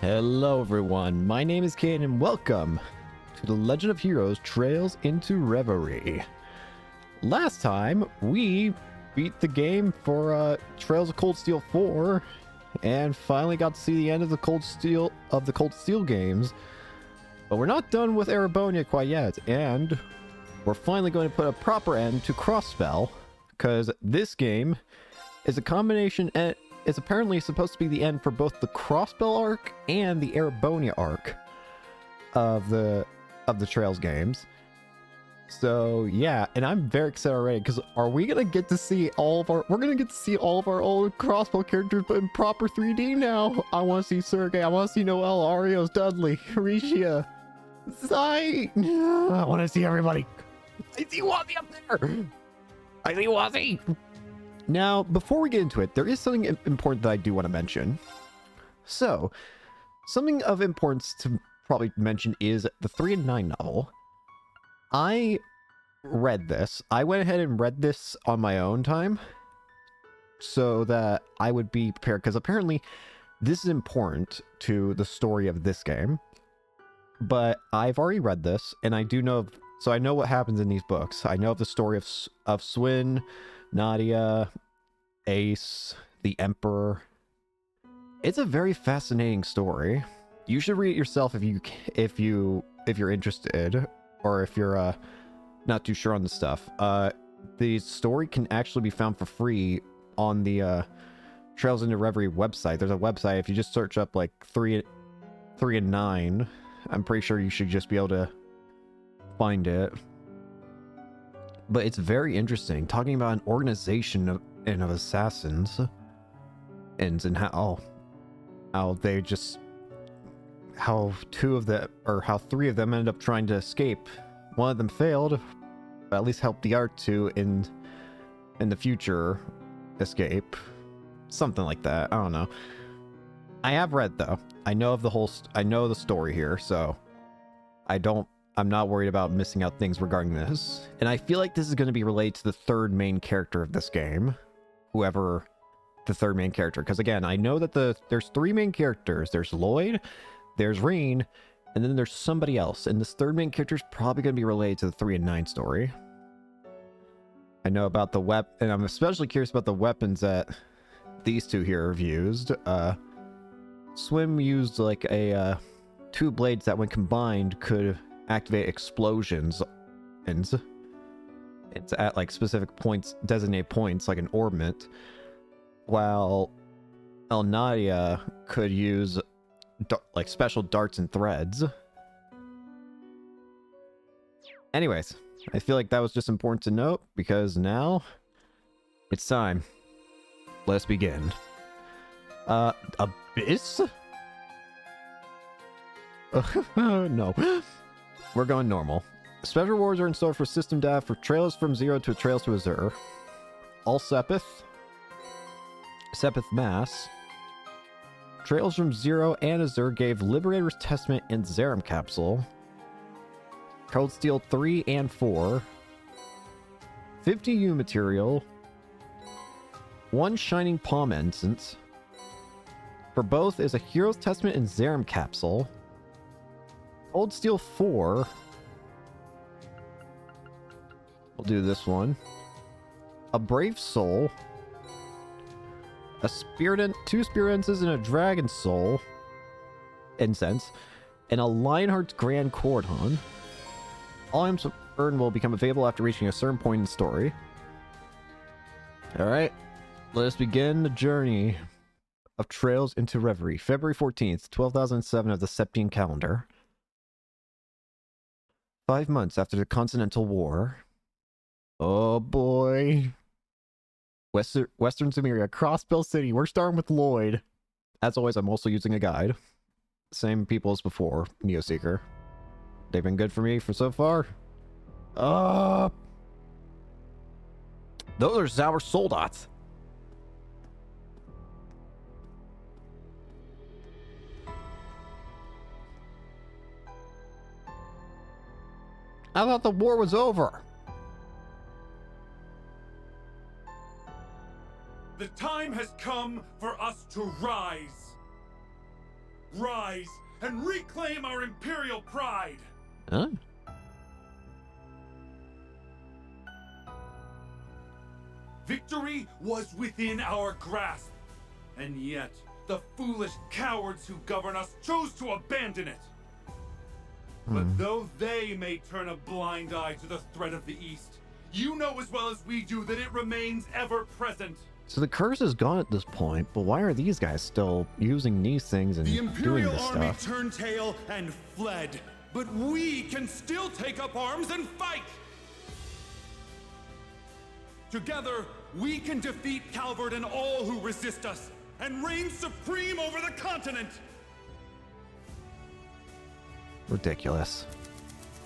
Hello everyone, my name is Caden and welcome to the Legend of Heroes Trails into Reverie. Last time we beat the game for Trails of Cold Steel 4 and finally got to see the end of the Cold Steel games. But we're not done with Erebonia quite yet, and we're finally going to put a proper end to Crossspell, because this game is a combination and it's apparently supposed to be the end for both the Crossspell arc and the Erebonia arc of the Trails games. So yeah, and I'm very excited already, because are we gonna get to see we're gonna get to see all of our old Crossspell characters but in proper 3D now. I want to see Sergei, I want to see Noel, Arios, Dudley, Risha, Zai. I want to see everybody. I see Wazzy up there. I see Wazzy. Now, before we get into it, there is something important that I do want to mention. So, something of importance to probably mention is the 3 and 9 novel. I read this. I went ahead and read this on my own time so that I would be prepared, because apparently this is important to the story of this game. But I've already read this, and I do know, so I know what happens in these books. I know of the story of Swin, Nadia, Ace, the Emperor. It's a very fascinating story. You should read it yourself if you're interested, or if you're not too sure on the stuff. The story can actually be found for free on the Trails into Reverie website. There's a website, if you just search up like 3 and 9, I'm pretty sure you should just be able to find it. But it's very interesting, talking about an organization of assassins, and how two of them, or how 3 of them ended up trying to escape. One of them failed, but at least helped the other 2 in the future escape. Something like that. I don't know. I have read, though. I know of I know the story here, so I'm not worried about missing out things regarding this. And I feel like this is going to be related to the 3rd main character of this game. Whoever the 3rd main character. Because again, I know that there's 3 main characters. There's Lloyd, there's Reen, and then there's somebody else. And this 3rd main character is probably going to be related to the 3 and 9 story. I know about the and I'm especially curious about the weapons that these 2 here have used. Swim used like a 2 blades that when combined could activate explosions, and it's at like specific points, designated points, like an orbment, while Nadia could use like special darts and threads. Anyways, I feel like that was just important to note, because now it's time. Let's begin. Abyss? No. We're going normal. Special rewards are in store for system data for Trails from Zero to Trails to Azure. All Sepith Mass. Trails from Zero and Azure gave Liberator's Testament and Zerum Capsule. Cold Steel 3 and 4. 50 U material. 1 Shining Palm Incense. For both is a Hero's Testament and Zerum Capsule. Cold Steel 4. We'll do this one. A Brave Soul. A Spirit, 2 Spiridences and a Dragon Soul Incense. And a Lionheart's Grand Cordon. All items earned will become available after reaching a certain point in the story. Alright. Let us begin the journey of Trails into Reverie. February 14th, 12,007 of the Septine calendar. 5 months after the Continental War. Oh boy. Western Zemuria, Crossspell City. We're starting with Lloyd. As always, I'm also using a guide. Same people as before, Neoseeker. They've been good for me for so far. Those are Sour Soldats. I thought the war was over. The time has come for us to rise. rise, and reclaim our imperial pride. Huh? Victory was within our grasp, and yet the foolish cowards who govern us chose to abandon it. But though they may turn a blind eye to the threat of the East, you know as well as we do that it remains ever present. So the curse is gone at this point, but why are these guys still using these things and The doing Imperial this Army stuff? turned tail and fled, but we can still take up arms and fight! Together, we can defeat Calvard and all who resist us, and reign supreme over the continent! Ridiculous.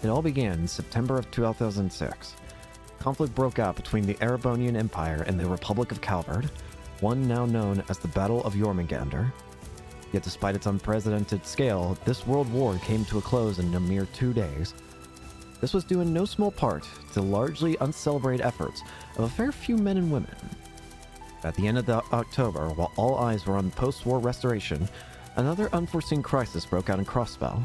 It all began in September of 2006. Conflict broke out between the Erebonian Empire and the Republic of Calvard, one now known as the Battle of Jormungandr. Yet despite its unprecedented scale, this world war came to a close in a mere 2 days. This was due in no small part to the largely uncelebrated efforts of a fair few men and women. At the end of October, while all eyes were on post-war restoration, another unforeseen crisis broke out in Crossbell.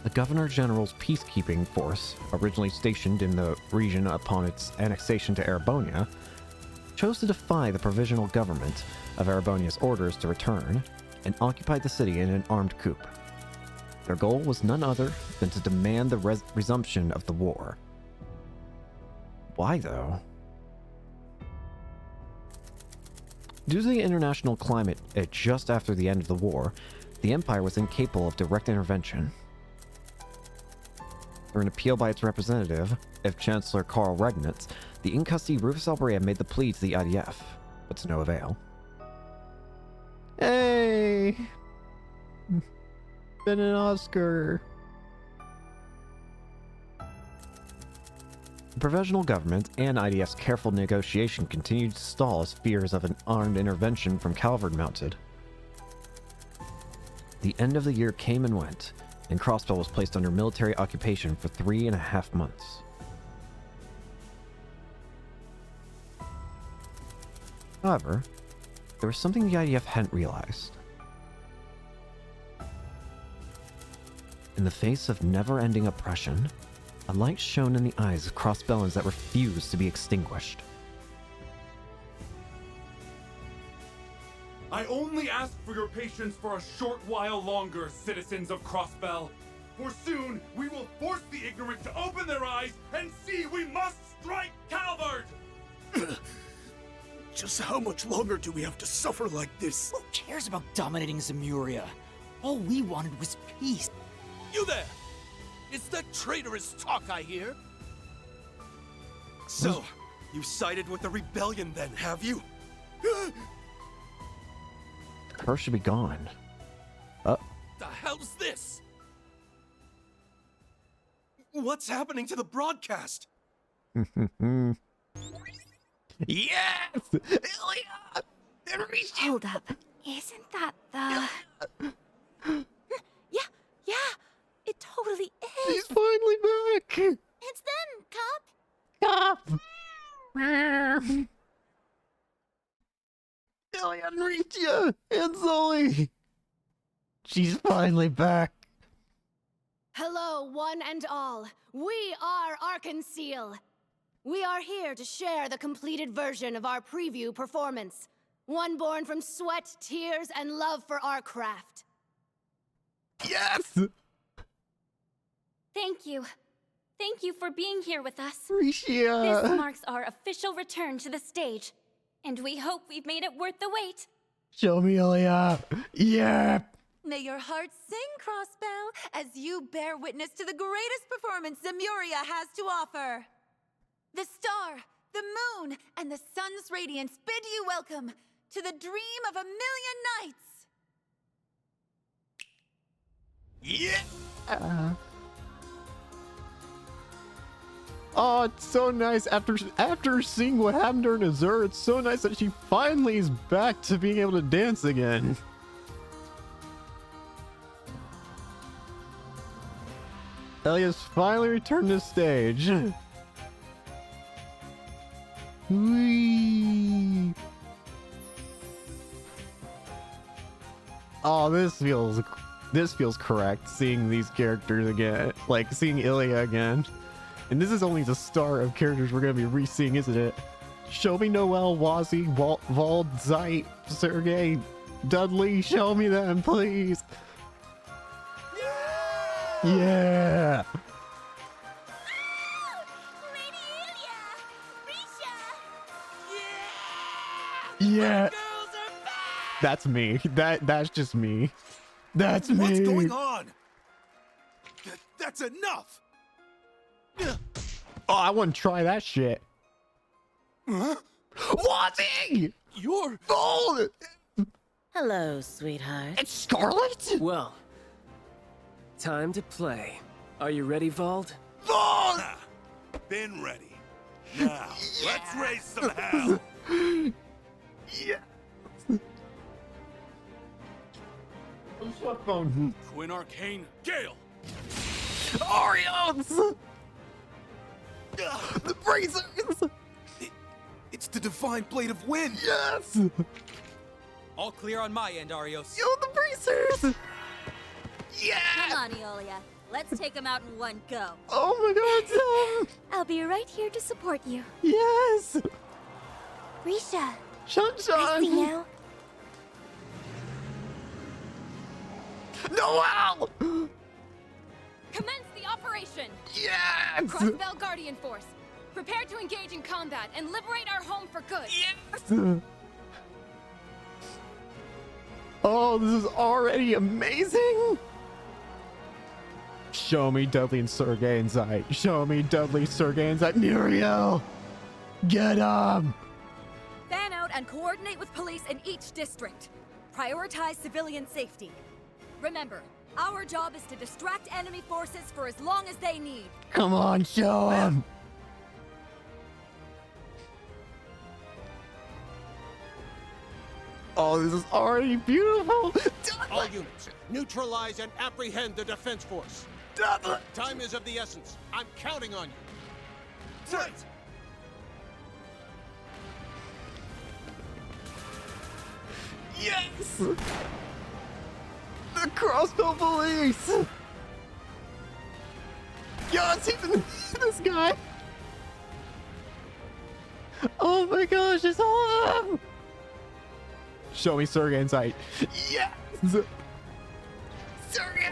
The Governor General's peacekeeping force, originally stationed in the region upon its annexation to Erebonia, chose to defy the provisional government of Erebonia's orders to return and occupied the city in an armed coup. Their goal was none other than to demand the resumption of the war. Why, though? Due to the international climate just after the end of the war, the Empire was incapable of direct intervention. Through an appeal by its representative, Chancellor Karl Regnitz, the in-custody Rufus Albrea made the plea to the IDF, but to no avail. Hey! Been an Oscar. The provisional government and IDF's careful negotiation continued to stall as fears of an armed intervention from Calvard mounted. The end of the year came and went, and Crossbell was placed under military occupation for 3.5 months. However, there was something the IDF hadn't realized. In the face of never-ending oppression, a light shone in the eyes of Crossbellans that refused to be extinguished. I only ask for your patience for a short while longer, citizens of Crossbell. For soon, we will force the ignorant to open their eyes and see we must strike Calvard! Just how much longer do we have to suffer like this? Who cares about dominating Zemuria? All we wanted was peace. You there! It's that traitorous talk I hear! So, you sided with the rebellion then, have you? The curse should be gone. The hell's this? What's happening to the broadcast? Yes! Ilya! Hold up. Isn't that the... Yeah, it totally is. She's finally back! It's them, Cop. Ilya and Ritia! And Zoe! She's finally back. Hello, one and all. We are Arkanseel. We are here to share the completed version of our preview performance. One born from sweat, tears, and love for our craft. Yes! Thank you. Thank you for being here with us. Ritia! This marks our official return to the stage. And we hope we've made it worth the wait. Show me, Ilya! Yeah! May your heart sing, Crossbell, as you bear witness to the greatest performance Zemuria has to offer. The star, the moon, and the sun's radiance bid you welcome to the dream of a million nights. Yeah! Oh, it's so nice. After seeing what happened during Azur, it's so nice that she finally is back to being able to dance again. Ilya's finally returned to the stage. Whee! Oh, this feels correct. Seeing these characters again, like seeing Ilya again, and this is only the start of characters we're gonna be re-seeing, isn't it? Show me Noel, Wazzy, Vald, Zeit, Sergey, Dudley. Show me them, please. Yeah. Lady Ilya! Risha! Yeah. Girls are back! That's me. That's just me. That's me. What's going on? That's enough! Oh, I want to try that shit. Huh? Wazzy! You're... Gold! Hello, sweetheart. It's Scarlet? Well, time to play. Are you ready, Vald? Gold! Been ready. Now, let's raise some hell! Yeah. What phone? Twin Arcane Gale! Arios! The bracers! It's the Divine Blade of Wind! Yes! All clear on my end, Arios. Yo, the bracers! Yeah! Come on, Eolia. Let's take him out in one go. Oh my god, I'll be right here to support you. yes! Risha, Sunshine! now. Noel! Commence the operation! Yes! Crossbell Guardian Force, prepare to engage in combat and liberate our home for good! Yes! Oh, this is already amazing! Show me Dudley and Sergey and Zeit. Show me Dudley, Sergey, and Zeit. Muriel! Get him! Fan out and coordinate with police in each district. Prioritize civilian safety. Remember, our job is to distract enemy forces for as long as they need. Come on, show him! Oh, this is already beautiful! All units, neutralize and apprehend the defense force. Dudley! Time is of the essence. I'm counting on you. Right! Yes! The crossbow police! Yes, even this guy! Oh my gosh, it's awesome! Show me Sergey and Zeit. Yes! Sergey!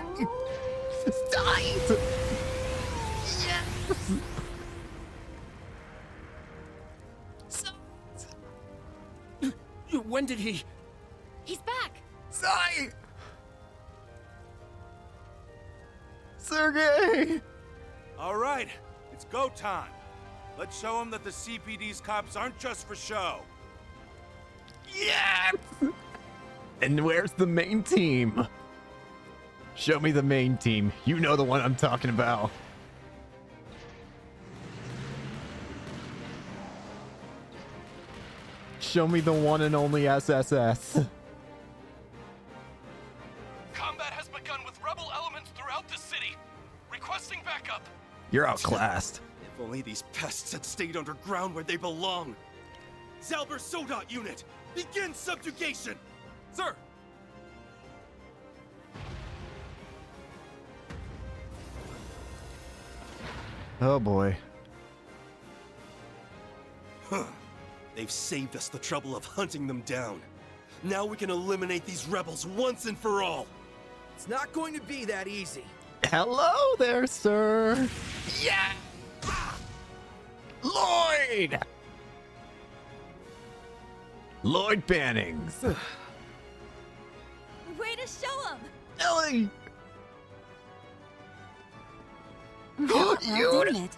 Zeit! Yes! When did he... He's back! Zeit! Sergey! All right, it's go time. Let's show them that the CPD's cops aren't just for show. Yes! And where's the main team? Show me the main team. You know the one I'm talking about. Show me the one and only SSS. Combat has begun with rebel elements throughout the city. Requesting backup. You're outclassed. If only these pests had stayed underground where they belong. Zalber Sodat unit, begin subjugation! Sir! Oh boy. Huh. They've saved us the trouble of hunting them down. Now we can eliminate these rebels once and for all. It's not going to be that easy. Hello there, sir. Yeah. Lloyd. Lloyd Bannings. Way to show them! Ellie. Well You. done it.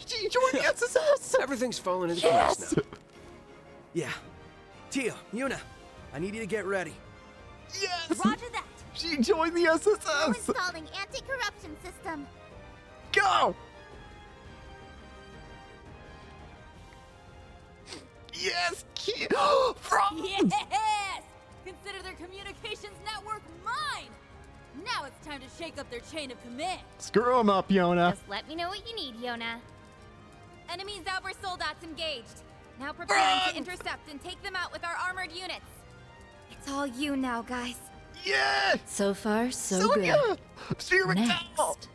She joined the SSS. Everything's falling into Yes. place now. Yeah. Tia, Yuna, I need you to get ready. Yes. Roger that! She joined the SSS. Installing anti-corruption system. Go. Yes. From. Yes! Consider their communications network mine! Now it's time to shake up their chain of command. Screw him up, Yona. Just let me know what you need, Yona. Enemy Zalber Soldats engaged. Now preparing to intercept and take them out with our armored units. It's all you now, guys. Yeah! So far, so good. Steer Next.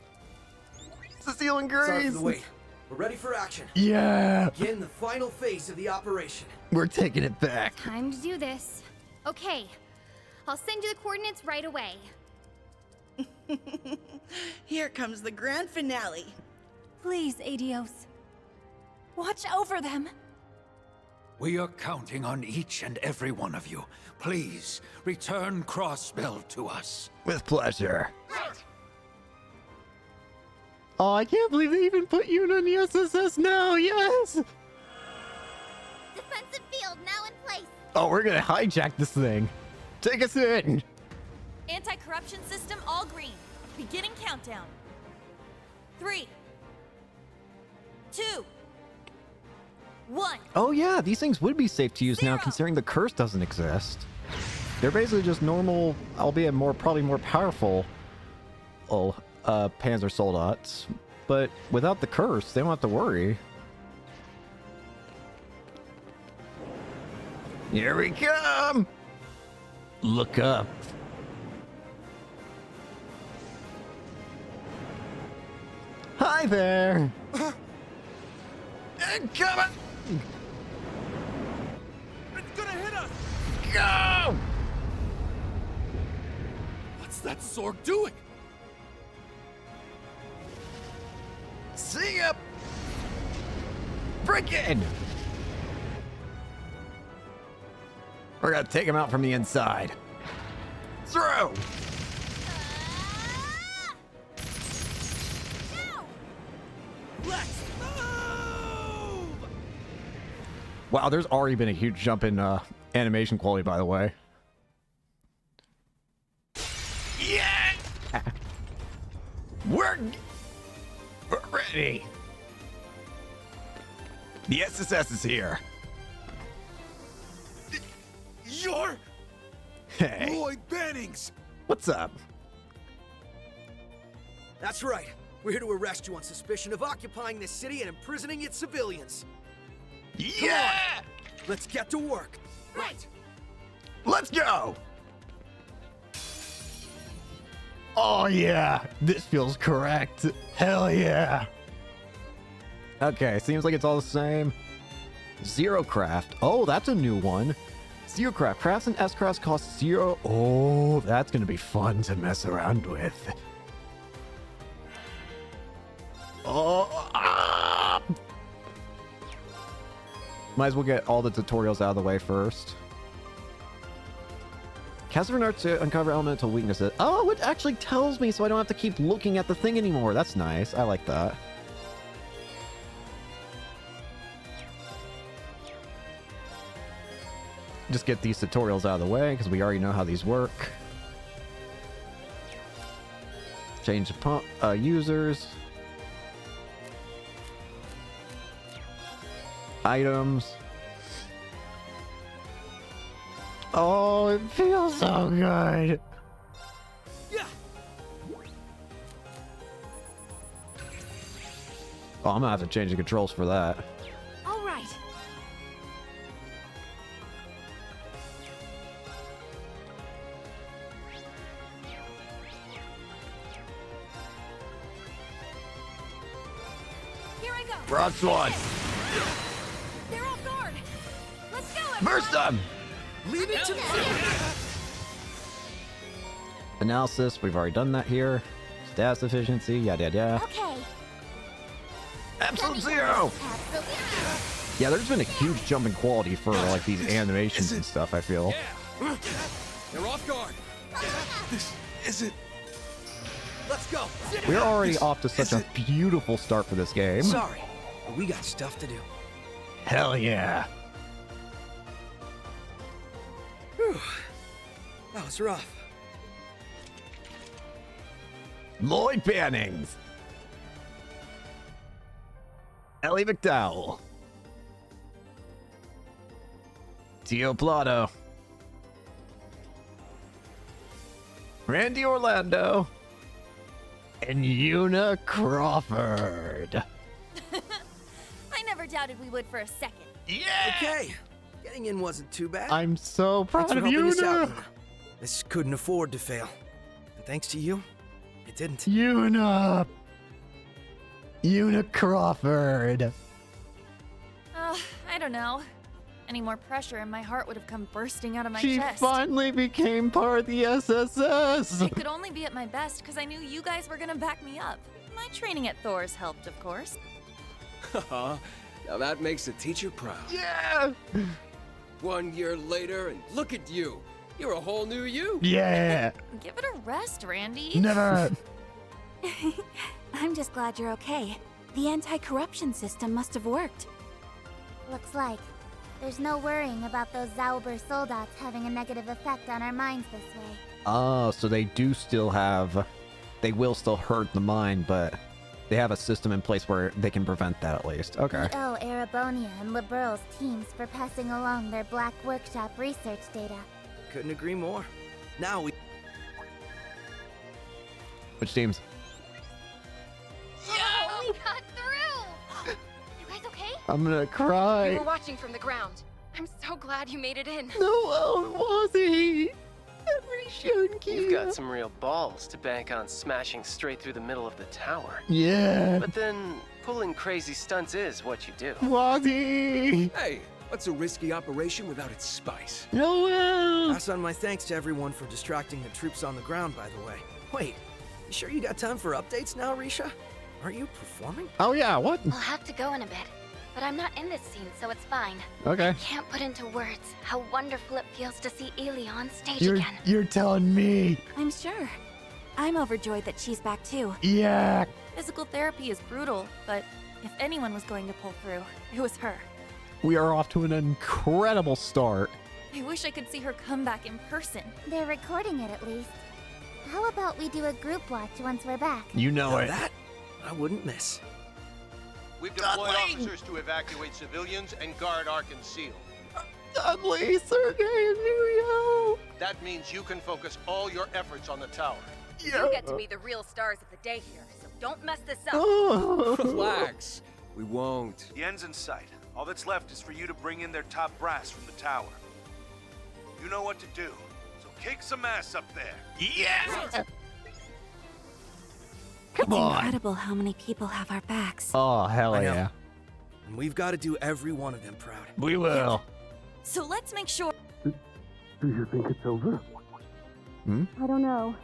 Cecile and Sorry Grace. for the wait. We're ready for action. Yeah. Begin the final phase of the operation. We're taking it back. Time to do this. Okay. I'll send you the coordinates right away. Here comes the grand finale. Please, Adios. Watch over them. We are counting on each and every one of you. Please, return Crossbell to us. With pleasure. Oh, I can't believe they even put Yuna in the SSS now. Yes. Defensive field now in place. Oh, we're gonna hijack this thing. Take us in. Anti-corruption system all green. Beginning countdown. 3, 2, 1. Oh yeah, these things would be safe to use now, considering the curse doesn't exist. They're basically just normal, albeit probably more powerful, Panzer Soldats. But without the curse, they don't have to worry. Here we come! Look up. Hi there! Come on! It's gonna hit us! Go! What's that Zorg doing? See ya! Break in! We're gonna take him out from the inside. Throw! Let's move! Wow, there's already been a huge jump in animation quality, by the way. Yeah! We're ready. The SSS is here. You're Hey, Lloyd Bannings! what's up? That's right. We're here to arrest you on suspicion of occupying this city and imprisoning its civilians. Yeah! Let's get to work. Right! Let's go! Oh yeah, this feels correct. Hell yeah. Okay, seems like it's all the same. Zero craft. Oh, that's a new one. Zero craft. Crafts and S-crafts cost 0. Oh, that's gonna be fun to mess around with. Oh, ah! Might as well get all the tutorials out of the way first. Cast an art to uncover elemental weaknesses. Oh, it actually tells me, so I don't have to keep looking at the thing anymore. That's nice. I like that. Just get these tutorials out of the way, because we already know how these work. Change users. Items. Oh, it feels so good. Yeah. Oh, I'm gonna have to change the controls for that. All right. Here I go. Broad Swan. They're off guard. Let's go. Burst them! Leave it to me. Analysis, we've already done that here. Status efficiency, yada yada yada. Okay. Absolute zero! Yeah, there's been a huge jump in quality for like these animations and stuff, I feel. They're off guard! This isn't... Let's go. We're already off to such a beautiful start for this game. Sorry, but we got stuff to do. Hell yeah. Whew. That was rough. Lloyd Bannings. Ellie McDowell. Tio Plato. Randy Orlando. And Yuna Crawford. I never doubted we would for a second. Yeah! Okay. Getting in wasn't too bad. I'm so proud Thanks of for helping us out, Yuna. Yuna. This couldn't afford to fail. And thanks to you, it didn't. Una Crawford. I don't know. Any more pressure and my heart would have come bursting out of my She chest. finally became part of the SSS. I could only be at my best because I knew you guys were gonna back me up. My training at Thor's helped, of course. Haha, now that makes a teacher proud. Yeah! 1 year later, and look at you. You're a whole new you. Yeah! Give it a rest, Randy. Never! I'm just glad you're okay. The anti-corruption system must have worked. Looks like. There's no worrying about those Zauber soldats having a negative effect on our minds this way. Oh, so they do still have... They will still hurt the mind, but they have a system in place where they can prevent that at least. Okay. We owe Erebonia and Liberal's teams for passing along their Black Workshop research data. Couldn't agree more. Now we... Which teams? Oh, we got through! You guys okay? I'm gonna cry. We were watching from the ground. I'm so glad you made it in. No, was he? You've got some real balls to bank on smashing straight through the middle of the tower. Yeah. But then, pulling crazy stunts is what you do. Was he? Hey, what's a risky operation without its spice? No way. Pass on my thanks to everyone for distracting the troops on the ground, by the way. Wait, you sure you got time for updates now, Risha? Aren't you performing? Oh yeah, what? I'll have to go in a bit, but I'm not in this scene, so it's fine. Okay. I can't put into words how wonderful it feels to see Elia on stage You're again. you're telling me. I'm sure. I'm overjoyed that she's back too. Yeah. Physical therapy is brutal, but if anyone was going to pull through, it was her. We are off to an incredible start. I wish I could see her come back in person. They're recording it at least. How about we do a group watch once we're back? You know it. That I wouldn't miss. We've deployed officers to evacuate civilians and guard Arkan Seal. Dudley, Sergey, and Emilio. That means you can focus all your efforts on the tower. You get to be the real stars of the day here, so don't mess this up. Oh. Relax. We won't. The end's in sight. All that's left is for you to bring in their top brass from the tower. You know what to do, so kick some ass up there. Yes! It's incredible how many people have our backs. Oh, hell I know. yeah. And we've got to do every one of them proud. We will. So let's make sure. Do you think it's over? I don't know.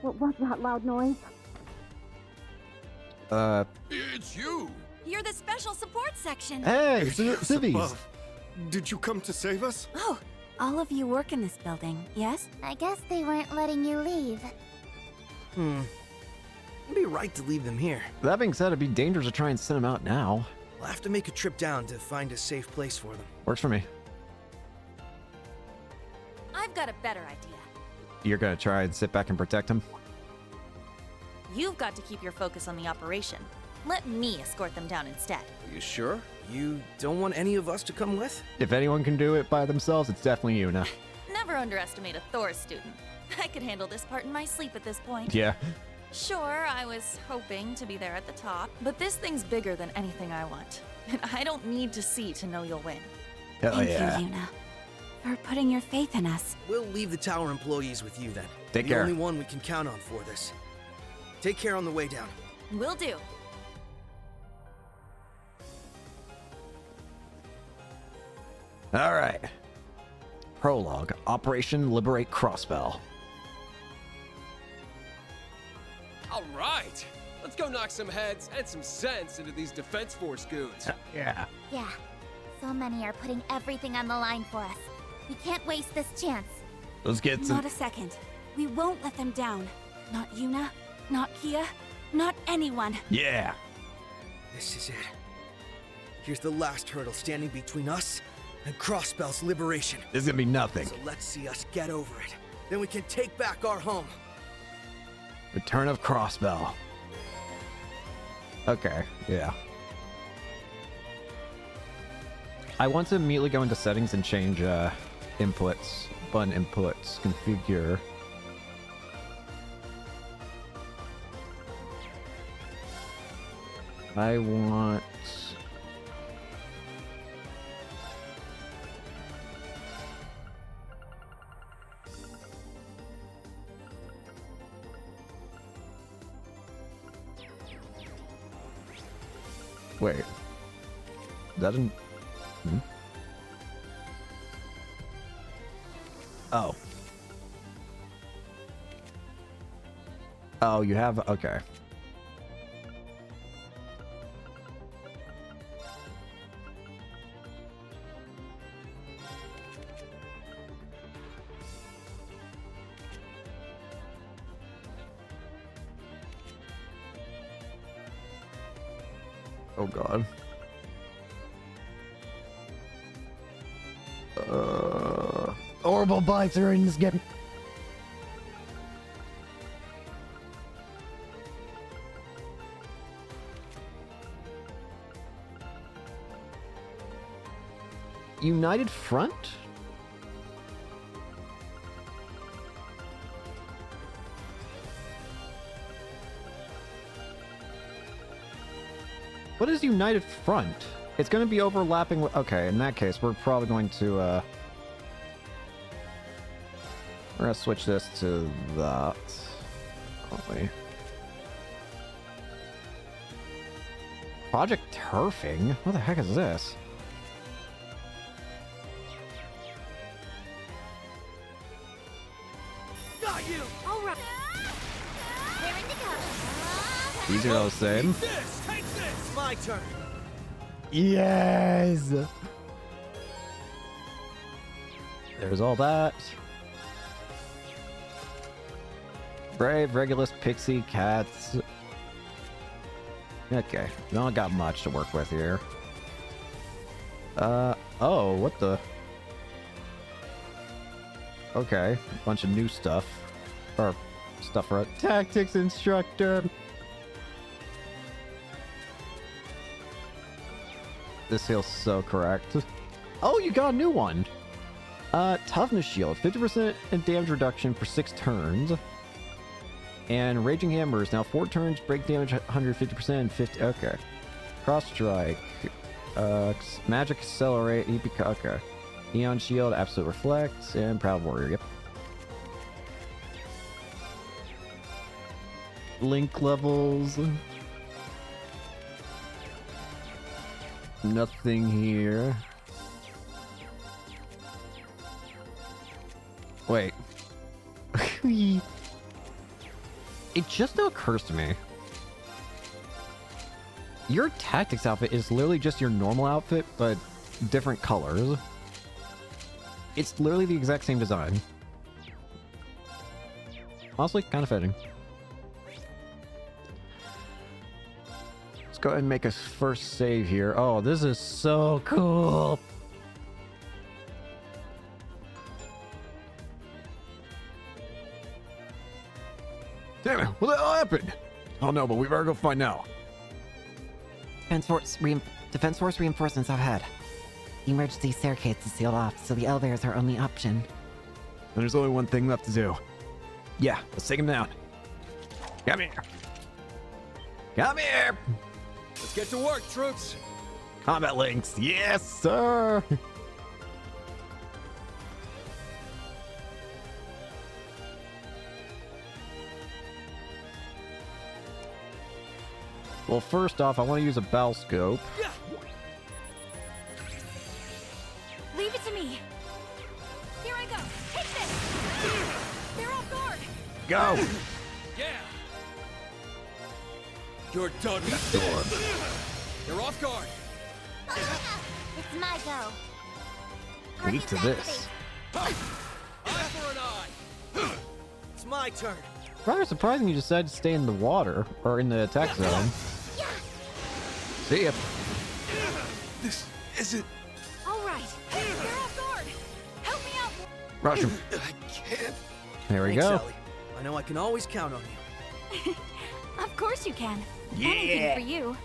What was that loud noise? It's you! You're the special support section. Hey, civvies. Did you come to save us? Oh, all of you work in this building, yes? I guess they weren't letting you leave. It'd be right to leave them here. That being said, it'd be dangerous to try and send them out now. We'll have to make a trip down to find a safe place for them. Works for me. I've got a better idea. You're gonna try and sit back and protect him? You've got to keep your focus on the operation. Let me escort them down instead. Are you sure? You don't want any of us to come with? If anyone can do it by themselves, it's definitely you now. Never underestimate a Thor's student. I could handle this part in my sleep at this point. Yeah. Sure, I was hoping to be there at the top, but this thing's bigger than anything I want. And I don't need to see to know you'll win. Hell Thank yeah. you, Yuna, for putting your faith in us. We'll leave the tower employees with you then. Take the care. only one we can count on for this. Take care on the way down. Will do. All right. Prologue. Operation Liberate Crossbell. All right. Let's go knock some heads and some sense into these Defense Force goons. Yeah. Yeah. So many are putting everything on the line for us. We can't waste this chance. Let's get some... Not a second. We won't let them down. Not Yuna, not Kia, not anyone. Yeah. This is it. Here's the last hurdle standing between us and Crossbell's liberation. This is gonna be nothing. So let's see us get over it. Then we can take back our home. Return of Crossbell. Okay, yeah. I want to immediately go into settings and change inputs, button inputs, configure. I want... Wait. That didn't... Hmm? Oh. Oh, you have... Okay. Oh god. Horrible bites are in this game. United Front? What is United Front? It's going to be overlapping with... Okay, in that case, we're probably going to, we're going to switch this to that. Probably. Project Turfing? What the heck is this? Got you! Alright. These are all the same. Take this! My turn. Yes! There's all that. Brave, Regulus, Pixie, Cats. Okay, we don't got much to work with here. Oh, what the? Okay, a bunch of new stuff. Or stuff for a tactics instructor. This feels so correct. Oh, you got a new one. Toughness Shield, 50% damage reduction for 6 turns. And Raging Hammer is now 4 turns, break damage 150% and 50. Okay. Cross Strike. Magic Accelerate. Okay. Neon Shield, Absolute Reflect, and Proud Warrior. Yep. Link levels. Nothing here. Wait. It just now occurs to me. Your tactics outfit is literally just your normal outfit, but different colors. It's literally the exact same design. Honestly, kind of fitting. Let's go ahead and make a first save here. Oh, this is so cool. Damn it, what the hell happened? Oh no, but we better go find out. Defense Force reinforcements ahead. The emergency staircase is sealed off, so the elevators are our only option. And there's only one thing left to do. Yeah, let's take him down. Come here. Come here! Let's get to work, troops. Combat links, yes, sir! Well, first off, I want to use a bow scope. Leave it to me. Here I go. Take this. They're off guard. Go! Yeah. You're done with this. You're off guard. It's my go. Weak to this. Eye for an eye. It's my turn. Rather surprising you decided to stay in the water, or in the attack zone. See ya. This isn't... All right. They're off guard. Help me out. Rush him. I can't... There we Thanks, go. Ellie. I know I can always count on you. Of course you can. Yeah. Anything for you.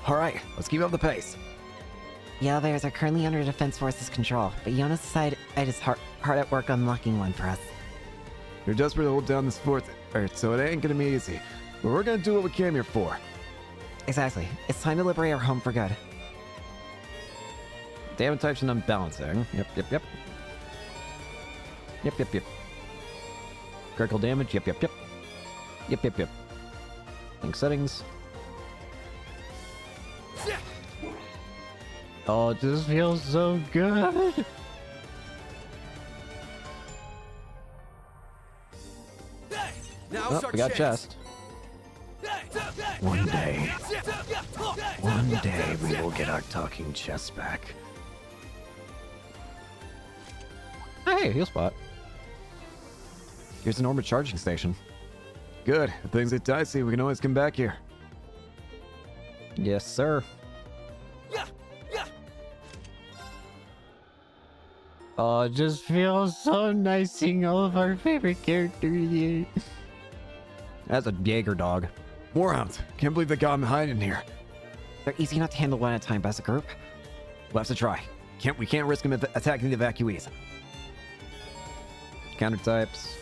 Alright, let's keep up the pace. The elevators are currently under Defense Forces control, but Jonas side is hard at work unlocking one for us. They're desperate to hold down this fort, so it ain't gonna be easy. But we're gonna do what we came here for. Exactly. It's time to liberate our home for good. Damage types and unbalancing. Yep. Critical damage. Yep. Yep. Link settings. Oh, it just feels so good. Now's Oh, our we got chance. chest. One day we will get our talking chest back. Hey, heal spot. Here's an orbit charging station. Good. If things get dicey, we can always come back here. Yes, sir. Oh, it just feels so nice seeing all of our favorite characters here. That's a Jaeger dog. Warhounds. Can't believe they got him hiding here. They're easy enough to handle one at a time, but as a group, We'll have to try. We can't risk him attacking the evacuees. Counter types.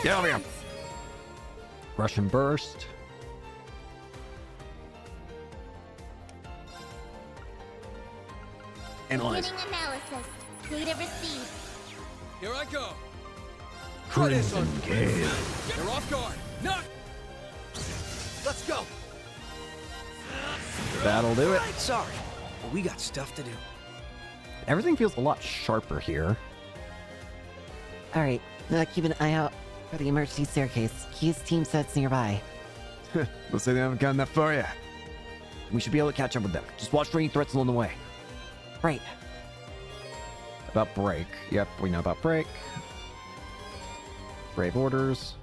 Get over here. Russian burst. Analyze. Beginning analysis. Data received. Here I go. Crimson Gale. They're off guard. Knock. Let's go. That'll do it. Sorry, but we got stuff to do. Everything feels a lot sharper here. alright, keep an eye out for the emergency staircase. Key's team said it's nearby. Looks like they haven't gotten that far yet. We should be able to catch up with them. Just watch for any threats along the way. Right. About break. Yep, we know about break. Brave orders.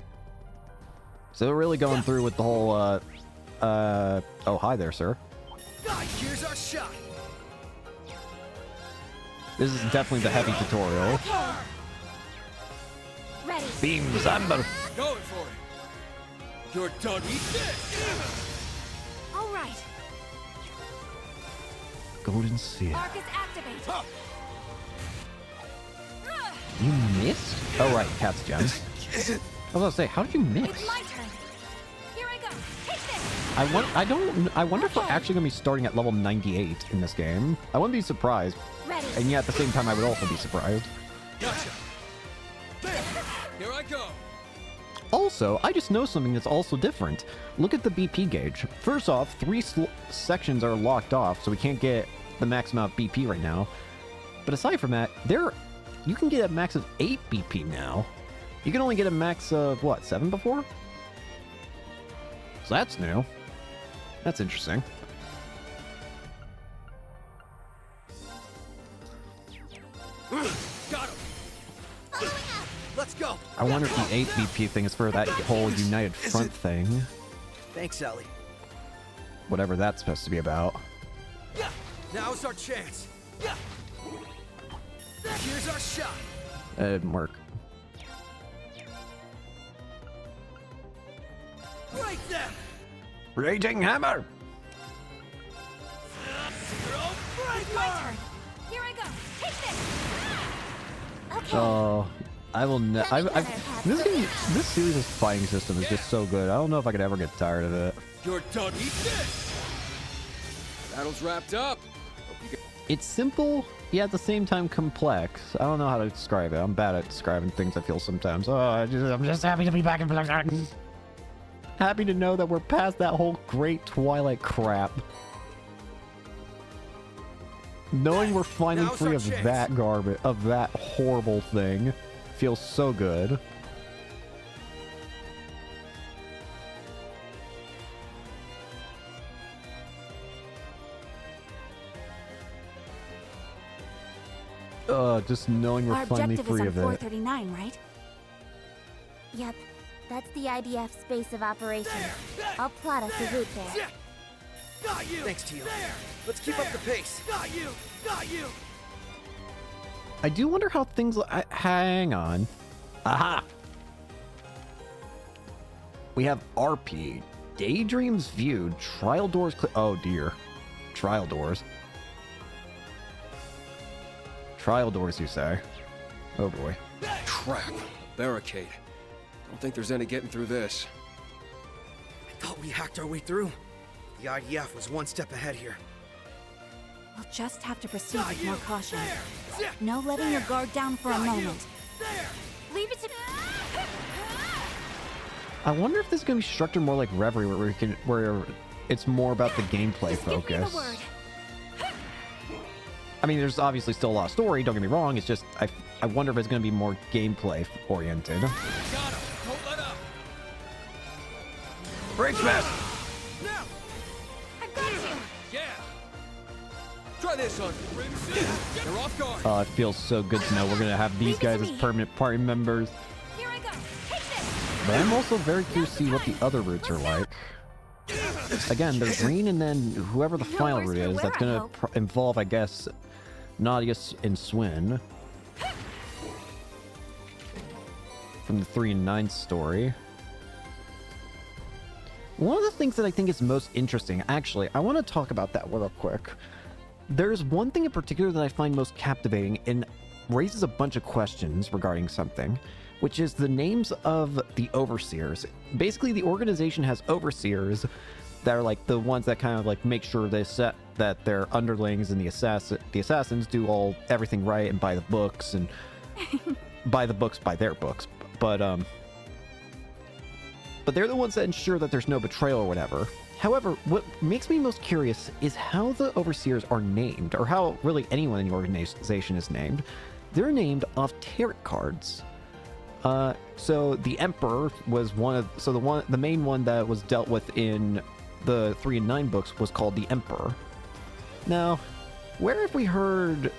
So they're really going through with the whole, oh, hi there, sir. Here's our shot. This is definitely the heavy tutorial. Ready. Beams, I'm about Going for it. You're done. Eat this. All right. Golden Seal. Arcus activate. You missed? Oh, right, Cat's gem. I was gonna say, how did you miss? It's my turn. Here I go. Take this. I wonder if we're actually gonna be starting at level 98 in this game. I wouldn't be surprised. Ready. And yet at the same time, I would also be surprised. Gotcha. There. Here I go. Also, I just know something that's also different. Look at the BP gauge. First off, 3 sections are locked off, so we can't get the max amount of BP right now. But aside from that, you can get a max of 8 BP now. You can only get a max of, what, 7 before? So that's new. That's interesting. Got him. Let's go. I wonder if the 8 BP thing is for that whole United Front thing. Thanks, Ellie. Whatever that's supposed to be about. Now's our chance. Here's our shot. It didn't work. Break them. Raging Hammer. It's my turn. Here I go. Take this. Oh, I will this series' fighting system is just so good. I don't know if I could ever get tired of it. You're done. Eat this. Battle's wrapped up. It's simple, yet at the same time complex. I don't know how to describe it. I'm bad at describing things I feel sometimes. Oh, I'm just happy to be back in Black. Happy to know that we're past that whole great Twilight crap. Knowing we're finally free of that garbage, of that horrible thing, feels so good. Just knowing we're finally free of it. Our objective is on 439, right? Yep. That's the IDF space of operations. I'll plot us a route there. Got you. Thanks to you. Let's keep up the pace. Got you. Got you. I do wonder how things. Hang on. Aha! We have RP. Daydreams viewed. Trial doors. Oh dear. Trial doors. Trial doors, you say? Oh boy. Crap. Barricade. Don't think there's any getting through this. I thought we hacked our way through. The IDF was one step ahead here. We'll just have to proceed with more caution. No letting your guard down for a moment. There. Leave it to... I wonder if this is going to be structured more like Reverie, where it's more about the gameplay focus. I mean, there's obviously still a lot of story, don't get me wrong, it's just, I wonder if it's going to be more gameplay oriented. Break smash! I've got you. Yeah. Try this on. You're off guard. Oh, it feels so good to know we're going to have these guys as permanent party members. Here I go. Take this. But I'm also very curious to see what the other routes are like. Again, there's green and then whoever the final route is, that's going to involve, I guess, Nadia and Swin. From the 3 and 9 story. One of the things that I think is most interesting, actually, I want to talk about that real quick. There's one thing in particular that I find most captivating and raises a bunch of questions regarding something, which is the names of the overseers. Basically, the organization has overseers that are like the ones that kind of like make sure that their underlings and the assassins do everything right and by the books and by their books. But they're the ones that ensure that there's no betrayal or whatever. However, what makes me most curious is how the overseers are named, or how really anyone in the organization is named. They're named off tarot cards. So the Emperor was the main one that was dealt with in the 3 and 9 books was called the Emperor. Now, where have we heard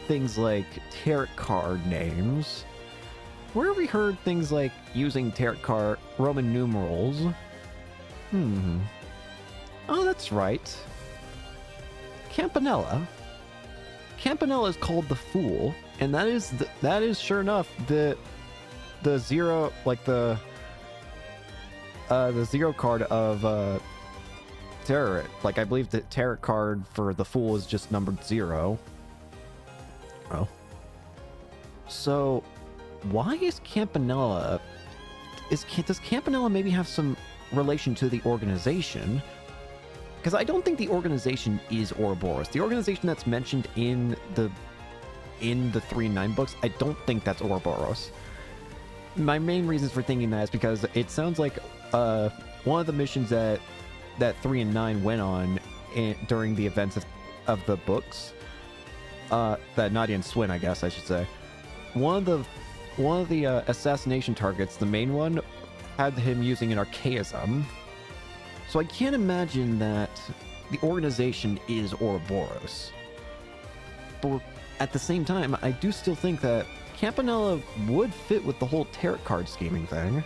things like tarot card names? Where have we heard things like using tarot card Roman numerals? Oh, that's right. Campanella. Campanella is called the Fool, and that is sure enough the zero, like the zero card of tarot. Like, I believe the tarot card for the Fool is just numbered 0. Oh. So why is Campanella... Does Campanella maybe have some relation to the organization? Because I don't think the organization is Ouroboros. The organization that's mentioned in the 3 and 9 books, I don't think that's Ouroboros. My main reasons for thinking that is because it sounds like one of the missions that 3 and 9 went on during the events of the books, that Nadia and Swin, I guess I should say, one of the assassination targets, the main one, had him using an archaism. So I can't imagine that the organization is Ouroboros. But at the same time, I do still think that Campanella would fit with the whole tarot card scheming thing.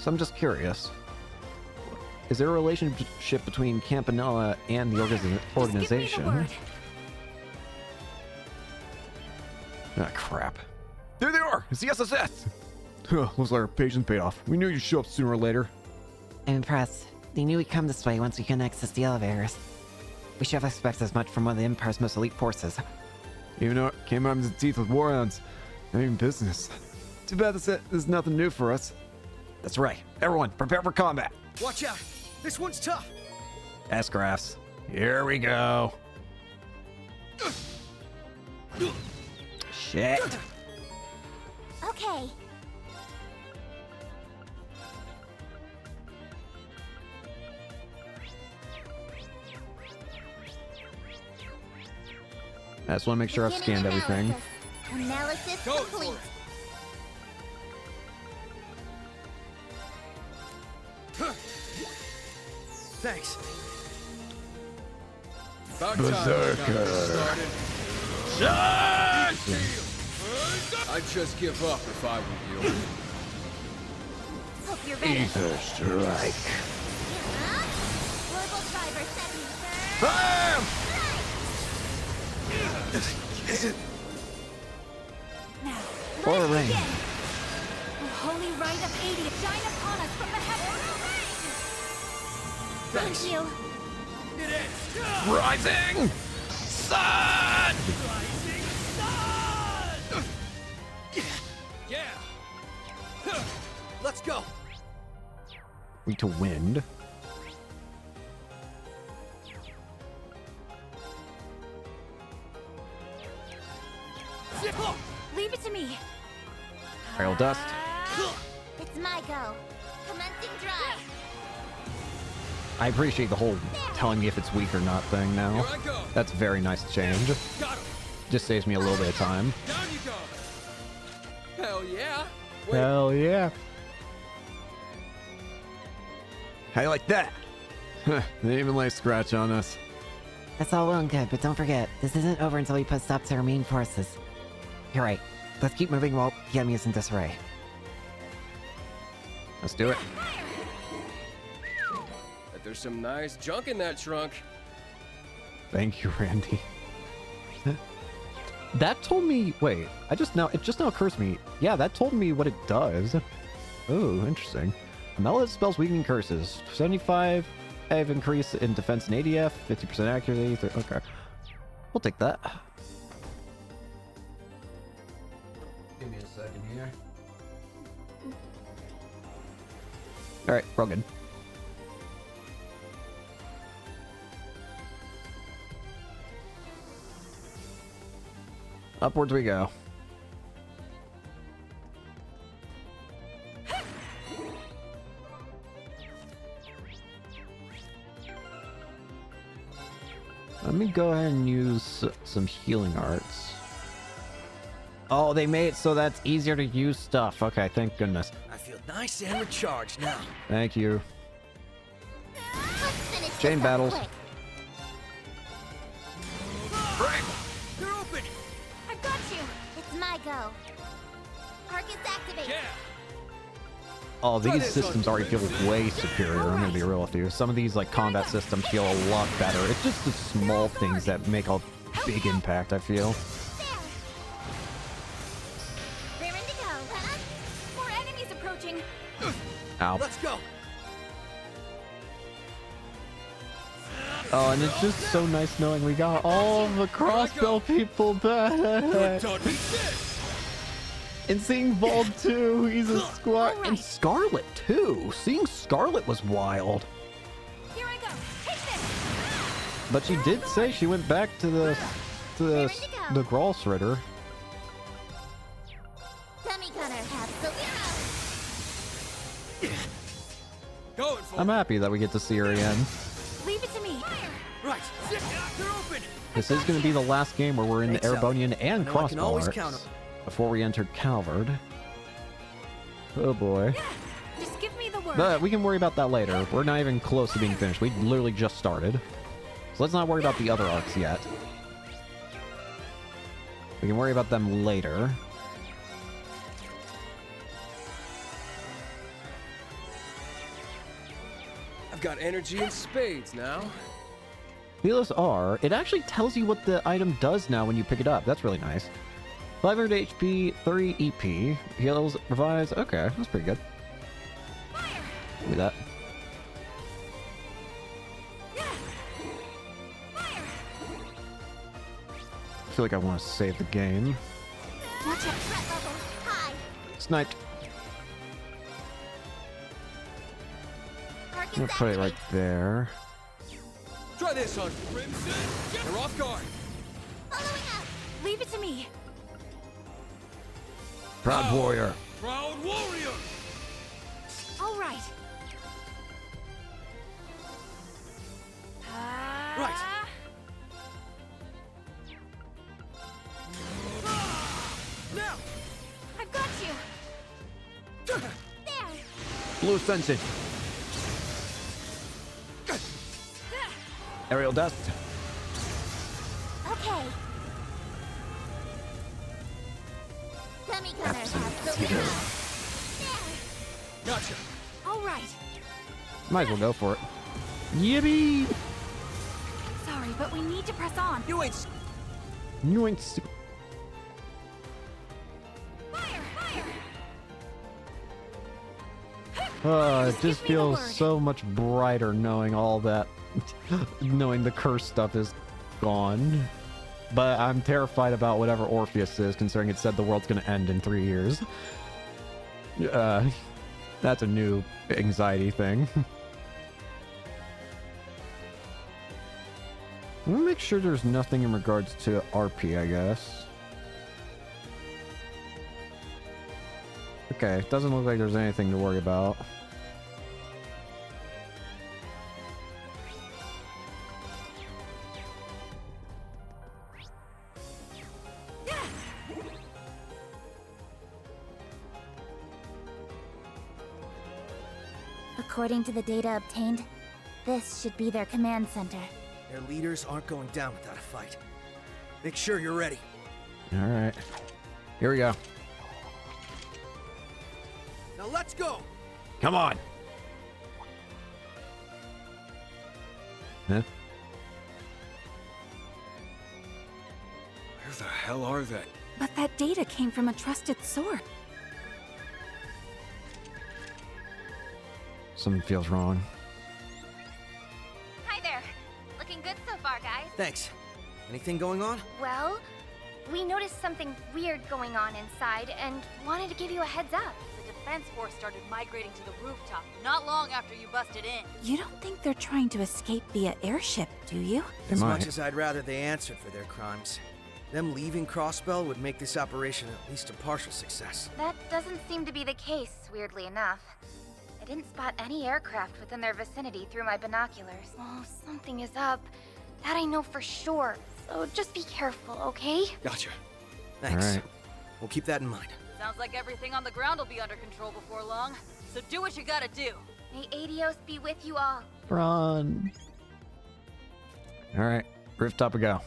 So I'm just curious. Is there a relationship between Campanella and the organization? Ah, crap. There they are! It's the SSS! Looks like our patience paid off. We knew you'd show up sooner or later. I'm impressed. They knew we'd come this way once we can access the elevators. We should have expected as much from one of the Empire's most elite forces. Even though it came out into teeth with warhounds. Not even business. Too bad this is nothing new for us. That's right. Everyone, prepare for combat. Watch out! This one's tough! S-Graphs. Here we go. Shit. Okay. I just want to make sure I've scanned everything. Analysis complete. Thanks. Berserker. I'd just give up if I were you. Hope you're ready. Ether strike. Orbital driver setting. Bam! Now, Or let's rain. begin. The holy rite of 80 shine upon us from the heavens. Thanks. Thank you. Rising sun! Rising sun! Yeah. Let's go. We to wind. Leave it to me. Aerial dust. It's my go. Commencing drive. I appreciate the whole telling me if it's weak or not thing now. That's a very nice change. Just saves me a little bit of time. Down you go. Hell yeah. Hell yeah. How you like that? They didn't even lay a scratch on us. That's all well and good, but don't forget, this isn't over until we put stop to our main forces. You're right. Let's keep moving while the enemy is in disarray. Let's do it. Bet there's some nice junk in that trunk. Thank you, Randy. That told me, wait, it just now occurs to me. Yeah, that told me what it does. Oh, interesting. Melody spells weakening curses. 75 increase in defense and ADF, 50% accuracy. Okay. We'll take that. Give me a second here. Alright, we're all good. Upwards we go. Let me go ahead and use some healing arts. Oh, they made it so that's easier to use stuff. Okay, thank goodness. I feel nice and recharged now. Thank you. Chain battles. They're open. I've got you. It's my go. Arcus activate. Yeah. Oh, these systems already feel way superior. I'm gonna be real with you. Some of these like combat systems feel a lot better. It's just the small things that make a big impact, I feel. Raring to go. More enemies approaching. Ow. Let's go. Oh, and it's just so nice knowing we got all the crossbow people back. And seeing Bald too, he's a squad. And Scarlet too. Seeing Scarlet was wild. Here I go. Take this. But she did say she went back to the Gralsritter. Dummy gunner Going for I'm happy that we get to see her again. Leave it to me. Right. They're open. This is going to be the last game where we're in the Airbonian and I know I can crossbow always arts count 'em. before we entered Calvard. Oh boy. Just give me the word. But we can worry about that later. We're not even close to being finished. We literally just started. So let's not worry about the other arcs yet. We can worry about them later. I've got energy in spades now. Healers R, it actually tells you what the item does now when you pick it up. That's really nice. 500 HP, 3 EP. Heals, revives. Okay, that's pretty good. Do that. I feel like I want to save the game. Watch out, threat level high. Sniped. I'm Arcus gonna put it right there. Try this on Crimson. They're off guard. Following up. Leave it to me. Proud warrior. Proud warrior. All right. Right. Now. I've got you. There. Blue Sensei. Aerial dust. Okay. Dummy gunner has the lead. Gotcha. All right. Might as well go for it. Yippee! Sorry, but we need to press on. You ain't. You ain't. s- Fire! It just feels so much brighter knowing all that. Knowing the curse stuff is gone. But I'm terrified about whatever Orpheus is, considering it said the world's gonna end in 3 years. That's a new anxiety thing. Let me make sure there's nothing in regards to RP, I guess. Okay, doesn't look like there's anything to worry about. According to the data obtained, this should be their command center. Their leaders aren't going down without a fight. Make sure you're ready. Alright. Here we go. Now let's go! Come on! Huh? Where the hell are they? But that data came from a trusted source. Something feels wrong. Hi there. Looking good so far, guys. Thanks. Anything going on? Well, we noticed something weird going on inside and wanted to give you a heads up. The defense force started migrating to the rooftop not long after you busted in. You don't think they're trying to escape via airship, do you? As much as I'd rather they answered for their crimes, them leaving Crossbell would make this operation at least a partial success. That doesn't seem to be the case, weirdly enough. I didn't spot any aircraft within their vicinity through my binoculars. Oh, something is up. That I know for sure. So just be careful, okay? Gotcha. Thanks. All right. We'll keep that in mind. Sounds like everything on the ground will be under control before long. So do what you gotta do. May Adios be with you all. Run. Alright. Rooftop we go.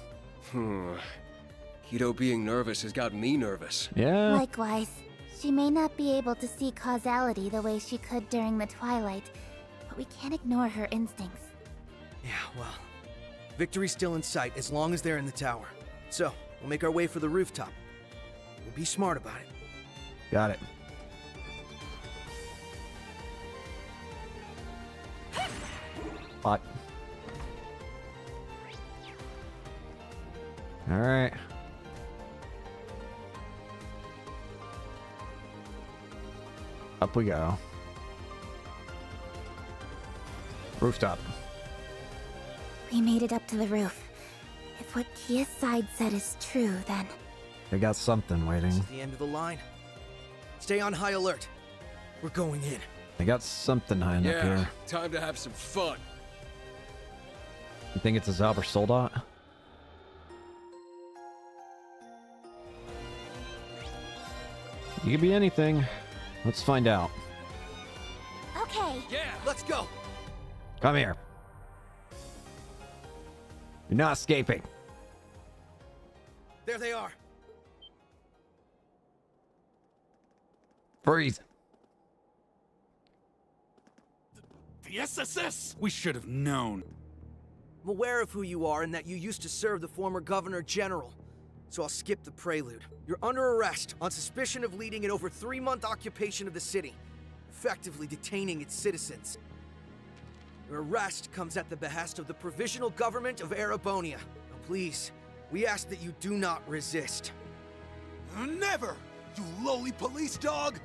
Kido being nervous has got me nervous. Yeah. Likewise. She may not be able to see causality the way she could during the Twilight, but we can't ignore her instincts. Yeah, well, victory's still in sight as long as they're in the tower. So, we'll make our way for the rooftop. We'll be smart about it. Got it. Hot. Alright. Up we go. Rooftop. We made it up to the roof. If what Kia's side said is true, then... They got something waiting. This is the end of the line. Stay on high alert. We're going in. They got something hiding up here. Time to have some fun. You think it's a Zauber Soldat? You could be anything. Let's find out. Okay. Yeah, let's go. Come here. You're not escaping. There they are. Freeze. The SSS! We should have known. I'm aware of who you are and that you used to serve the former Governor General. So I'll skip the prelude. You're under arrest on suspicion of leading an over 3-month occupation of the city, effectively detaining its citizens. Your arrest comes at the behest of the Provisional Government of Erebonia. Now please, we ask that you do not resist. Never, you lowly police dog!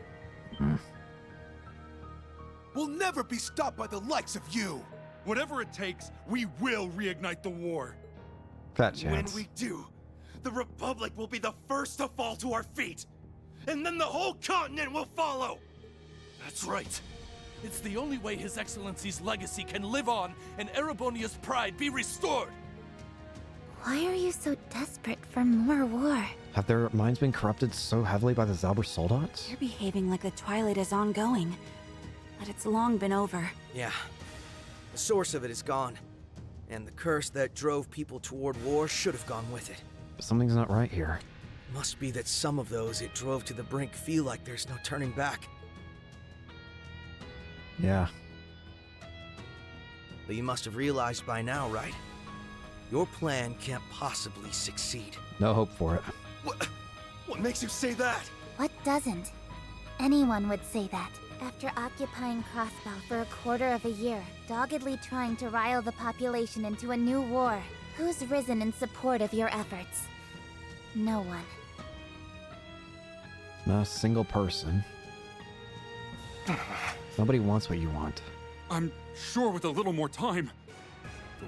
We'll never be stopped by the likes of you! Whatever it takes, we will reignite the war. Fat chance. When we do, the Republic will be the first to fall to our feet! And then the whole continent will follow! That's right. It's the only way His Excellency's legacy can live on and Erebonia's pride be restored! Why are you so desperate for more war? Have their minds been corrupted so heavily by the Zauber Soldats? You're behaving like the Twilight is ongoing, but it's long been over. Yeah. The source of it is gone. And the curse that drove people toward war should have gone with it. But something's not right here. Must be that some of those it drove to the brink feel like there's no turning back. Yeah. But you must have realized by now, right? Your plan can't possibly succeed. No hope for it. What makes you say that? What doesn't? Anyone would say that. After occupying Crossbell for a quarter of a year, doggedly trying to rile the population into a new war, who's risen in support of your efforts? No one. Not a single person. Nobody wants what you want. I'm sure with a little more time.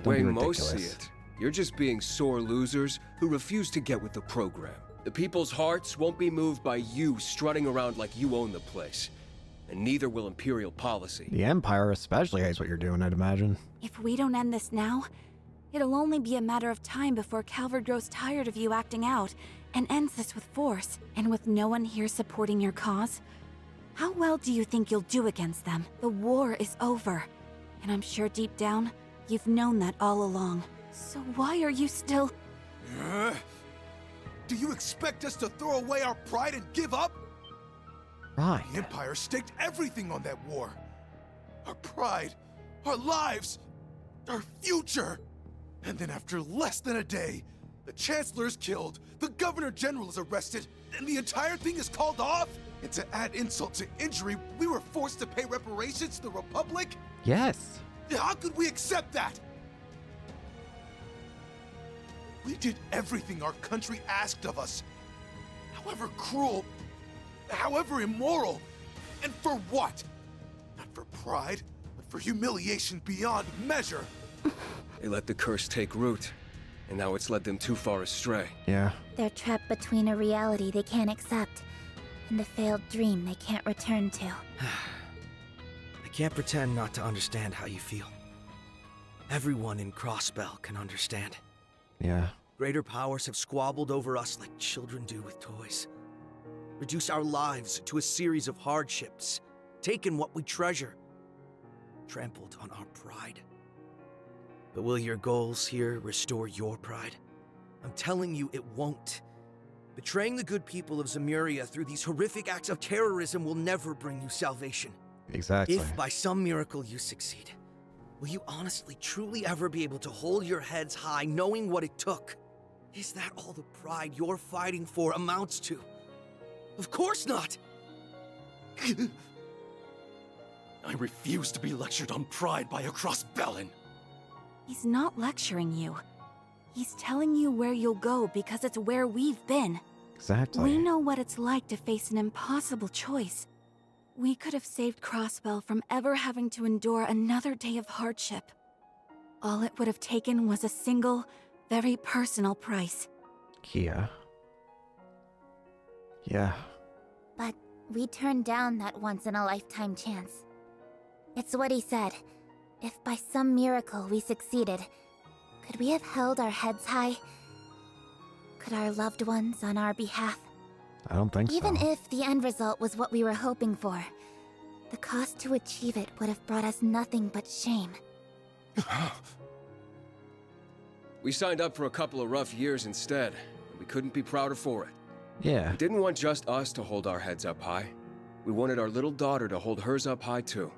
The way most see it, you're just being sore losers who refuse to get with the program. The people's hearts won't be moved by you strutting around like you own the place. And neither will Imperial policy. The Empire especially hates what you're doing, I'd imagine. If we don't end this now, it'll only be a matter of time before Calvard grows tired of you acting out and ends this with force. And with no one here supporting your cause, how well do you think you'll do against them? The war is over. And I'm sure deep down, you've known that all along. So why are you still... Do you expect us to throw away our pride and give up? Right. The Empire staked everything on that war. Our pride, our lives, our future. And then after less than a day, the Chancellor is killed, the Governor General is arrested, and the entire thing is called off? And to add insult to injury, we were forced to pay reparations to the Republic? Yes. How could we accept that? We did everything our country asked of us. However cruel, however immoral, and for what? Not for pride, but for humiliation beyond measure. They let the curse take root, and now it's led them too far astray. Yeah. They're trapped between a reality they can't accept and a failed dream they can't return to. I can't pretend not to understand how you feel. Everyone in Crossbell can understand. Yeah. Greater powers have squabbled over us like children do with toys. Reduced our lives to a series of hardships. Taken what we treasure. Trampled on our pride. But will your goals here restore your pride? I'm telling you, it won't. Betraying the good people of Zemuria through these horrific acts of terrorism will never bring you salvation. Exactly. If by some miracle you succeed, will you honestly, truly ever be able to hold your heads high knowing what it took? Is that all the pride you're fighting for amounts to? Of course not! I refuse to be lectured on pride by a Crossbellin. He's not lecturing you. He's telling you where you'll go because it's where we've been. Exactly. We know what it's like to face an impossible choice. We could have saved Crossbell from ever having to endure another day of hardship. All it would have taken was a single, very personal price. Kia. Yeah. But we turned down that once-in-a-lifetime chance. It's what he said. If by some miracle we succeeded, could we have held our heads high? Could our loved ones on our behalf? I don't think Even so. if the end result was what we were hoping for, the cost to achieve it would have brought us nothing but shame. We signed up for a couple of rough years instead, and we couldn't be prouder for it. Yeah. We didn't want just us to hold our heads up high. We wanted our little daughter to hold hers up high too.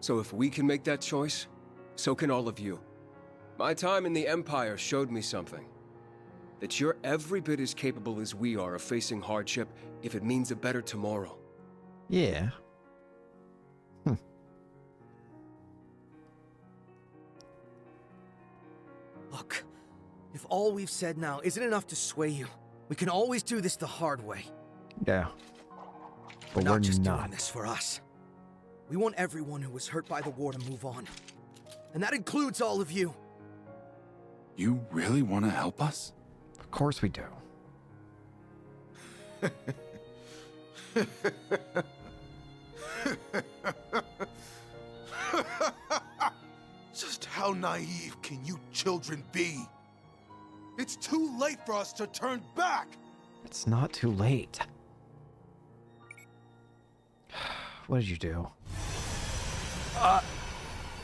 So if we can make that choice, so can all of you. My time in the Empire showed me something. That you're every bit as capable as we are of facing hardship if it means a better tomorrow. Yeah. Look, if all we've said now isn't enough to sway you, we can always do this the hard way. Yeah. But we're not we're just not. doing this for us. We want everyone who was hurt by the war to move on. And that includes all of you. You really want to help us? Of course we do. Just how naive can you children be? It's too late for us to turn back! It's not too late. What did you do?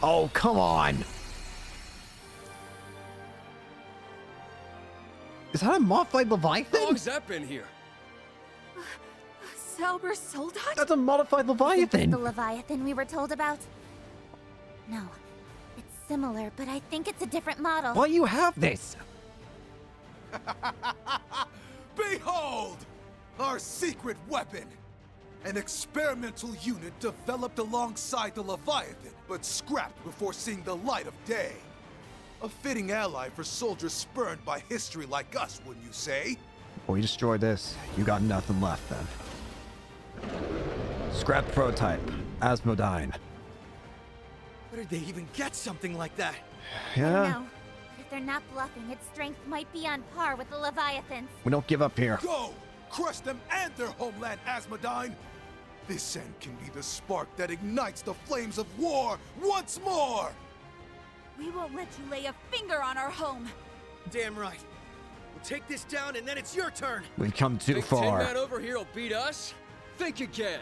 Oh, come on! Is that a modified Leviathan? How long's that been here? Zalber Soldat? That's a modified Leviathan! The Leviathan we were told about? No. It's similar, but I think it's a different model. Why do you have this? Behold! Our secret weapon! An experimental unit developed alongside the Leviathan, but scrapped before seeing the light of day. A fitting ally for soldiers spurned by history like us, wouldn't you say? Well, you destroyed this. You got nothing left then. Scrap prototype. Asmodyne. Where did they even get something like that? I don't Yeah. know. If they're not bluffing, its strength might be on par with the Leviathans. We don't give up here. Go! Crush them and their homeland, Asmodein! This end can be the spark that ignites the flames of war once more! We won't let you lay a finger on our home. Damn right. We'll take this down and then it's your turn. We've come too Think far. Tin Man over here will beat us? Think again.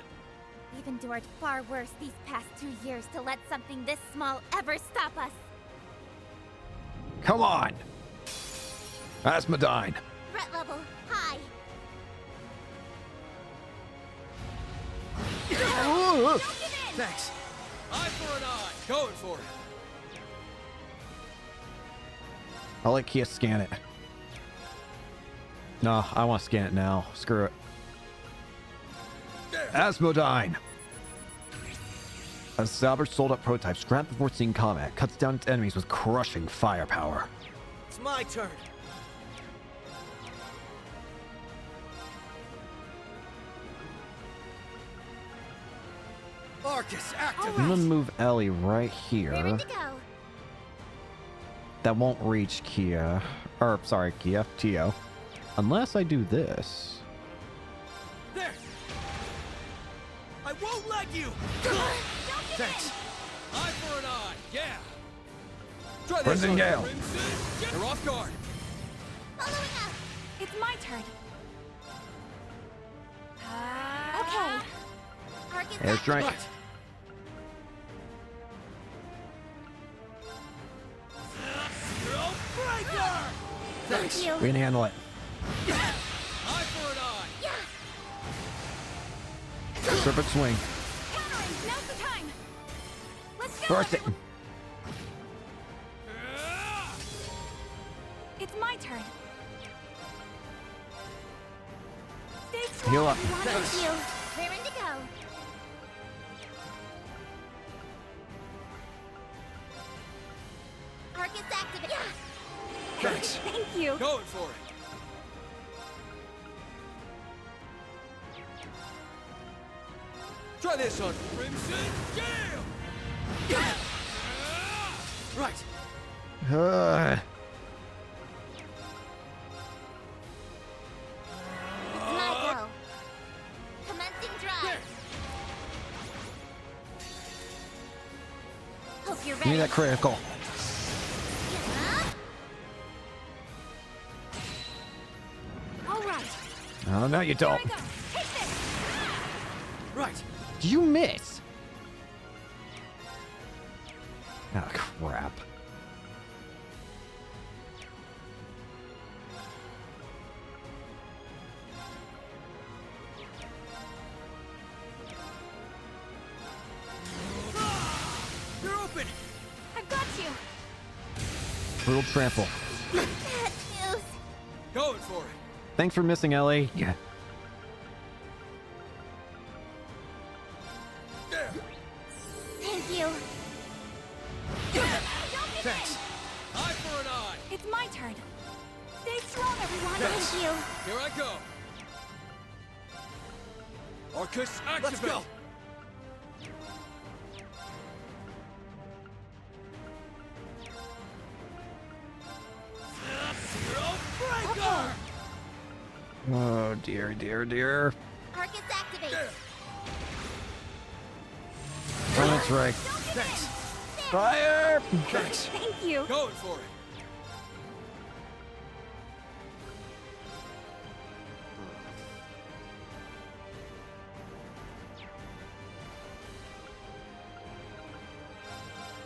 We've endured far worse these past 2 years to let something this small ever stop us. Come on! Asmodein! Threat level, high. Thanks. Eye for an eye. Going for it. I'll let Kia scan it. No, I want to scan it now. Screw it. Asmodein! A salvaged sold-out prototype scrapped before seeing combat cuts down its enemies with crushing firepower. It's my turn. Arcus, activate. I'm gonna move Ellie right here. Ready to go. That won't reach Kia. Or, sorry, Kia. Tio. Unless I do this. There. I won't let you. Thanks. Eye for an eye. Yeah. Try this Crimson one. Gale. You're off guard. Following up. It's my turn. Okay. Arcus, Airstrike. Right. Thanks. you. We can handle it. Eye for an eye. Yeah. Serpent swing. Countering, now's the time. Let's go. Burst it. It's my turn. Stay strong, Heal up. everyone. Thank you. Raring to go. Arcus activate. Yeah. Thanks. Thank you. Going for it. Try this on Crimson Gale. Right. It's my go. Commencing drive. Hope you're Give ready. me that critical. All right. Oh, no, you don't. Here we go. Take this. Right. You miss. Ah, crap. You're open. I've got you. Brutal trample. Bad news. Going for it. Thanks for missing, Ellie. Yeah. Thank you. Thanks. Eye for an eye. It's my turn. Stay strong, everyone. Thank you. Here I go. Arcus, activate. Let's go. Oh, dear, dear, dear. Arcus activate. Oh, that's right. Thanks. Fire! Thanks. Thank you. Going for it.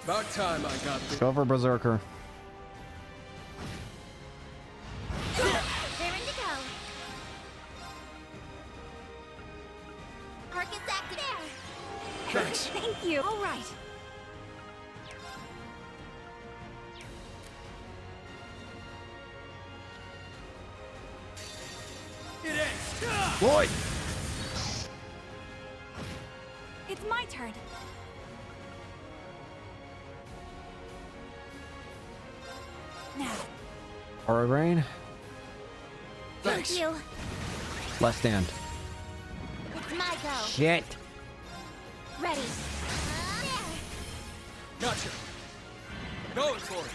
About time I got this. Go for Berserker. Raring to go. Arcus activate. Thanks. Thank you. All right. It ends. Lloyd! It's my turn. Now. Aura Rain. Thanks. Thank you. Last stand. It's my go. Shit. Ready. Gotcha. Going for it.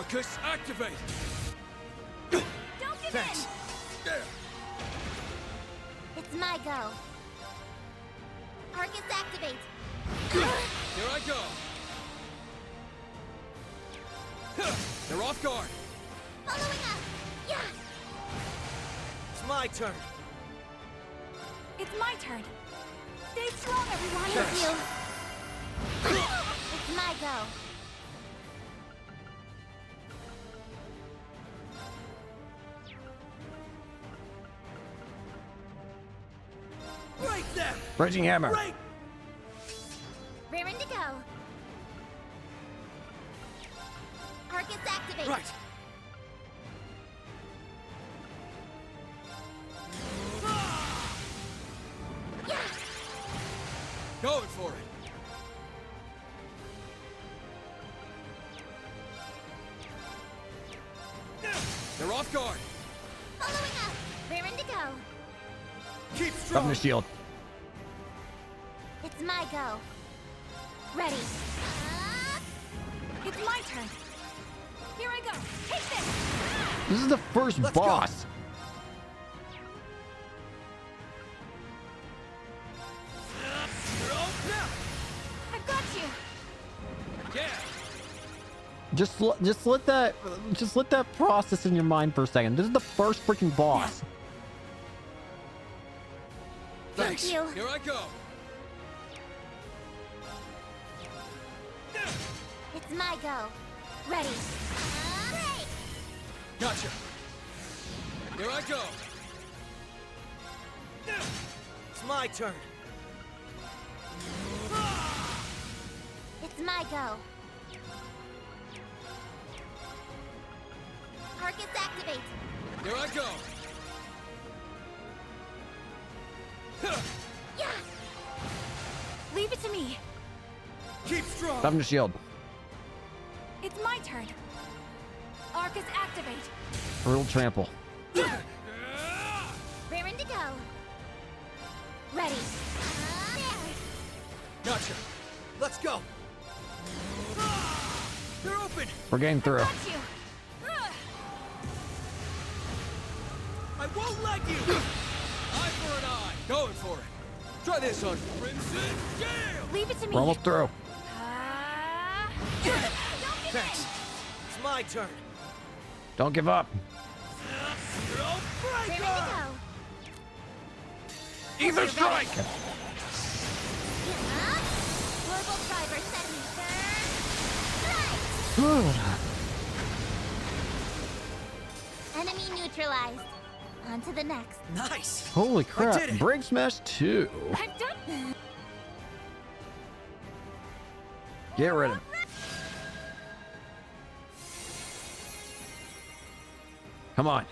Arcus, activate! Don't give Thanks. in! There! It's my go. Arcus activate. Here I go! They're off guard! Following up! Yeah! It's my turn. It's my turn. Stay strong, everyone. Thank you. It's my go. Right there! Bridging hammer. Right! Raring to go. Arcus activate. Right! Yeah! Going for it! They're off guard! Following up. Raring to go. Keep Up strong! in the shield. It's my go. Ready. It's my turn. Here I go. Take this. This is the first Let's boss. You're off now! I've got you. Yeah! Just let that process in your mind for a second. This is the first freaking boss. Thanks! you. Here I go! It's my go. Ready. Break. Gotcha! Here I go! It's my turn. It's my go. Arcus activate. Here I go! Yeah! Leave it to me. Keep strong! Up in the shield. It's my turn. Arcus activate. Brutal trample. Raring to go. Ready. There. Gotcha! Let's go! They're open! We're getting through. Got you. I won't let you! Eye for an eye! Going for it! Try this on Crimson Gale! Leave it to me. We're almost through. Don't give Thanks. in. It's my turn. Don't give up. You're all Raring to breaker! go. Ether strike. Global driver setting third. Enemy neutralized. On to the next. Nice! Holy I crap. did it. Brig Smash 2. I've done. Get rid of it. Come on.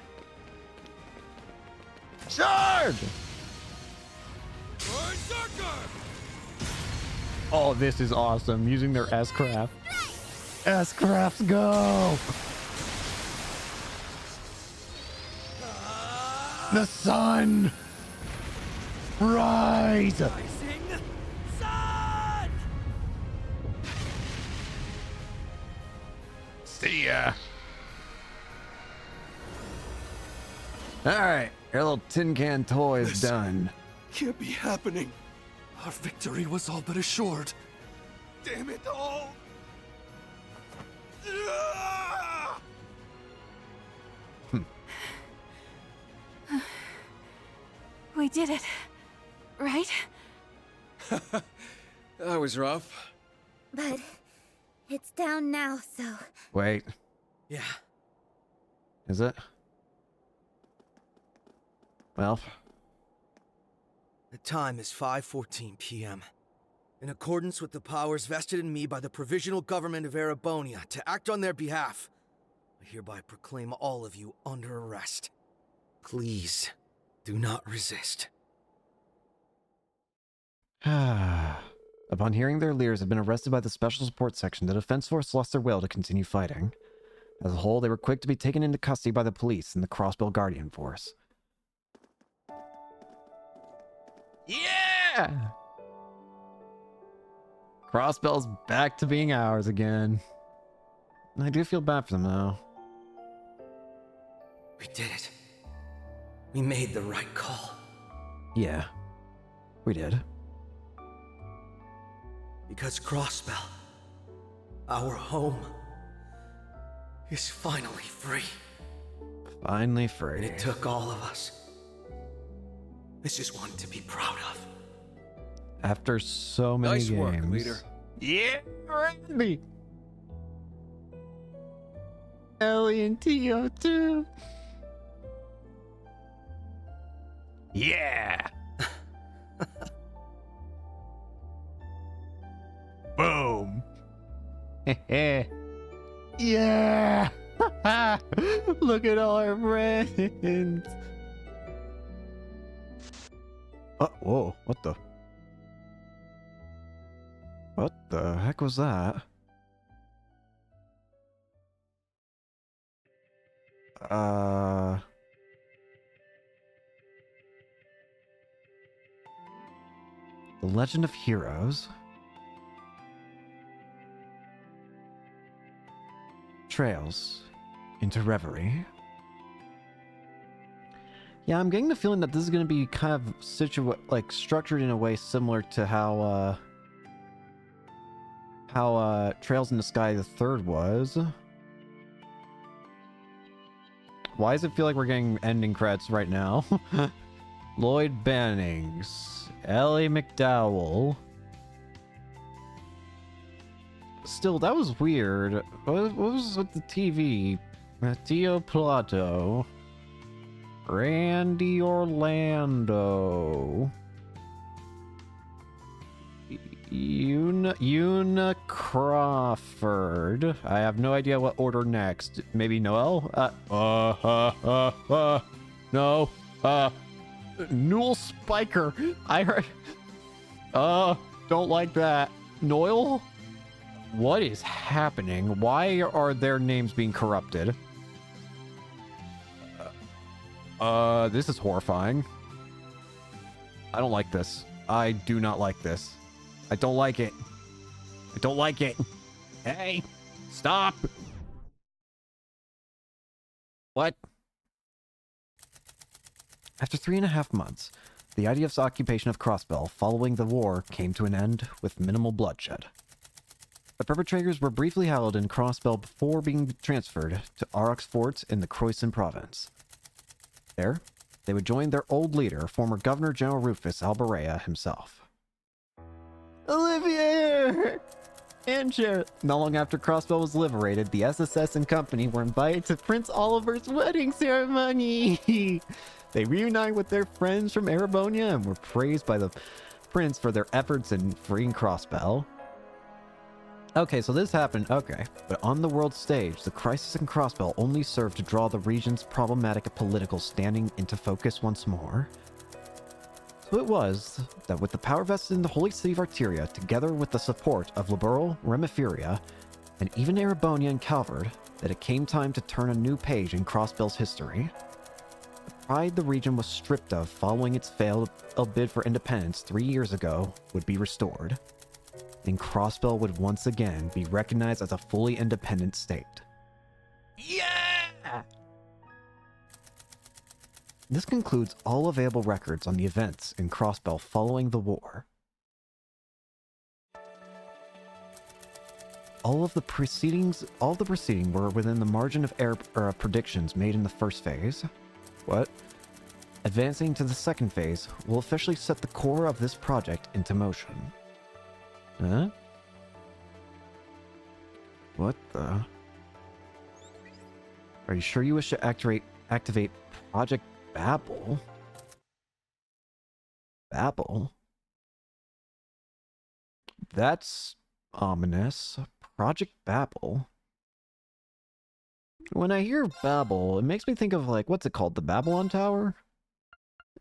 Charge! Berserker! Oh, this is awesome. Using their S-Craft. S-Crafts go! The sun! Rise! Rising sun! See ya. Alright, your little tin can toy is done. Can't be happening. Our victory was all but assured. Damn it all! Ah! We did it. Right? That was rough. But it's down now, so. Wait, Yeah. is it? Well, The time is 5:14 p.m. In accordance with the powers vested in me by the Provisional Government of Erebonia to act on their behalf, I hereby proclaim all of you under arrest. Please, do not resist. upon hearing their leaders have been arrested by the Special Support Section, the Defense Force lost their will to continue fighting. As a whole, they were quick to be taken into custody by the police and the Crossbill Guardian Force. Yeah! Crossbell's back to being ours again. I do feel bad for them, though. We did it. We made the right call. Yeah, we did. Because Crossbell, our home, is finally free. Finally free. And it took all of us. This is one to be proud of. After so many Nice games. work, leader. Yeah, Randy. Ellie and Tio too. Yeah. Boom. Yeah. Look at all our friends. Whoa, what the? What the heck was that? The Legend of Heroes. Trails into Reverie. Yeah, I'm getting the feeling that this is going to be kind of structured in a way similar to how Trails in the Sky the Third was. Why does it feel like we're getting ending credits right now? Lloyd Bannings, Ellie McDowell. Still, that was weird. What was with the TV? Matteo Plato. Randy Orlando. Una Crawford. I have no idea what order next. Maybe Noel? No. Newell Spiker. I heard. Don't like that. Noel? What is happening? Why are their names being corrupted? This is horrifying. I don't like this. I do not like this. I don't like it. I don't like it. Hey, stop. What? After 3.5 months, the IDF's occupation of Crossbell following the war came to an end with minimal bloodshed. The perpetrators were briefly held in Crossbell before being transferred to Aurochs Fort in the Croissant province. There, they would join their old leader, former Governor General Rufus Alberea himself. Olivier! And Jarrett. Not long after Crossbell was liberated, the SSS and company were invited to Prince Oliver's wedding ceremony. They reunited with their friends from Erebonia and were praised by the prince for their efforts in freeing Crossbell. Okay, so this happened, okay. But on the world stage, the crisis in Crossbell only served to draw the region's problematic political standing into focus once more. So it was that with the power vested in the holy city of Arteria, together with the support of Liberal, Remeferia, and even Erebonia and Calvard, that it came time to turn a new page in Crossbell's history. The pride the region was stripped of following its failed bid for independence 3 years ago would be restored. And Crossbell would once again be recognized as a fully independent state. Yeah! This concludes all available records on the events in Crossbell following the war. All the proceedings were within the margin of error predictions made in the first phase. What? Advancing to the second phase will officially set the core of this project into motion. Huh? What the? Are you sure you wish to activate Project Babel? Babel? That's ominous. Project Babel. When I hear Babel, it makes me think of, like, what's it called? The Babylon Tower?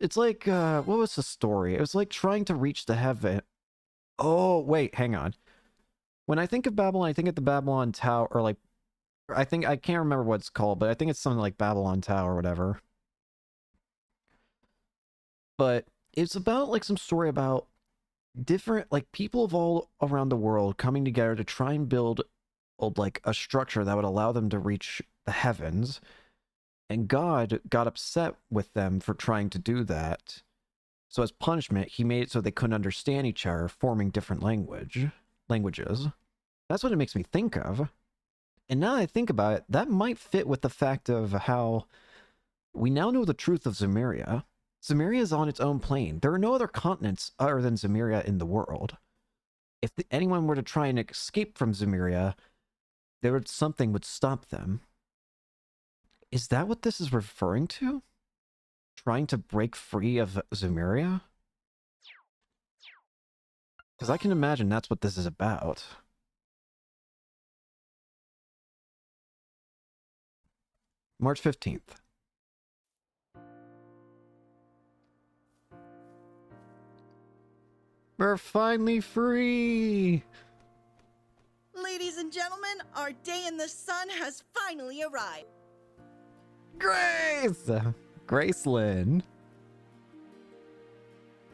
It's like, what was the story? It was like trying to reach the heaven. Oh, wait, hang on. When I think of Babylon, I think of the Babylon Tower, or like, I can't remember what it's called, but I think it's something like Babylon Tower or whatever. But it's about, like, some story about different, like, people of all around the world coming together to try and build like a structure that would allow them to reach the heavens. And God got upset with them for trying to do that. So as punishment, he made it so they couldn't understand each other, forming different languages. That's what it makes me think of. And now that I think about it, that might fit with the fact of how we now know the truth of Zemuria. Zemuria is on its own plane. There are no other continents other than Zemuria in the world. If anyone were to try and escape from Zemuria, something would stop them. Is that what this is referring to? Trying to break free of Zemuria? Because I can imagine that's what this is about. March 15th. We're finally free! Ladies and gentlemen, our day in the sun has finally arrived. Grace! Gracelyn.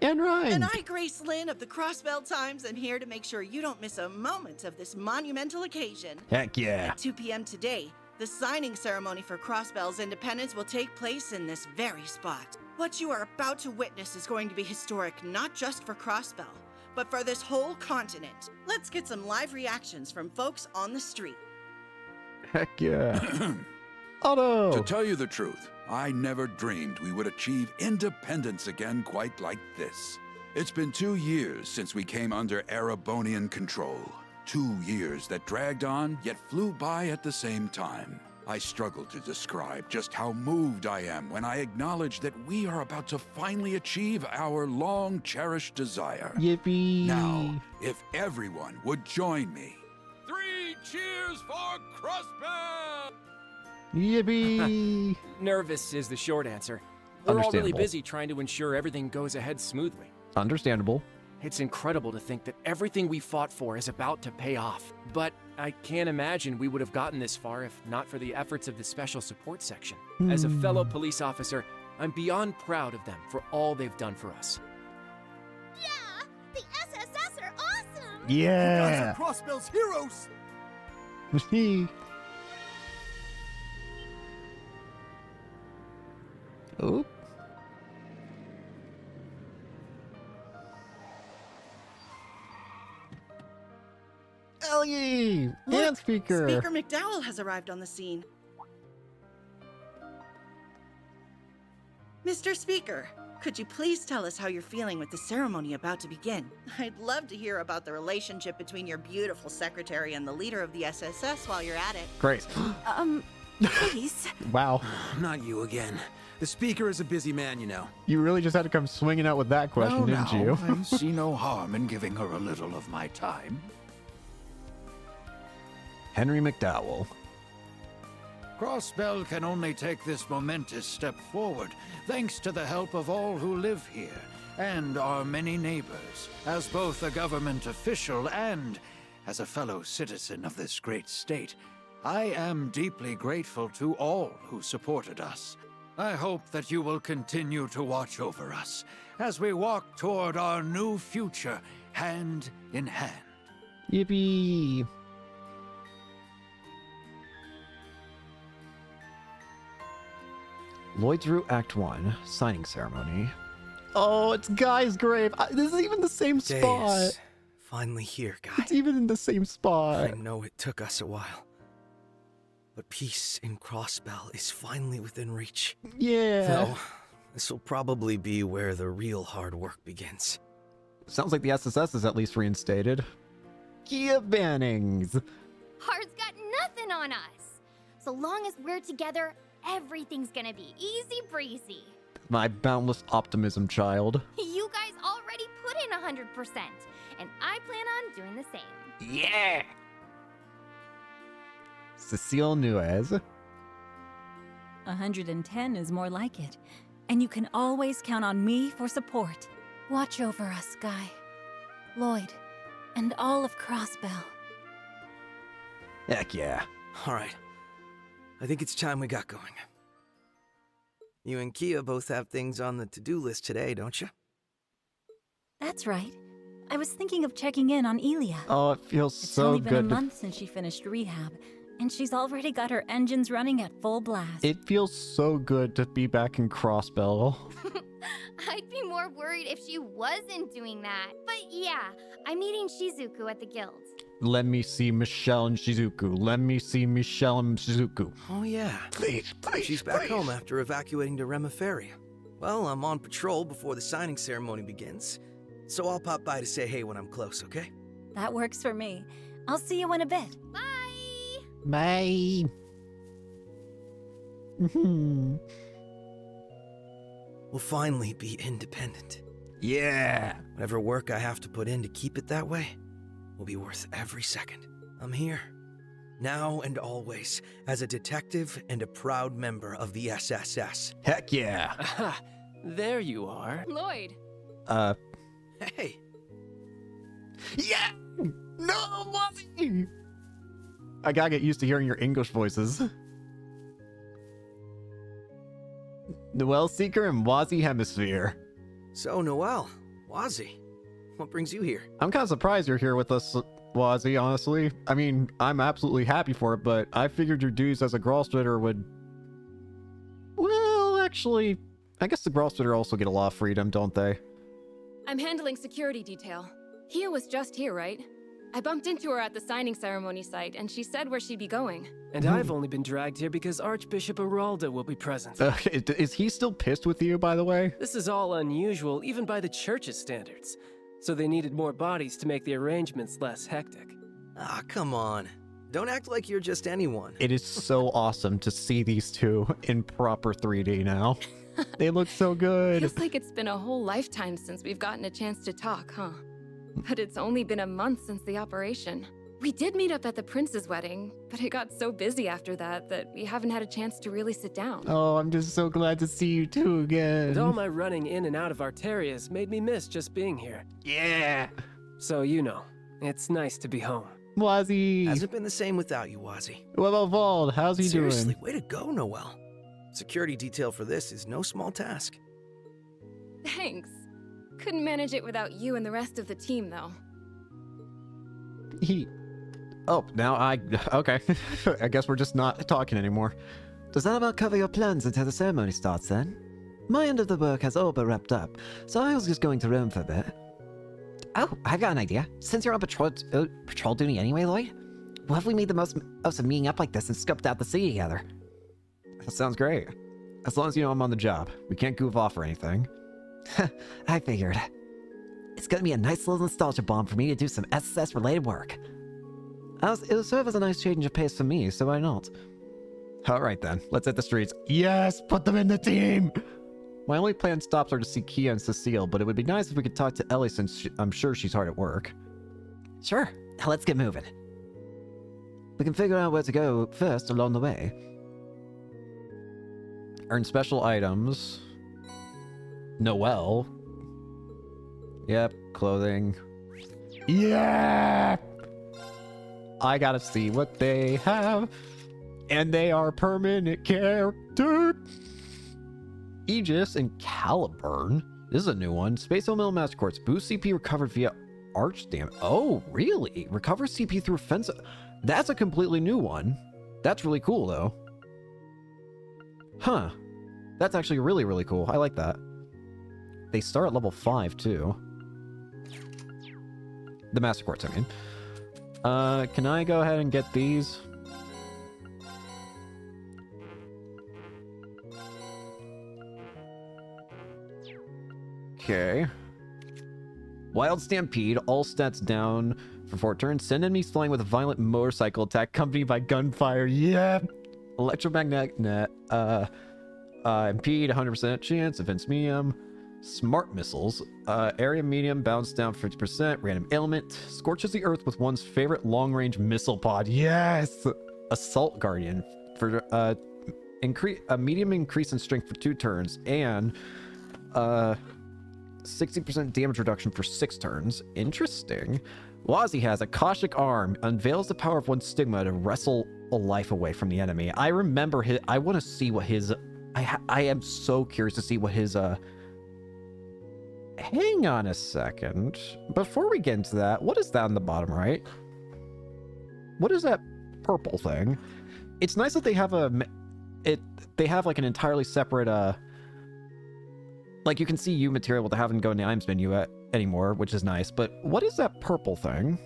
And Ryan. And I, Grace Lynn of the Crossbell Times, am here to make sure you don't miss a moment of this monumental occasion. Heck yeah. At 2 p.m. today, the signing ceremony for Crossbell's independence will take place in this very spot. What you are about to witness is going to be historic not just for Crossbell, but for this whole continent. Let's get some live reactions from folks on the street. Heck yeah. Otto! To tell you the truth, I never dreamed we would achieve independence again quite like this. It's been 2 years since we came under Erebonian control. 2 years that dragged on, yet flew by at the same time. I struggle to describe just how moved I am when I acknowledge that we are about to finally achieve our long-cherished desire. Yippee! Now, if everyone would join me. 3 cheers for Crossbell! Yippee! Nervous is the short answer. We're all really busy trying to ensure everything goes ahead smoothly. Understandable. It's incredible to think that everything we fought for is about to pay off. But I can't imagine we would have gotten this far if not for the efforts of the Special Support Section. As a fellow police officer, I'm beyond proud of them for all they've done for us. Yeah! The SSS are awesome! Yeah! You guys are Crossbell's heroes! Oop. Ellie! And Speaker! Speaker McDowell has arrived on the scene. Mr. Speaker, could you please tell us how you're feeling with the ceremony about to begin? I'd love to hear about the relationship between your beautiful secretary and the leader of the SSS while you're at it. Grace. Please. Wow. Not you again. The Speaker is a busy man, you know. You really just had to come swinging out with that question, didn't you? I see no harm in giving her a little of my time. Henry McDowell. Crossbell can only take this momentous step forward thanks to the help of all who live here and our many neighbors. As both a government official and as a fellow citizen of this great state, I am deeply grateful to all who supported us. I hope that you will continue to watch over us as we walk toward our new future hand in hand. Yippee! Lloyd's Root Act 1, signing ceremony. Oh, it's Guy's grave. This is even the same spot. Days. Finally here, Guy. It's even in the same spot. I know it took us a while. But peace in Crossbell is finally within reach. Yeah. Though, this will probably be where the real hard work begins. Sounds like the SSS is at least reinstated. Kia Bannings. Hard's got nothing on us. So long as we're together, everything's gonna be easy breezy. My boundless optimism, child. You guys already put in 100%, and I plan on doing the same. Yeah! Cecile Nuez. 110 is more like it. And you can always count on me for support. Watch over us, Guy, Lloyd, and all of Crossbell. Heck yeah. All right. I think it's time we got going. You and Kia both have things on the to-do list today, don't you? That's right. I was thinking of checking in on Elia. Oh, it feels It's so only good. been a month since she finished rehab, and she's already got her engines running at full blast. It feels so good to be back in Crossbell. I'd be more worried if she wasn't doing that. But yeah, I'm meeting Shizuku at the guild. Let me see Michelle and Shizuku. Let me see Michelle and Shizuku. Oh yeah. Please. She's back home after evacuating to Reverie. Well, I'm on patrol before the signing ceremony begins, so I'll pop by to say hey when I'm close, okay? That works for me. I'll see you in a bit. Bye. We'll finally be independent. Yeah. Whatever work I have to put in to keep it that way will be worth every second. I'm here, now and always, as a detective and a proud member of the SSS. Heck yeah. Aha, there you are. Lloyd. Hey. Yeah. No, Wazzy. I gotta get used to hearing your English voices. Noelle Seeker and Wazzy Hemisphere. So, Noelle, Wazzy, what brings you here? I'm kind of surprised you're here with us, Wazzy, honestly. I mean, I'm absolutely happy for it, but I figured your dues as a Grallsplitter would... Well, actually, I guess the Grallsplitter also get a lot of freedom, don't they? I'm handling security detail. Hia was just here, right? I bumped into her at the signing ceremony site, and she said where she'd be going. And I've only been dragged here because Archbishop Aralda will be present. Is he still pissed with you, by the way? This is all unusual, even by the church's standards. So they needed more bodies to make the arrangements less hectic. Ah, come on. Don't act like you're just anyone. It is so awesome to see these two in proper 3D now. They look so good. Feels like it's been a whole lifetime since we've gotten a chance to talk, huh? But it's only been a month since the operation. We did meet up at the prince's wedding, but it got so busy after that we haven't had a chance to really sit down. Oh, I'm just so glad to see you two again. And all my running in and out of Arterias made me miss just being here. Yeah. So, you know, it's nice to be home. Wazzy. Hasn't been the same without you, Wazzy. What about Vald? How's he Seriously, doing? way to go, Noelle. Security detail for this is no small task. Thanks. Couldn't manage it without you and the rest of the team, though. Oh, now okay. I guess we're just not talking anymore. Does that about cover your plans until the ceremony starts then? My end of the work has all but wrapped up, so I was just going to Rome for a bit. Oh, I've got an idea. Since you're on patrol duty anyway, Lloyd, what if we made the most of meeting up like this and scoped out the city together? That sounds great. As long as you know I'm on the job. We can't goof off or anything. I figured. It's gonna be a nice little nostalgia bomb for me to do some SSS-related work. It'll serve as a nice change of pace for me, so why not? Alright then, let's hit the streets. Yes, put them in the team! My only planned stops are to see Kia and Cecile, but it would be nice if we could talk to Ellie since I'm sure she's hard at work. Sure, now let's get moving. We can figure out where to go first along the way. Earn special items. Noelle. Yep, clothing. Yeah! I gotta see what they have. And they are permanent character. Aegis and Caliburn. This is a new one. Space Elemental Master Quartz. Boost CP recovered via Arch Damage. Oh, really? Recover CP through offensive. That's a completely new one. That's really cool, though. Huh. That's actually really, really cool. I like that. They start at level 5, too. The Master Quartz, I mean. Can I go ahead and get these? Okay. Wild Stampede, all stats down for 4 turns. Send enemies flying with a violent motorcycle attack accompanied by gunfire. Yeah! Electromagnetic net. Impede, 100% chance. Defense medium. Smart missiles. Area medium, bounce down 50%. Random element. Scorches the earth with one's favorite long-range missile pod. Yes! Assault Guardian. For a medium increase in strength for 2 turns. And 60% damage reduction for 6 turns. Interesting. Wazzy has a Koshik arm, unveils the power of one's stigma to wrestle a life away from the enemy. I remember his. I want to see what his. I am so curious to see what his hang on a second. Before we get into that, what is that on the bottom right? What is that purple thing? It's nice that they have they have like an entirely separate like you can see U material without having to go in the items menu anymore, which is nice. But what is that purple thing?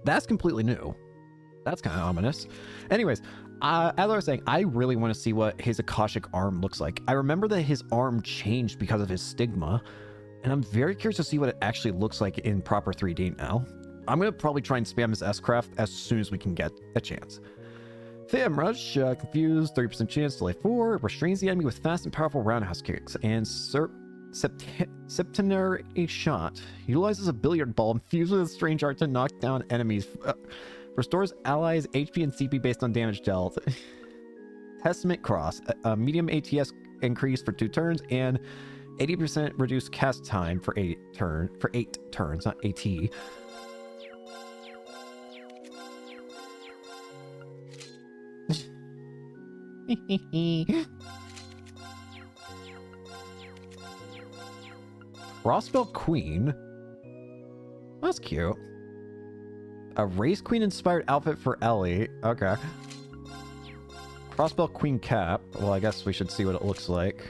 That's completely new. That's kind of ominous. Anyways, as I was saying, I really want to see what his Akashic arm looks like. I remember that his arm changed because of his stigma, and I'm very curious to see what it actually looks like in proper 3D now. I'm going to probably try and spam his S-Craft as soon as we can get a chance. Fam Rush, confused, 30% chance, delay 4, restrains the enemy with fast and powerful roundhouse kicks, and Septenary Shot utilizes a billiard ball infused with a strange art to knock down enemies. Restores allies HP and CP based on damage dealt. Testament Cross, medium ATS increase for 2 turns, and 80% reduced cast time for 8 turns, not AT. Crossbell Queen. That's cute. A Race Queen inspired outfit for Ellie. Okay. Crossbell Queen cap. Well, I guess we should see what it looks like.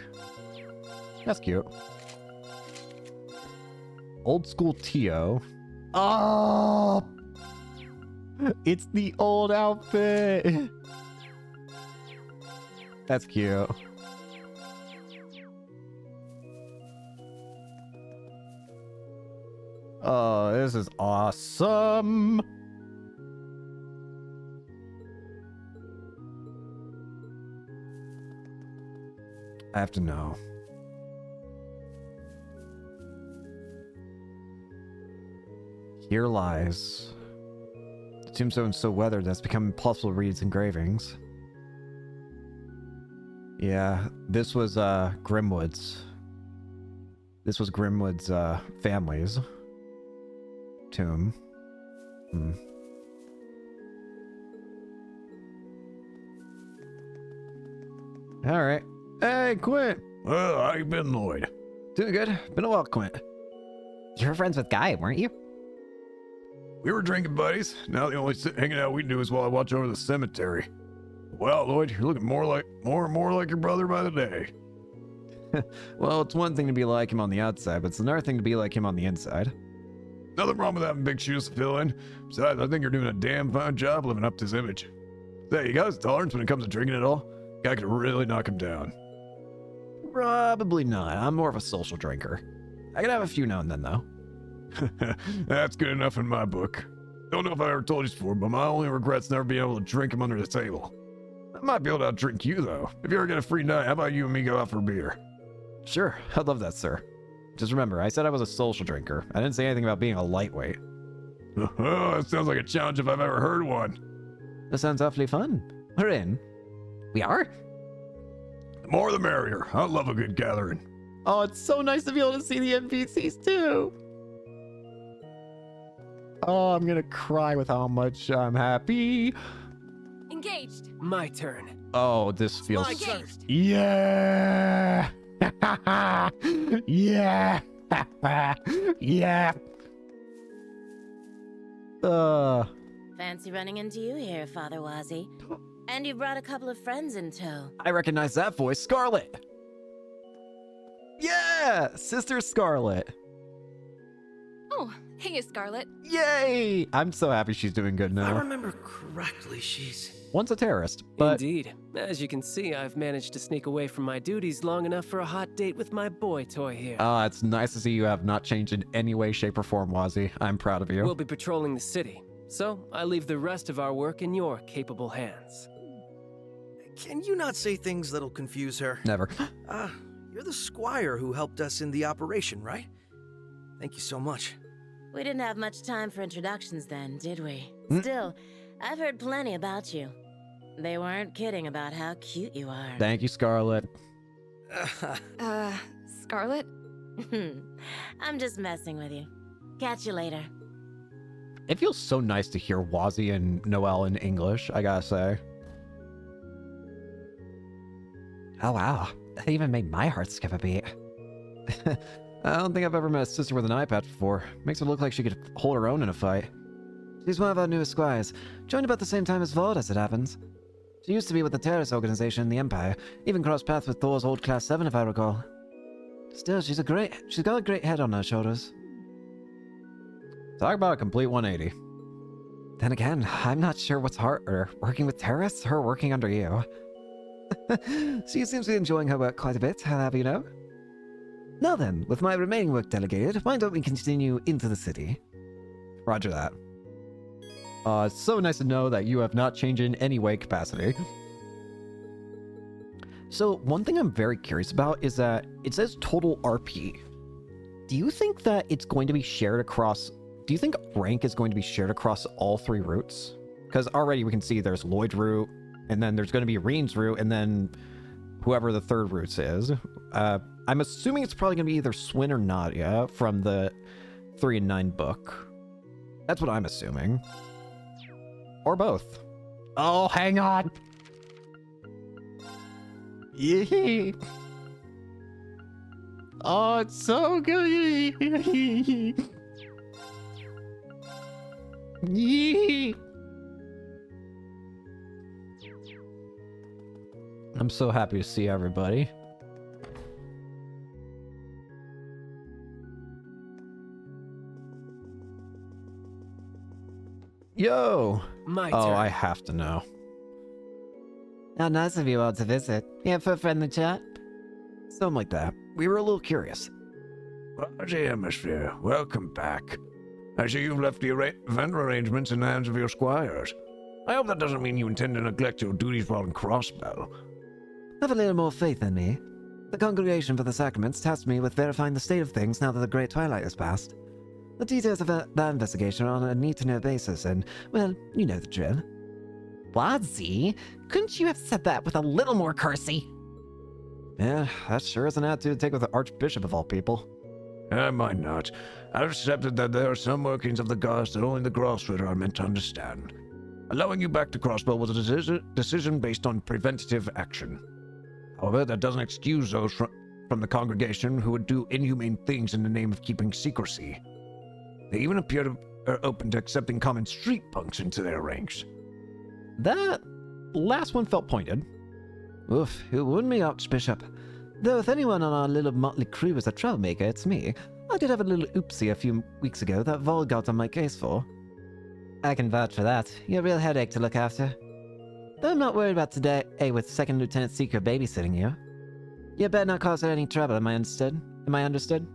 That's cute. Old school Tio. Oh! It's the old outfit! That's cute. Oh, this is awesome. I have to know. Here lies. The tombstone is so weathered that it's become impossible to read its engravings. Yeah, this was Grimwood's. This was Grimwood's family's tomb. All right. Hey, Quint. Well, how you been, Lloyd? Doing good. Been a while, Quint. You were friends with Guy, weren't you? We were drinking buddies. Now the only hanging out we do is while I watch over the cemetery. Well, Lloyd, you're looking more and more like your brother by the day. Well, it's one thing to be like him on the outside, but it's another thing to be like him on the inside. Nothing wrong with having big shoes to fill in. Besides, I think you're doing a damn fine job living up to his image. Say, you got his tolerance when it comes to drinking at all? Guy could really knock him down. Probably not. I'm more of a social drinker. I can have a few now and then, though. That's good enough in my book. Don't know if I ever told you before, but my only regret's never being able to drink him under the table. I might be able to outdrink you, though. If you ever get a free night, how about you and me go out for a beer? Sure, I'd love that, sir. Just remember, I said I was a social drinker. I didn't say anything about being a lightweight. Oh, that sounds like a challenge if I've ever heard one. That sounds awfully fun. We're in. We are? The more the merrier. I love a good gathering. Oh, it's so nice to be able to see the NPCs, too. Oh, I'm gonna cry with how much I'm happy. Engaged. My turn. Oh, this feels... Engaged. Yeah! Yeah! Yeah! Fancy running into you here, Father Wazzy. And you brought a couple of friends in tow. I recognize that voice, Scarlet. Yeah! Sister Scarlet. Oh, hey, Scarlet. Yay! I'm so happy she's doing good If I now. remember correctly, she's... Once a terrorist, but... Indeed. As you can see, I've managed to sneak away from my duties long enough for a hot date with my boy toy here. It's nice to see you have not changed in any way, shape, or form, Wazzy. I'm proud of you. We'll be patrolling the city, so I leave the rest of our work in your capable hands. Can you not say things that'll confuse her? Never. You're the squire who helped us in the operation, right? Thank you so much. We didn't have much time for introductions then, did we? Hmm? Still, I've heard plenty about you. They weren't kidding about how cute you are. Thank you, Scarlet. Scarlet? I'm just messing with you. Catch you later. It feels so nice to hear Wazzy and Noelle in English, I gotta say. Oh wow, that even made my heart skip a beat. I don't think I've ever met a sister with an eye patch before. Makes her look like she could hold her own in a fight. She's one of our newest squires, joined about the same time as Vaughn, as it happens. She used to be with the terrorist organization in the Empire, even crossed paths with Thor's old Class 7 if I recall. Still, she's got a great head on her shoulders. Talk about a complete 180. Then again, I'm not sure what's harder, working with terrorists or working under you. She seems to be enjoying her work quite a bit, I'll have you know. Now then, with my remaining work delegated, why don't we continue into the city? Roger that. It's so nice to know that you have not changed in any way capacity. So, one thing I'm very curious about is that it says total RP. Do you think that it's going to be shared across... Do you think rank is going to be shared across all 3 routes? Because already we can see there's Lloyd route, and then there's going to be Reen's route, and then whoever the 3rd route is. I'm assuming it's probably going to be either Swin or Nadia from the 3 and 9 book. That's what I'm assuming. Or both. Oh, hang on! Yee! Oh, it's so good! Yee! I'm so happy to see everybody. Yo! My oh, turn. I have to know. How nice of you all to visit. Yeah, for a friendly chat? Something like that. We were a little curious. Party atmosphere, welcome back. I see you've left the event arrangements in the hands of your squires. I hope that doesn't mean you intend to neglect your duties while in Crossbell. Have a little more faith in me. The Congregation for the Sacraments tasked me with verifying the state of things now that the Great Twilight has passed. The details of that investigation are on a need-to-know basis, and, well, you know the drill. Wazi, couldn't you have said that with a little more courtesy? Yeah, that sure is an attitude to take with the Archbishop of all people. I might not. I've accepted that there are some workings of the gods that only the Grassrooter are meant to understand. Allowing you back to Crossbow was a decision based on preventative action. However, that doesn't excuse those from the congregation who would do inhumane things in the name of keeping secrecy. They even appear to are open to accepting common street punks into their ranks. That last one felt pointed. Oof, who wouldn't be, Archbishop? Though if anyone on our little motley crew is a troublemaker, it's me. I did have a little oopsie a few weeks ago that Vol got on my case for. I can vouch for that. You're a real headache to look after. But I'm not worried about today, with Second Lieutenant Seeker babysitting you. You better not cause her any trouble, am I understood? Am I understood?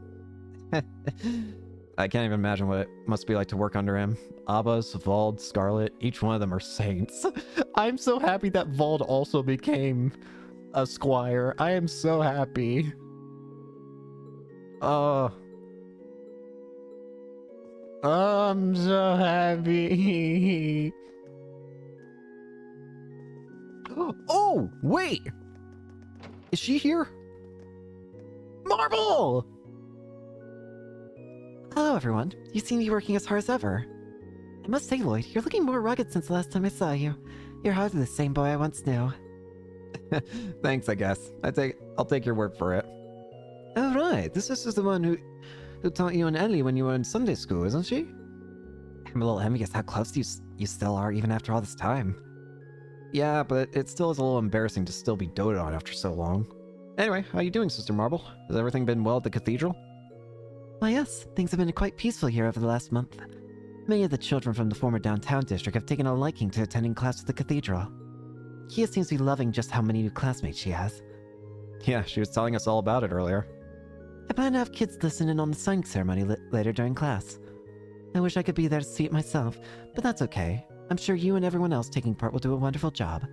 I can't even imagine what it must be like to work under him. Abbas, Vald, Scarlet, each one of them are saints. I'm so happy that Vald also became a squire. I am so happy. Oh. I'm so happy. Oh, wait! Is she here? Marble! Hello, everyone. You seem to be working as hard as ever. I must say, Lloyd, you're looking more rugged since the last time I saw you. You're hardly the same boy I once knew. Thanks, I guess. I'll take your word for it. Oh, right. This is the one who taught you and Ellie when you were in Sunday school, isn't she? I'm a little envious how close you still are even after all this time. Yeah, but it still is a little embarrassing to still be doted on after so long. Anyway, how you doing, Sister Marble? Has everything been well at the cathedral? Why, yes. Things have been quite peaceful here over the last month. Many of the children from the former downtown district have taken a liking to attending class at the cathedral. Kia seems to be loving just how many new classmates she has. Yeah, she was telling us all about it earlier. I plan to have kids listen in on the signing ceremony later during class. I wish I could be there to see it myself, but that's okay. I'm sure you and everyone else taking part will do a wonderful job.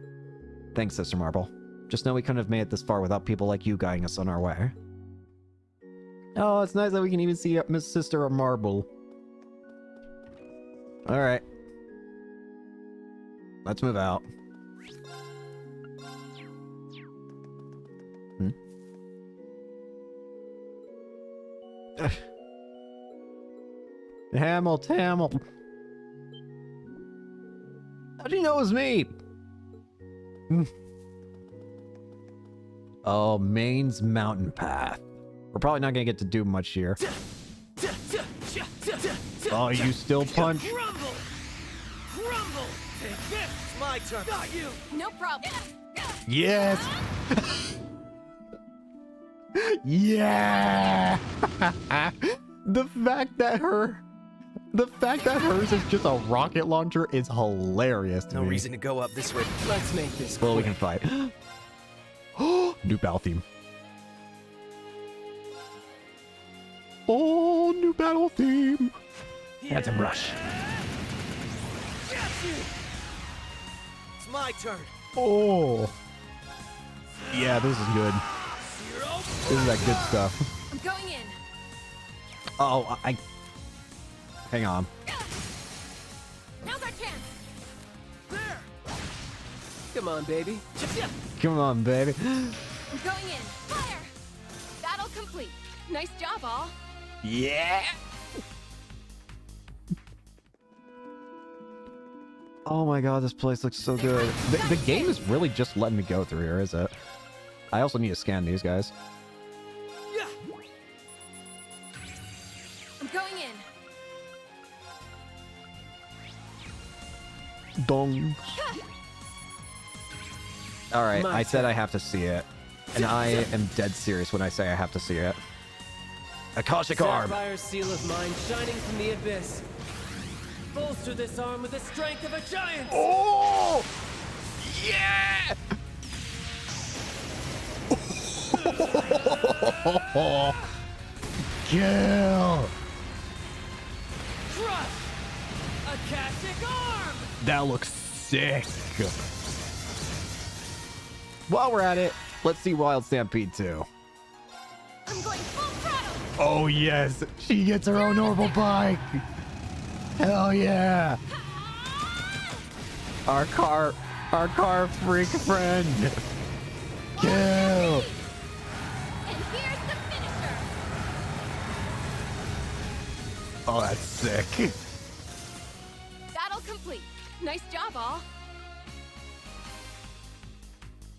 Thanks, Sister Marble. Just know we couldn't have made it this far without people like you guiding us on our way. Oh, it's nice that we can even see Miss Sister Marble. Alright. Let's move out. Tamil. How do you know it was me? Oh, Maine's Mountain Path. We're probably not gonna get to do much here. Oh, you still punch? Crumble! Take this! It's my turn! Not you! No problem. Yes! Yeah! The fact that hers is just a rocket launcher is hilarious to me. No reason to go up this way. Let's make this Well, we quick. can fight. New battle theme. Oh, new battle theme. That's a rush. It's my turn. Oh. Yeah, this is good. This is that good stuff. I'm going in. Oh, hang on. Now's our chance. Come on, baby. Come on, baby. I'm going in. Fire! Battle complete. Nice job, all. Yeah. Oh my god, this place looks so good. The game is really just letting me go through here, is it? I also need to scan these guys. I'm going in. Dong. Alright, I said I have to see it. And I am dead serious when I say I have to see it. Akashic Arm! Sapphire's seal of mine shining from the abyss. Bolster this arm with the strength of a giant! Oh! Yeah! Kill! Crush! Akashic Arm! That looks sick. While we're at it, let's see Wild Stampede 2. I'm going full throttle. Oh yes, she gets her own orbital bike. Hell yeah. Our car freak friend. Kill. And here's the finisher. Oh, that's sick. Battle complete. Nice job, all.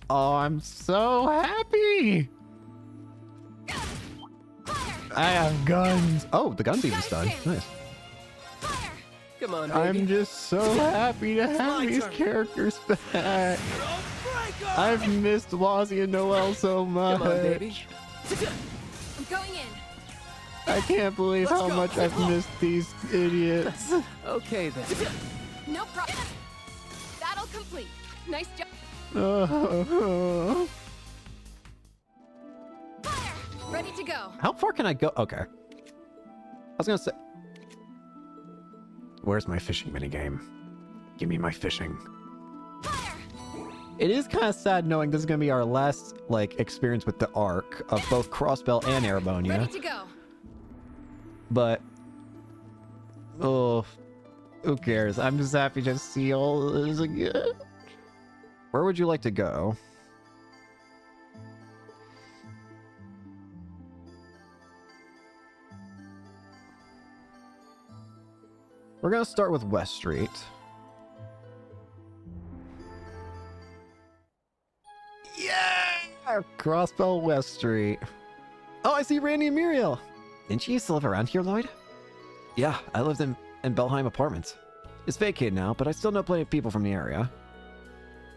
Oh, I'm so happy. I have guns. Oh, the gun's even done. Nice. Come on, baby. I'm just so happy to have these characters back. I've missed Wazzy and Noelle so much. Come on, baby. I'm going in. I can't believe how much I've missed these idiots. Okay, then. No problem. Battle complete. Nice job. Fire! Ready to go. How far can I go? Okay. I was gonna say... Where's my fishing minigame? Give me my fishing. Fire! It is kind of sad knowing this is gonna be our last, like, experience with the arc of both Crossbell and Arabonia. Ready to go. But... Oh... Who cares? I'm just happy to see all this again. Where would you like to go? We're gonna start with West Street. Yeah! Crossbell West Street. Oh, I see Randy and Muriel. Didn't you used to live around here, Lloyd? Yeah, I lived in Belheim Apartments. It's vacated now, but I still know plenty of people from the area.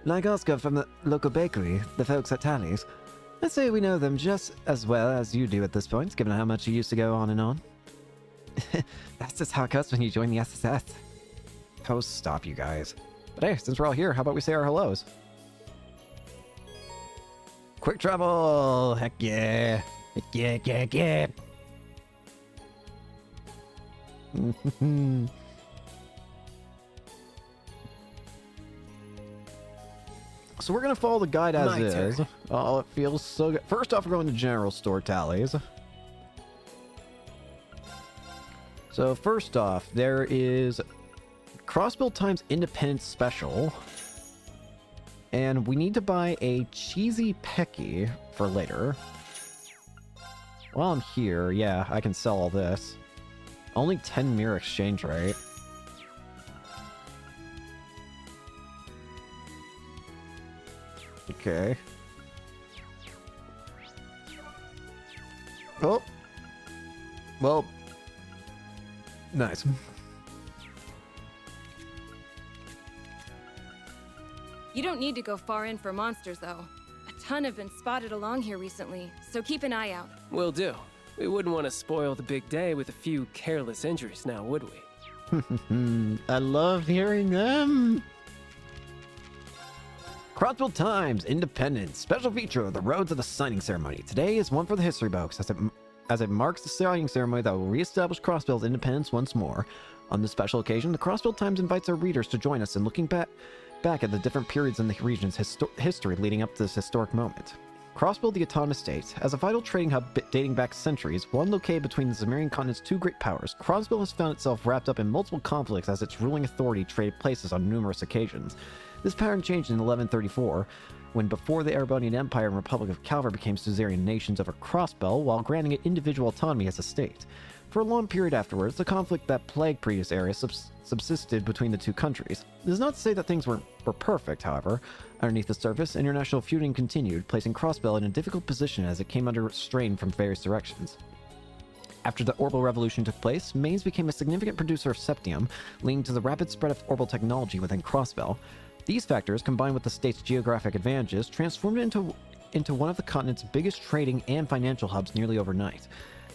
Like Oscar from the local bakery, the folks at Tally's. I'd say we know them just as well as you do at this point, given how much you used to go on and on. That's just how it goes when you join the SSS. Oh, stop, you guys. But hey, since we're all here, how about we say our hellos? Quick travel! Heck yeah! Heck yeah, heck yeah, heck yeah! So we're gonna follow the guide as is. Oh, it feels so good. First off, we're going to general store tallies. So first off, there is Crossbell times Independence Special. And we need to buy a cheesy Pecky for later. While I'm here, yeah, I can sell all this. Only 10 mirror exchange rate. Okay. Oh. Well. Nice. You don't need to go far in for monsters, though. A ton have been spotted along here recently, so keep an eye out. Will do. We wouldn't want to spoil the big day with a few careless injuries now, would we? I love hearing them. Crossville Times, Independence, special feature of the Roads of the Signing Ceremony. Today is one for the history books, as it marks the signing ceremony that will reestablish Crossville's independence once more. On this special occasion, the Crossville Times invites our readers to join us in looking back at the different periods in the region's history leading up to this historic moment. Crossville, the autonomous state, as a vital trading hub dating back centuries, one located between the Zemirian continent's two great powers, Crossville has found itself wrapped up in multiple conflicts as its ruling authority traded places on numerous occasions. This pattern changed in 1134, when before the Erebonian Empire and Republic of Calver became suzerain nations over Crossbell, while granting it individual autonomy as a state. For a long period afterwards, the conflict that plagued previous eras subsisted between the two countries. This is not to say that things were perfect, however. Underneath the surface, international feuding continued, placing Crossbell in a difficult position as it came under strain from various directions. After the Orbital Revolution took place, Mainz became a significant producer of septium, leading to the rapid spread of orbital technology within Crossbell. These factors, combined with the state's geographic advantages, transformed it into one of the continent's biggest trading and financial hubs nearly overnight.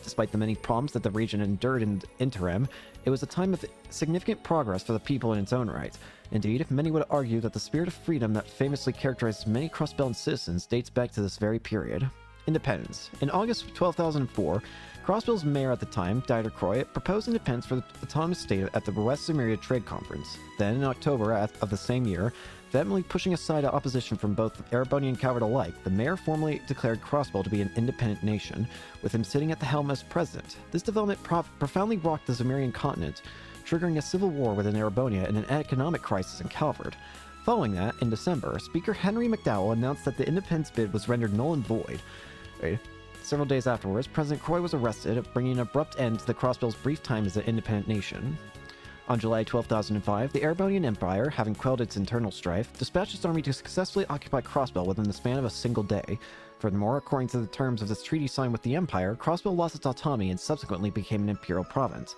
Despite the many problems that the region endured in the interim, it was a time of significant progress for the people in its own right. Indeed, many would argue that the spirit of freedom that famously characterized many Crossbellan citizens dates back to this very period. Independence. In August of 12,004, Crossbell's mayor at the time, Dieter Croy, proposed independence for the autonomous state at the West Zemeria Trade Conference. Then, in October of the same year, vehemently pushing aside opposition from both Erebonian and Calvert alike, the mayor formally declared Crossbell to be an independent nation, with him sitting at the helm as president. This development profoundly rocked the Zemirian continent, triggering a civil war within Erebonia and an economic crisis in Calvert. Following that, in December, Speaker Henry McDowell announced that the independence bid was rendered null and void. Several days afterwards, President Croy was arrested, bringing an abrupt end to the Crossbell's brief time as an independent nation. On July 12,005, the Erebonian Empire, having quelled its internal strife, dispatched its army to successfully occupy Crossbell within the span of a single day. Furthermore, according to the terms of this treaty signed with the Empire, Crossbell lost its autonomy and subsequently became an imperial province.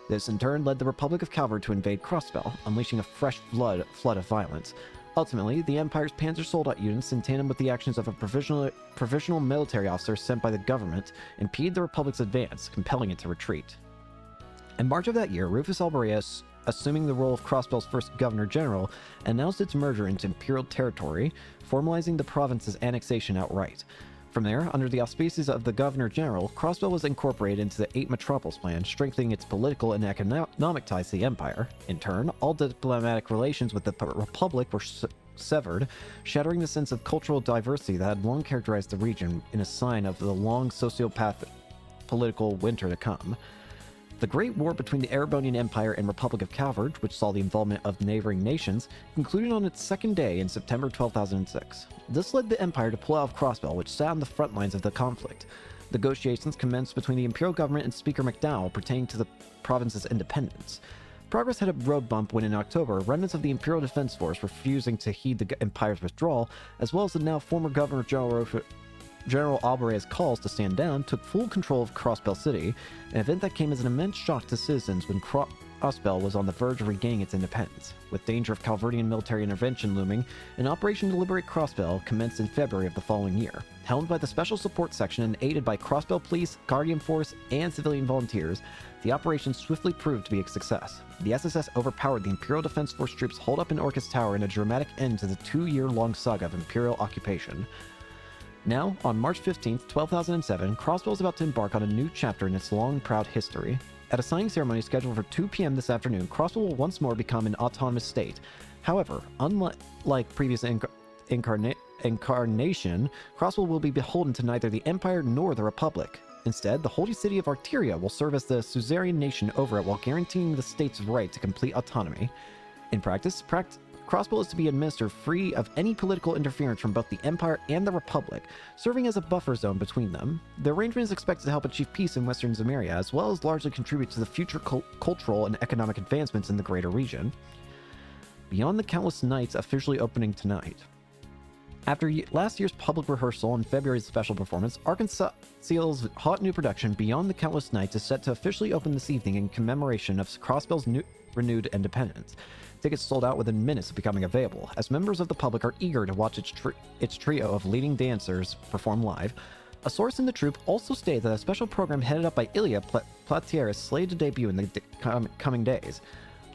This, in turn, led the Republic of Calvert to invade Crossbell, unleashing a fresh flood of violence. Ultimately, the Empire's Panzer Soldat units, in tandem with the actions of a provisional military officer sent by the government, impeded the Republic's advance, compelling it to retreat. In March of that year, Rufus Albareus, assuming the role of Crossbell's first governor-general, announced its merger into imperial territory, formalizing the province's annexation outright. From there, under the auspices of the governor-general, Crossbell was incorporated into the 8 Metropolis Plan, strengthening its political and economic ties to the Empire. In turn, all diplomatic relations with the Republic were severed, shattering the sense of cultural diversity that had long characterized the region in a sign of the long sociopath political winter to come. The Great War between the Erebonian Empire and Republic of Calvert, which saw the involvement of neighboring nations, concluded on its second day in September 12,006. This led the Empire to pull out of Crossbell, which sat on the front lines of the conflict. Negotiations commenced between the Imperial government and Speaker McDowell pertaining to the province's independence. Progress had a road bump when in October, remnants of the Imperial Defense Force, refusing to heed the Empire's withdrawal, as well as the now former Governor-General Albare's calls to stand down, took full control of Crossbell City, an event that came as an immense shock to citizens when Crossbell was on the verge of regaining its independence. With danger of Calvertian military intervention looming, an operation to liberate Crossbell commenced in February of the following year. Helmed by the Special Support Section and aided by Crossbell Police, Guardian Force, and civilian volunteers, the operation swiftly proved to be a success. The SSS overpowered the Imperial Defense Force troops holed up in Orcus Tower in a dramatic end to the 2-year-long saga of Imperial occupation. Now, on March 15th, 12,007, Crossbell is about to embark on a new chapter in its long, proud history. At a signing ceremony scheduled for 2 p.m. this afternoon, Crossbell will once more become an autonomous state. However, unlike previous incarnation, Crossbell will be beholden to neither the Empire nor the Republic. Instead, the holy city of Arteria will serve as the suzerain nation over it while guaranteeing the state's right to complete autonomy. In practice, Crossbell is to be administered free of any political interference from both the Empire and the Republic, serving as a buffer zone between them. The arrangement is expected to help achieve peace in Western Zemeria, as well as largely contribute to the future cultural and economic advancements in the greater region. Beyond the Countless Nights officially opening tonight. After last year's public rehearsal and February's special performance, Arkansas Seal's hot new production, Beyond the Countless Nights, is set to officially open this evening in commemoration of Crossbell's renewed independence. Tickets sold out within minutes of becoming available, as members of the public are eager to watch its trio of leading dancers perform live. A source in the troupe also stated that a special program headed up by Ilya Platier is slated to debut in the coming days.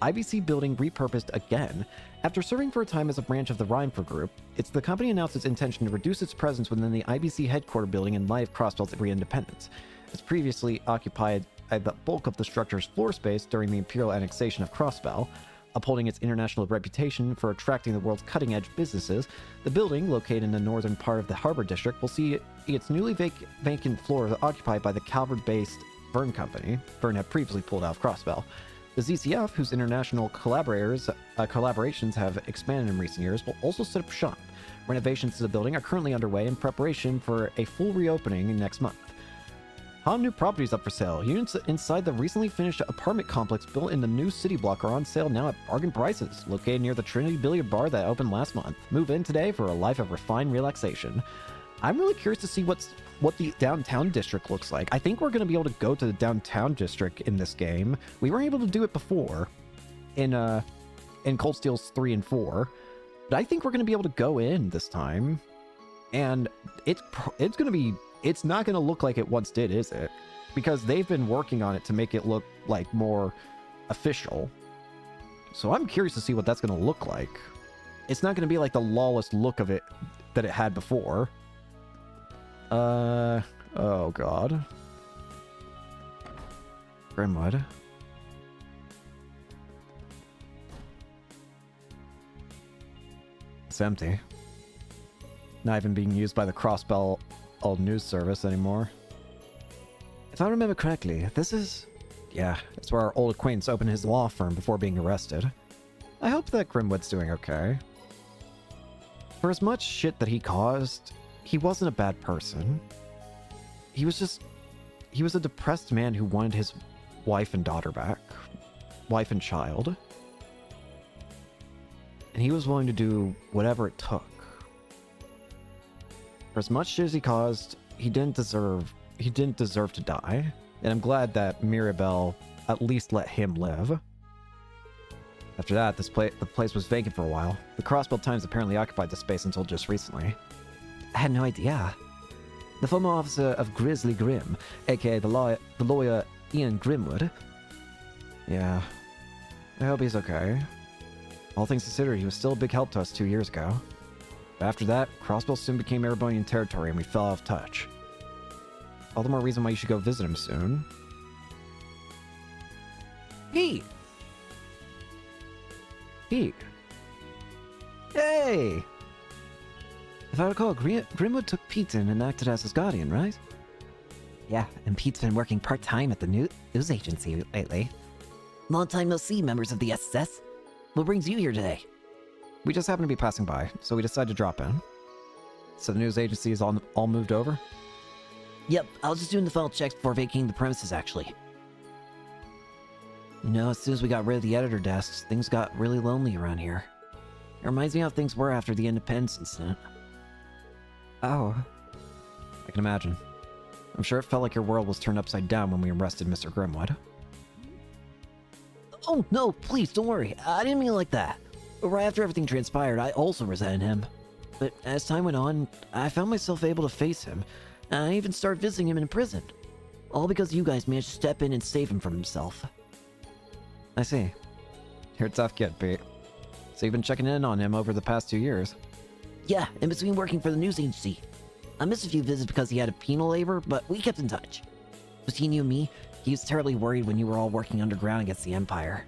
IBC building repurposed again. After serving for a time as a branch of the Reinfer Group, the company announced its intention to reduce its presence within the IBC headquarters building in light of Crossbell's re-independence. It's previously occupied the bulk of the structure's floor space during the imperial annexation of Crossbell. Upholding its international reputation for attracting the world's cutting-edge businesses, the building, located in the northern part of the Harbor District, will see its newly vacant floor occupied by the Calvert-based Verne Company. Verne had previously pulled out of Crossbell. The ZCF, whose international collaborations have expanded in recent years, will also set up shop. Renovations to the building are currently underway in preparation for a full reopening next month. Hot new properties up for sale. Units inside the recently finished apartment complex built in the new city block are on sale now at bargain prices, located near the Trinity Billiard Bar that opened last month. Move in today for a life of refined relaxation. I'm really curious to see what the downtown district looks like. I think we're going to be able to go to the downtown district in this game. We weren't able to do it before in Cold Steels 3 and 4, but I think we're going to be able to go in this time, and it's not going to look like it once did, is it? Because they've been working on it to make it look like more official. So I'm curious to see what that's going to look like. It's not going to be like the lawless look of it that it had before. Oh god. Grimwood. It's empty. Not even being used by the Crossbell old news service anymore. If I remember correctly, this is... yeah, it's where our old acquaintance opened his law firm before being arrested. I hope that Grimwood's doing okay. For as much shit that he caused, he wasn't a bad person. He was a depressed man who wanted his wife and daughter back. Wife and child. And he was willing to do whatever it took. For as much shit as he caused, he didn't deserve to die. And I'm glad that Mirabelle at least let him live. After that, the place was vacant for a while. The Crossbell Times apparently occupied the space until just recently. I had no idea. The former officer of Grizzly Grim, aka the lawyer Ian Grimwood. Yeah. I hope he's okay. All things considered, he was still a big help to us 2 years ago. But after that, Crossbell soon became Erebonian territory and we fell out of touch. All the more reason why you should go visit him soon. Pete! Pete! Hey! If I recall, Grimwood took Pete in and acted as his guardian, right? Yeah, and Pete's been working part-time at the news agency lately. Long time no see, members of the SS. What brings you here today? We just happened to be passing by, so we decided to drop in. So the news agency is all moved over? Yep, I was just doing the final checks before vacating the premises, actually. You know, as soon as we got rid of the editor desks, things got really lonely around here. It reminds me how things were after the Independence incident. Oh. I can imagine. I'm sure it felt like your world was turned upside down when we arrested Mr. Grimwood. Oh, no, please, don't worry. I didn't mean it like that. Right after everything transpired, I also resented him. But as time went on, I found myself able to face him. And I even started visiting him in prison. All because you guys managed to step in and save him from himself. I see. You're a tough kid, Pete. So you've been checking in on him over the past 2 years? Yeah, in between working for the news agency. I missed a few visits because he had a penal labor, but we kept in touch. Between you and me, he was terribly worried when you were all working underground against the Empire.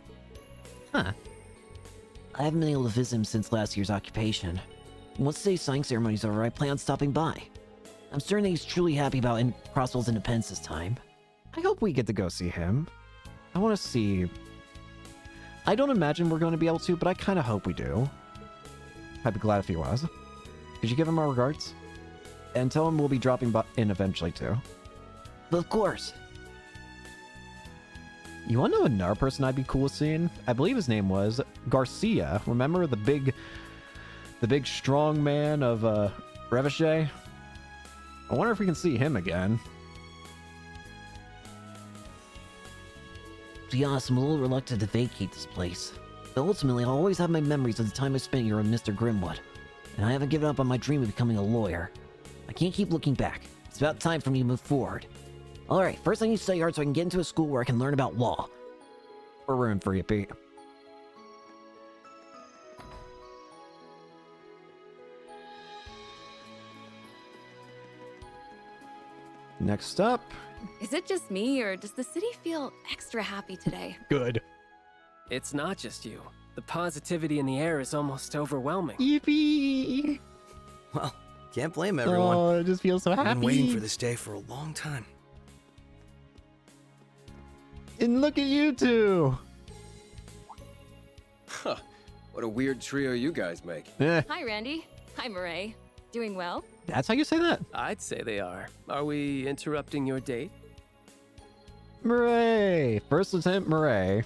Huh. I haven't been able to visit him since last year's occupation. Once today's signing ceremony's over, I plan on stopping by. I'm certain that he's truly happy about Crossbell's independence this time. I hope we get to go see him. I want to see... I don't imagine we're going to be able to, but I kind of hope we do. I'd be glad if he was. Could you give him our regards? And tell him we'll be dropping in eventually, too. Of course. You want to know another person I'd be cool with seeing? I believe his name was Garcia. Remember the big The big strong man of Reverie. I wonder if we can see him again. To be honest, I'm a little reluctant to vacate this place. But ultimately, I'll always have my memories of the time I spent here on Mr. Grimwood. And I haven't given up on my dream of becoming a lawyer. I can't keep looking back. It's about time for me to move forward. Alright, first I need to study hard so I can get into a school where I can learn about law. We're rooting for you, Pete. Next up. Is it just me, or does the city feel extra happy today? Good. It's not just you. The positivity in the air is almost overwhelming. Yippee! Well, can't blame everyone. Oh, it just feels so I've happy. been waiting for this day for a long time. And look at you two. Huh. What a weird trio you guys make. Hi, Randy. Hi, Murray. Doing well? That's how you say that? I'd say they are. Are we interrupting your date? Murray! First Lieutenant Murray.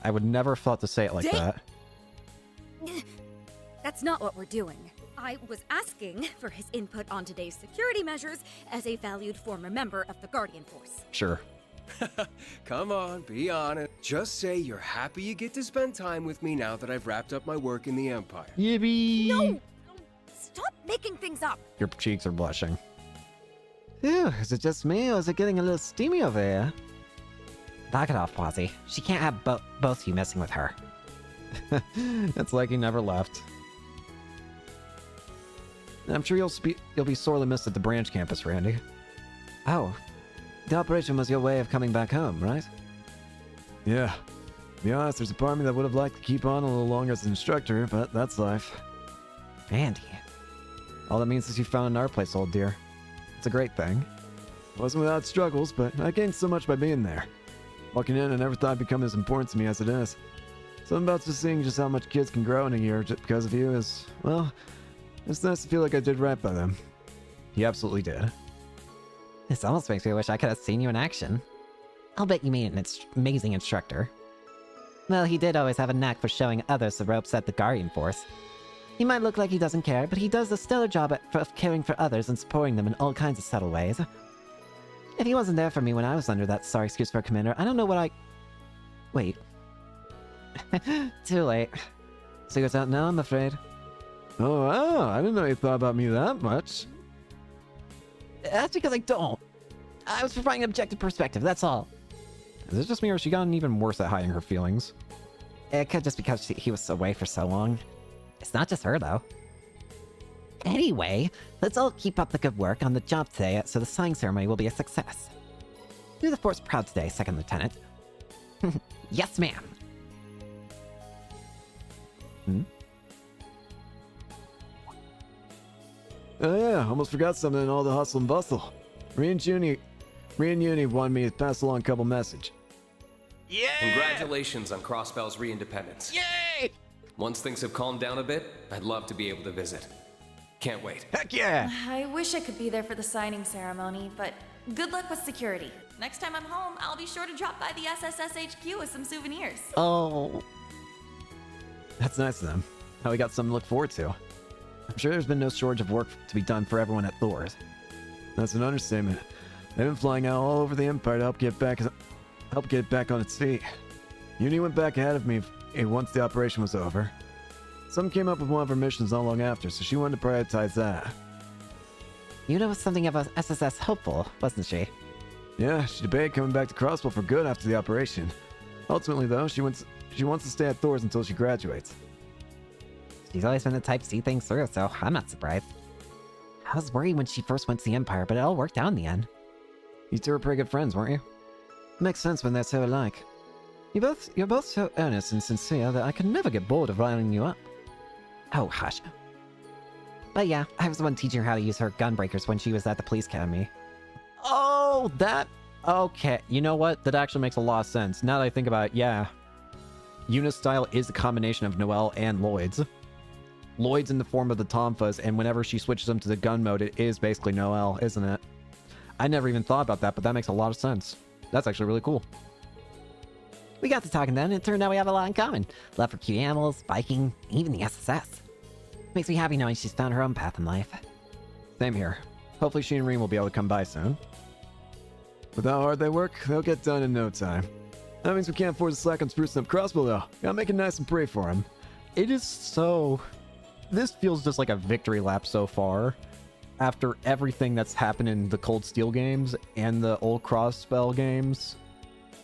I would never have thought to say it like that. That's not what we're doing. I was asking for his input on today's security measures as a valued former member of the Guardian Force. Sure. Come on, be honest. Just say you're happy you get to spend time with me now that I've wrapped up my work in the Empire. Yippee! No! Stop making things up! Your cheeks are blushing. Phew, is it just me, or is it getting a little steamy over here? Knock it off, Wazzy. She can't have both you messing with her. It's like he never left. I'm sure you'll be sorely missed at the branch campus, Randy. Oh, the operation was your way of coming back home, right? Yeah. To be honest, there's a part of me that would have liked to keep on a little longer as an instructor, but that's life. Randy. All that means is you found an art place, old dear. It's a great thing. Wasn't without struggles, but I gained so much by being there. Walking in, I never thought it'd become as important to me as it is. Something about just seeing just how much kids can grow in a year just because of you is, well, it's nice to feel like I did right by them. He absolutely did. This almost makes me wish I could have seen you in action. I'll bet you made an amazing instructor. Well, he did always have a knack for showing others the ropes at the Guardian Force. He might look like he doesn't care, but he does a stellar job of caring for others and supporting them in all kinds of subtle ways. If he wasn't there for me when I was under that sorry excuse for Commander, I don't know what I... Wait. Too late. Secret's out now, I'm afraid. Oh, wow. I didn't know you thought about me that much. That's because I don't. I was providing an objective perspective, that's all. Is it just me, or has she gotten even worse at hiding her feelings? It could just because he was away for so long. It's not just her, though. Anyway, let's all keep up the good work on the job today so the signing ceremony will be a success. Do the Force proud today, Second Lieutenant. Yes, ma'am. Oh yeah, almost forgot something in all the hustle and bustle. Ree and Uni wanted me to pass along a couple message. Yeah! Congratulations on Crossbell's re-independence. Yay! Once things have calmed down a bit, I'd love to be able to visit. Can't wait. Heck yeah! I wish I could be there for the signing ceremony, but good luck with security. Next time I'm home, I'll be sure to drop by the SSS HQ with some souvenirs. Oh. That's nice of them. Now we got something to look forward to. I'm sure there's been no shortage of work to be done for everyone at Thor's. That's an understatement. They've been flying out all over the Empire to help get it back on its feet. Uni went back ahead of me once the operation was over. Some came up with one of her missions not long after, so she wanted to prioritize that. Yuna was something of a SSS hopeful, wasn't she? Yeah, she debated coming back to Crossbow for good after the operation. Ultimately, though, she wants to stay at Thor's until she graduates. She's always been the type to see things through, so I'm not surprised. I was worried when she first went to the Empire, but it all worked out in the end. You two were pretty good friends, weren't you? Makes sense when they're so alike. You're both so earnest and sincere that I could never get bored of riling you up. Oh, hush. But yeah, I was the one teaching her how to use her gun breakers when she was at the police academy. Oh, that... Okay, you know what? That actually makes a lot of sense. Now that I think about it, yeah. Yuna's style is a combination of Noelle and Lloyd's. Lloyd's in the form of the Tonfas, and whenever she switches them to the gun mode, it is basically Noelle, isn't it? I never even thought about that, but that makes a lot of sense. That's actually really cool. We got to talking then, and it turned out we have a lot in common. Love for cute animals, biking, even the SSS. Makes me happy knowing she's found her own path in life. Same here. Hopefully she and Reem will be able to come by soon. With how hard they work, they'll get done in no time. That means we can't afford to slack on sprucing up Crossbow, though. Gotta make it nice and pray for him. It is so... This feels just like a victory lap so far. After everything that's happened in the Cold Steel games and the old Crossspell games.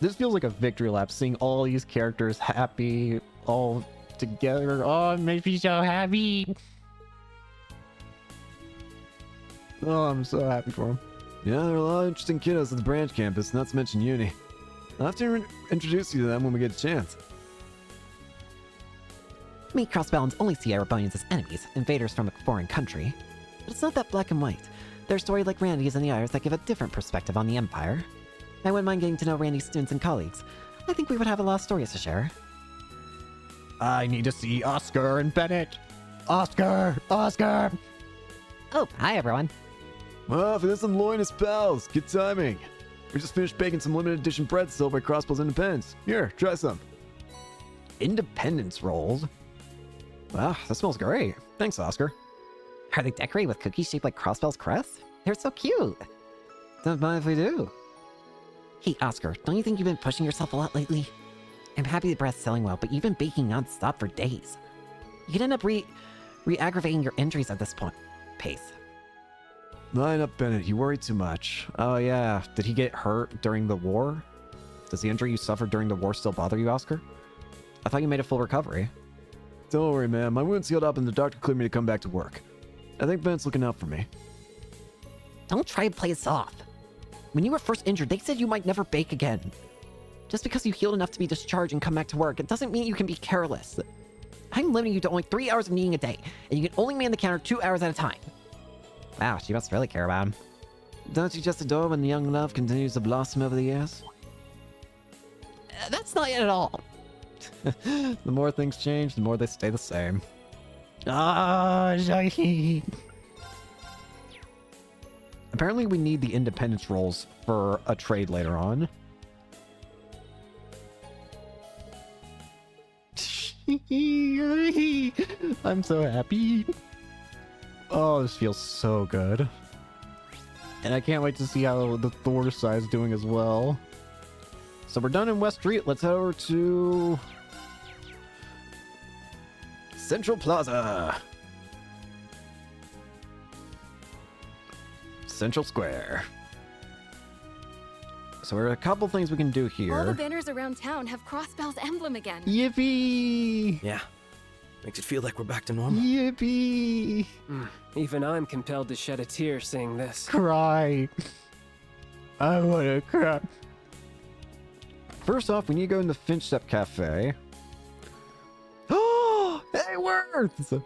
This feels like a victory lap, seeing all these characters happy, all together. Oh, it makes me so happy. Oh, I'm so happy for him. Yeah, there are a lot of interesting kiddos at the branch campus, not to mention uni. I'll have to introduce you to them when we get a chance. Me Crossbones only see Erebonians as enemies, invaders from a foreign country. But it's not that black and white. There are stories like Randy's and the others that give a different perspective on the Empire. I wouldn't mind getting to know Randy's students and colleagues. I think we would have a lot of stories to share. I need to see Oscar and Bennett. Oscar! Oscar! Oh, hi everyone. Well, for this and Lloyd and his pals, good timing. We just finished baking some limited edition bread to celebrate Crossbell's independence. Here, try some. Independence rolls? Wow, that smells great. Thanks, Oscar. Are they decorated with cookies shaped like Crossbell's crest? They're so cute. Don't mind if we do. Hey, Oscar, don't you think you've been pushing yourself a lot lately? I'm happy the bread's selling well, but you've been baking non-stop for days. You could end up re-aggravating your injuries at this pace. Line up, Bennett. You worry too much. Oh, yeah. Did he get hurt during the war? Does the injury you suffered during the war still bother you, Oscar? I thought you made a full recovery. Don't worry, man. My wound's healed up and the doctor cleared me to come back to work. I think Bennett's looking out for me. Don't try to play us off. When you were first injured, they said you might never bake again. Just because you healed enough to be discharged and come back to work, it doesn't mean you can be careless. I'm limiting you to only 3 hours of kneading a day, and you can only man the counter 2 hours at a time. Wow, she must really care about him. Don't you just adore when young love continues to blossom over the years? That's not it at all. The more things change, the more they stay the same. Ah, Jackie. Apparently we need the independence rolls for a trade later on. I'm so happy. Oh, this feels so good. And I can't wait to see how the Thor side's doing as well. So we're done in West Street. Let's head over to Central Plaza. Central Square. So there are a couple things we can do here. All the banners around town have Crossbell's emblem again. Yippee! Yeah. Makes it feel like we're back to normal. Yippee! Even I'm compelled to shed a tear seeing this. Cry. I wanna cry. First off, we need to go in the Finchstep Cafe. Oh! Hey, Worth!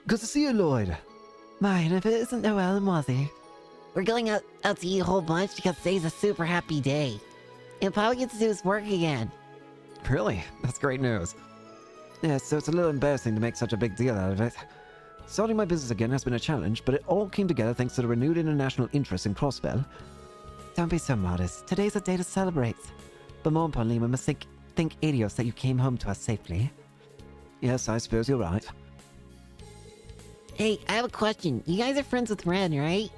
Good to see you, Lloyd. Mine, if it isn't Noelle and Mozzie. We're going out to eat a whole bunch because today's a super happy day. And all we get to do is work again. Really? That's great news. Yeah, so it's a little embarrassing to make such a big deal out of it. Starting my business again has been a challenge, but it all came together thanks to the renewed international interest in Crossbell. Don't be so modest. Today's a day to celebrate. But more importantly, we must thank Adios that you came home to us safely. Yes, I suppose you're right. Hey, I have a question. You guys are friends with Ren, right?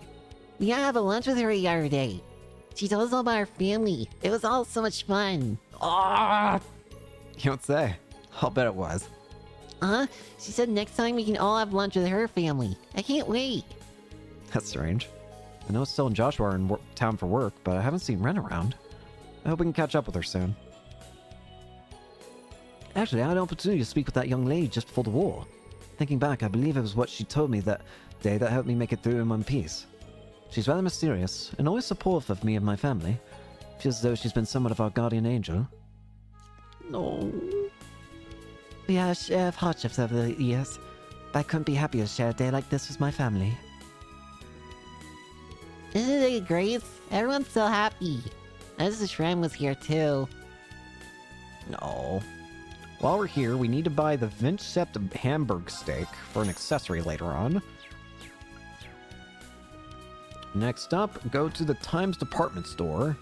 We gotta have a lunch with her the other day. She told us all about her family. It was all so much fun. Ah! You don't say. I'll bet it was. She said next time we can all have lunch with her family. I can't wait. That's strange. I know Still and Joshua are in town for work, but I haven't seen Ren around. I hope we can catch up with her soon. Actually, I had an opportunity to speak with that young lady just before the war. Thinking back, I believe it was what she told me that day that helped me make it through in one piece. She's rather mysterious, and always supportive of me and my family. Feels as though she's been somewhat of our guardian angel. No. We had a share of hardships over the years, but I couldn't be happier to share a day like this with my family. Isn't it great? Everyone's so happy. I wish Ren was here too. No. While we're here, we need to buy the Vincept Hamburg steak for an accessory later on. Next up, go to the Times department store.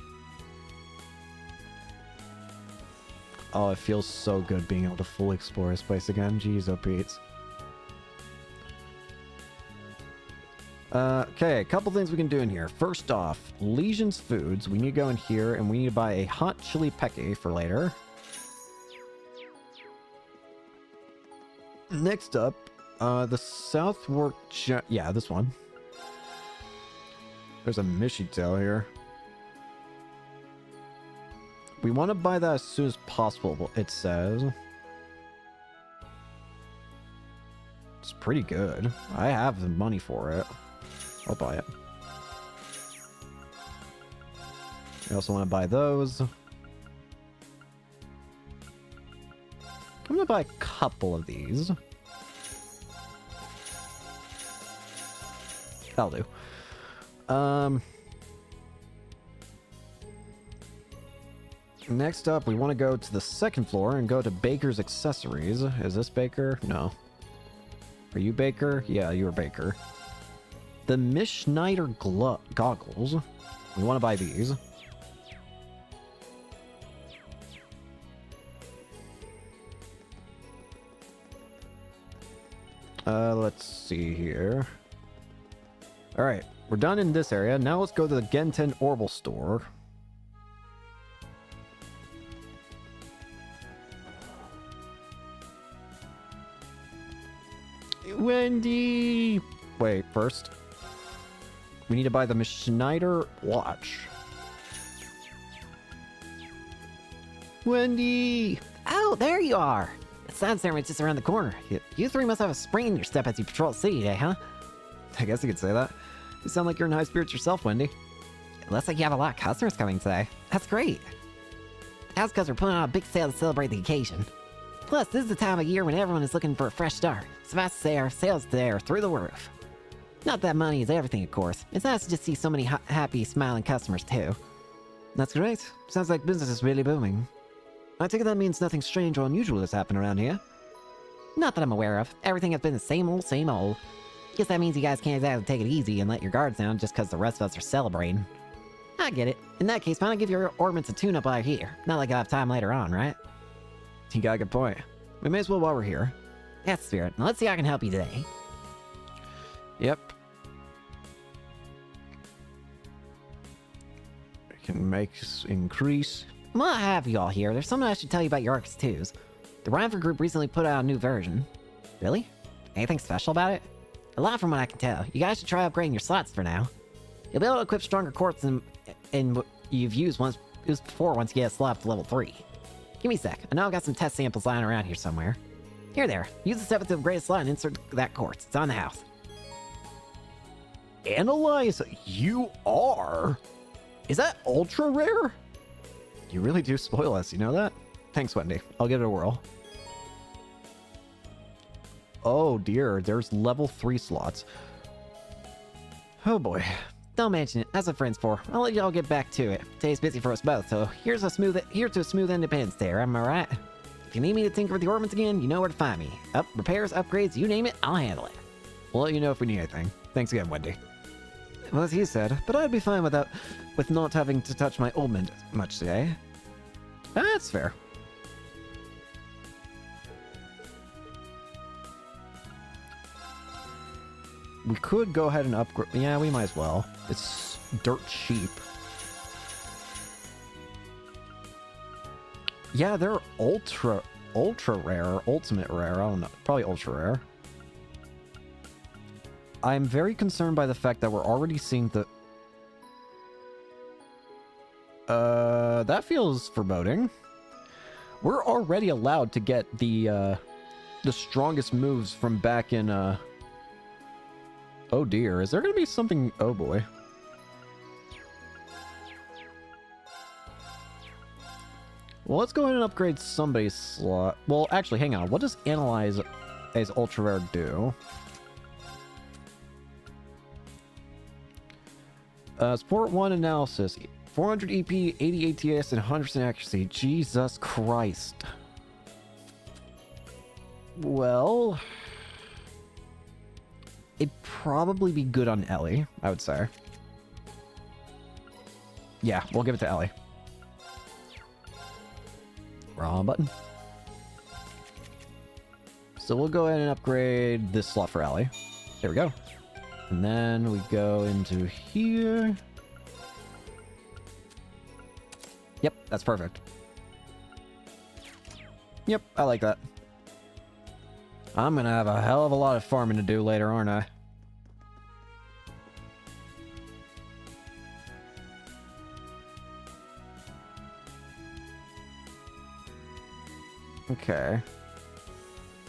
Oh, it feels so good being able to fully explore this place again. Jeez, oh Pete. Okay, a couple things we can do in here. First off, Legion's Foods. We need to go in here and we need to buy a hot chili peque for later. Next up, the Southwark... Yeah, this one. There's a Mishy tail here. We want to buy that as soon as possible, it says. It's pretty good. I have the money for it. I'll buy it. I also want to buy those. I'm going to buy a couple of these. That'll do. Next up, we want to go to the second floor and go to Baker's Accessories. Is this Baker? No. Are you Baker? Yeah, you're Baker. The Miss Schneider goggles. We want to buy these. Let's see here. Alright, we're done in this area. Now let's go to the Genten Orbital store. Wendy! Wait, first. We need to buy the Miss Schneider watch. Wendy! Oh, there you are! The sign ceremony's just around the corner. You three must have a spring in your step as you patrol the city today, huh? I guess you could say that. You sound like you're in high spirits yourself, Wendy. It looks like you have a lot of customers coming today. That's great. That's because we're putting on a big sale to celebrate the occasion. Plus, this is the time of year when everyone is looking for a fresh start. Suffice to say, our sales today are through the roof. Not that money is everything, of course. It's nice to just see so many happy, smiling customers, too. That's great. Sounds like business is really booming. I take it that means nothing strange or unusual has happened around here? Not that I'm aware of. Everything has been the same old, same old. Guess that means you guys can't exactly take it easy and let your guards down just because the rest of us are celebrating. I get it. In that case, why not give your ornaments a tune-up while you're here? Not like I'll have time later on, right? You got a good point. We may as well while we're here. That's the spirit. Now let's see how I can help you today. Yep. I can make increase. Well, I have you all here. There's something I should tell you about your RX2s. The Reverie group recently put out a new version. Really? Anything special about it? A lot from what I can tell. You guys should try upgrading your slots for now. You'll be able to equip stronger quartz than what you've used before once you get a slot up to level 3. Give me a sec. I know I've got some test samples lying around here somewhere. Here there. Use the step to upgrade a slot and insert that quartz. It's on the house. Analyze, you are? Is that ultra rare? You really do spoil us, you know that? Thanks, Wendy. I'll give it a whirl. Oh dear, there's level 3 slots. Oh boy. Don't mention it. That's what friends for. I'll let y'all get back to it. Today's busy for us both, so here's to a smooth Independence Day, am I right? If you need me to tinker with the ornaments again, you know where to find me. Repairs, upgrades, you name it, I'll handle it. We'll let you know if we need anything. Thanks again, Wendy. Well, as he said, but I'd be fine with not having to touch my ornament much today. That's fair. We could go ahead and upgrade. Yeah, we might as well. It's dirt cheap. Yeah, they're ultra rare, ultimate rare. I don't know. Probably ultra rare. I'm very concerned by the fact that we're already seeing the... that feels foreboding. We're already allowed to get the strongest moves from back in, Oh dear, is there gonna be something... Oh boy. Well, let's go ahead and upgrade somebody's slot. Well, actually, hang on. What does Analyze as Ultra Rare do? Support 1 analysis. 400 EP, 80 ATS, and 100% accuracy. Jesus Christ. Well... It'd probably be good on Ellie, I would say. Yeah, we'll give it to Ellie. Wrong button. So we'll go ahead and upgrade this slot for Ellie. There we go. And then we go into here. Yep, that's perfect. Yep, I like that. I'm gonna have a hell of a lot of farming to do later, aren't I? Okay.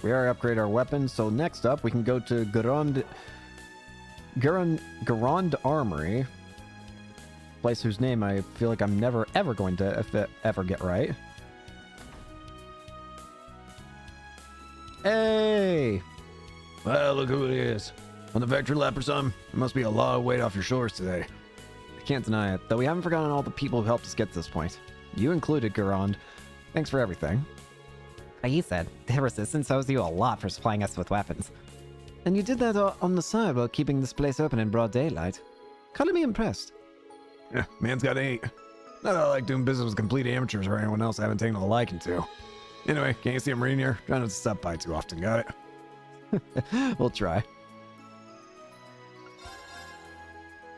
We already upgraded our weapons, so next up we can go to Garand Armory. Place whose name I feel like I'm never ever going to ever get right. Hey! Well, look who it is. On the Vector lap or something? There must be a lot of weight off your shoulders today. I can't deny it, though we haven't forgotten all the people who helped us get to this point. You included, Garand. Thanks for everything. Like you said, the Resistance owes you a lot for supplying us with weapons. And you did that on the side while keeping this place open in broad daylight. Color me impressed. Yeah, man's got 8. Not that I like doing business with complete amateurs or anyone else I haven't taken a liking to. Anyway, can't you see I'm reading here? Trying not to stop by too often, got it? We'll try.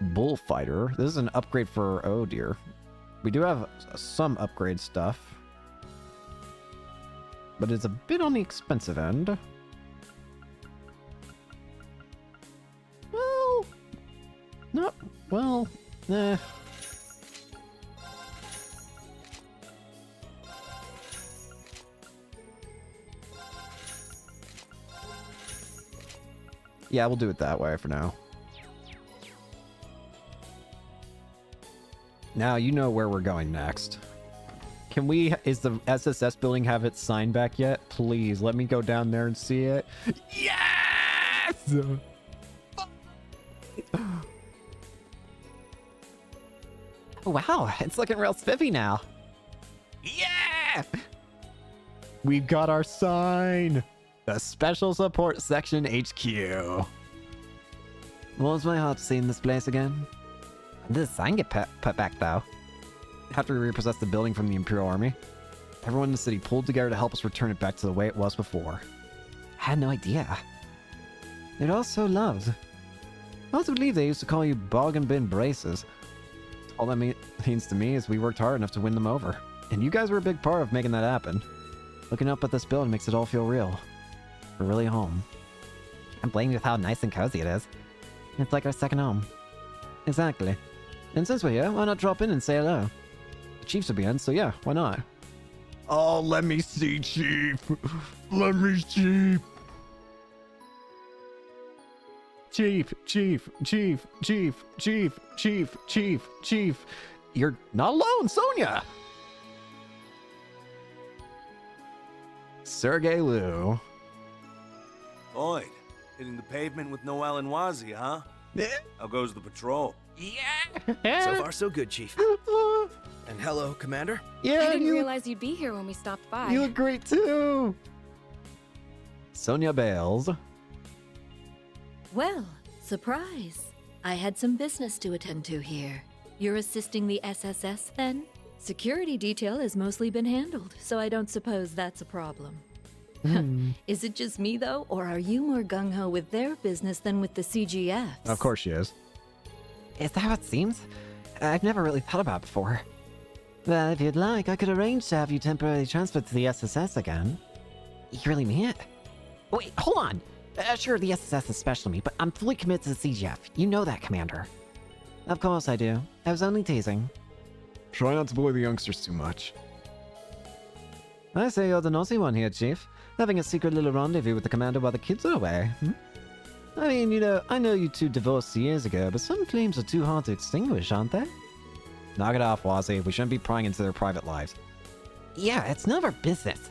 Bullfighter. This is an upgrade for... Oh dear. We do have some upgrade stuff. But it's a bit on the expensive end. Well... Not... Well... Eh... Yeah, we'll do it that way for now. Now you know where we're going next. Can we... Is the SSS building have its sign back yet? Please, let me go down there and see it. Yes! Wow, it's looking real spiffy now. Yeah! We've got our sign! The Special Support Section HQ. Warms my heart seeing this place again. When did the sign get put back, though? After we repossessed the building from the Imperial Army, everyone in the city pulled together to help us return it back to the way it was before. I had no idea. They're all so loved. I also believe they used to call you bargain bin braces. All that means to me is we worked hard enough to win them over. And you guys were a big part of making that happen. Looking up at this building makes it all feel real. We're really home. I'm blame you with how nice and cozy it is. It's like our second home. Exactly. And since we're here, why not drop in and say hello? The Chiefs will be in, so yeah, why not? Oh, let me see, Chief. Let me see. Chief. You're not alone, Sonia! Sergey Liu. Lloyd, hitting the pavement with Noel and Wazi, huh? Yeah. How goes the patrol? Yeah. So far, so good, Chief. And hello, Commander. Yeah, I didn't realize you'd be here when we stopped by. You look great too. Sonia Bales. Well, surprise. I had some business to attend to here. You're assisting the SSS then? Security detail has mostly been handled, so I don't suppose that's a problem. Is it just me, though, or are you more gung-ho with their business than with the CGFs? Of course she is. Is that how it seems? I've never really thought about it before. Well, if you'd like, I could arrange to have you temporarily transferred to the SSS again. You really mean it? Wait, hold on! Sure, the SSS is special to me, but I'm fully committed to the CGF. You know that, Commander. Of course I do. I was only teasing. Try not to bully the youngsters too much. I say you're the naughty one here, Chief. Having a secret little rendezvous with the Commander while the kids are away. I mean, you know, I know you two divorced years ago, but some flames are too hard to extinguish, aren't they? Knock it off, Wazzy. We shouldn't be prying into their private lives. Yeah, it's none of our business.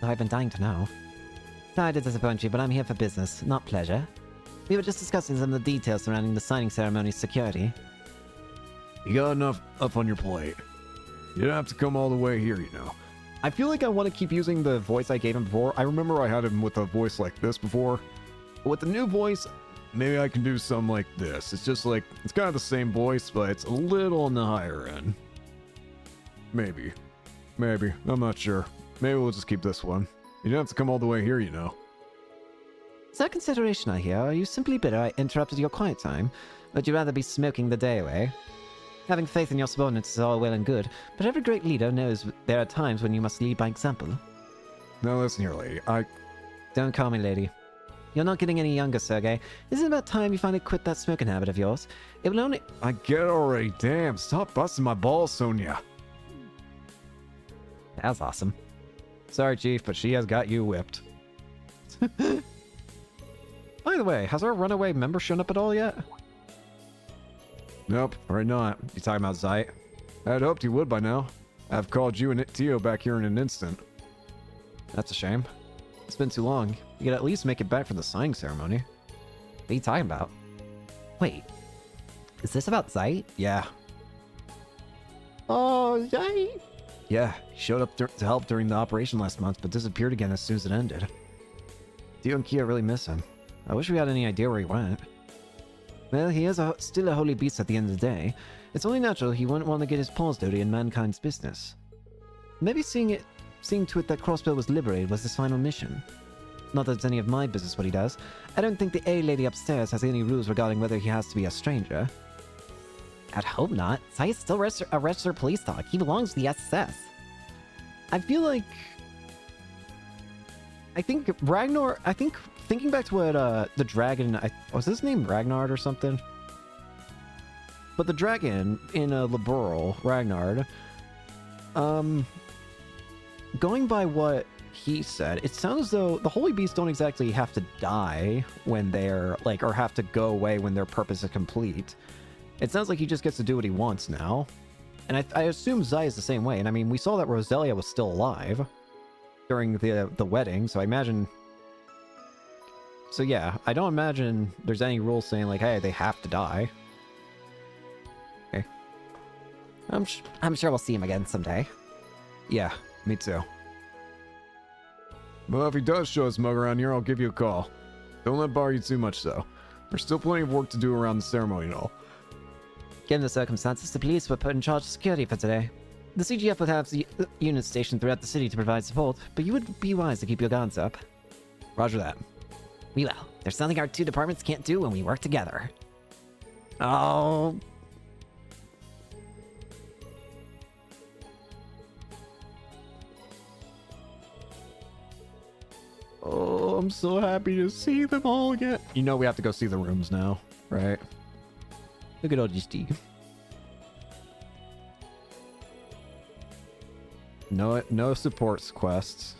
Though I've been dying to know. Sorry to disappoint you, but I'm here for business, not pleasure. We were just discussing some of the details surrounding the signing ceremony's security. You got enough up on your plate. You don't have to come all the way here, you know. I feel like I want to keep using the voice I gave him before. I remember I had him with a voice like this before. But with the new voice, maybe I can do some like this. It's just like, it's kind of the same voice, but it's a little on the higher end. Maybe. I'm not sure. Maybe we'll just keep this one. You don't have to come all the way here, you know. Is that consideration I hear? Are you simply bitter I interrupted your quiet time? Would you rather be smoking the day away? Having faith in your subordinates is all well and good, but every great leader knows there are times when you must lead by example. Now listen here, lady. Don't call me lady. You're not getting any younger, Sergey. Isn't it about time you finally quit that smoking habit of yours? It will only— I get it already. Damn, stop busting my balls, Sonia. That's awesome. Sorry, Chief, but she has got you whipped. By the way, has our runaway member shown up at all yet? Nope, right not. You talking about Zeit? I'd hoped you would by now. I've called you and Tio back here in an instant. That's a shame. It's been too long. You could at least make it back for the signing ceremony. What are you talking about? Wait. Is this about Zeit? Yeah. Oh, Zeit? Yeah, he showed up to help during the operation last month, but disappeared again as soon as it ended. Dio and Kia really miss him. I wish we had any idea where he went. Well, he is still a holy beast at the end of the day. It's only natural he wouldn't want to get his paws dirty in mankind's business. Maybe seeing to it that Crossbill was liberated was his final mission. Not that it's any of my business what he does. I don't think the A-lady upstairs has any rules regarding whether he has to be a stranger. I'd hope not. Zeit's still a registered police dog. He belongs to the SSS. I feel like... thinking back to what the dragon... was his name Ragnar or something? But the dragon in Liberal, Ragnar, going by what he said, it sounds as though the Holy Beasts don't exactly have to die when they're, like, or have to go away when their purpose is complete. It sounds like he just gets to do what he wants now. And I assume Zai is the same way. And I mean, we saw that Roselia was still alive during the wedding, so I imagine... So yeah, I don't imagine there's any rules saying, like, hey, they have to die. Okay. I'm sure we'll see him again someday. Yeah, me too. Well, if he does show his mug around here, I'll give you a call. Don't let bother you too much, though. There's still plenty of work to do around the ceremony and all. Given the circumstances, the police were put in charge of security for today. The CGF would have the units stationed throughout the city to provide support, but you would be wise to keep your guards up. Roger that. We will. There's something our two departments can't do when we work together. Oh... Oh, I'm so happy to see them all again. You know we have to go see the rooms now, right? Look at all these Steve. No supports quests.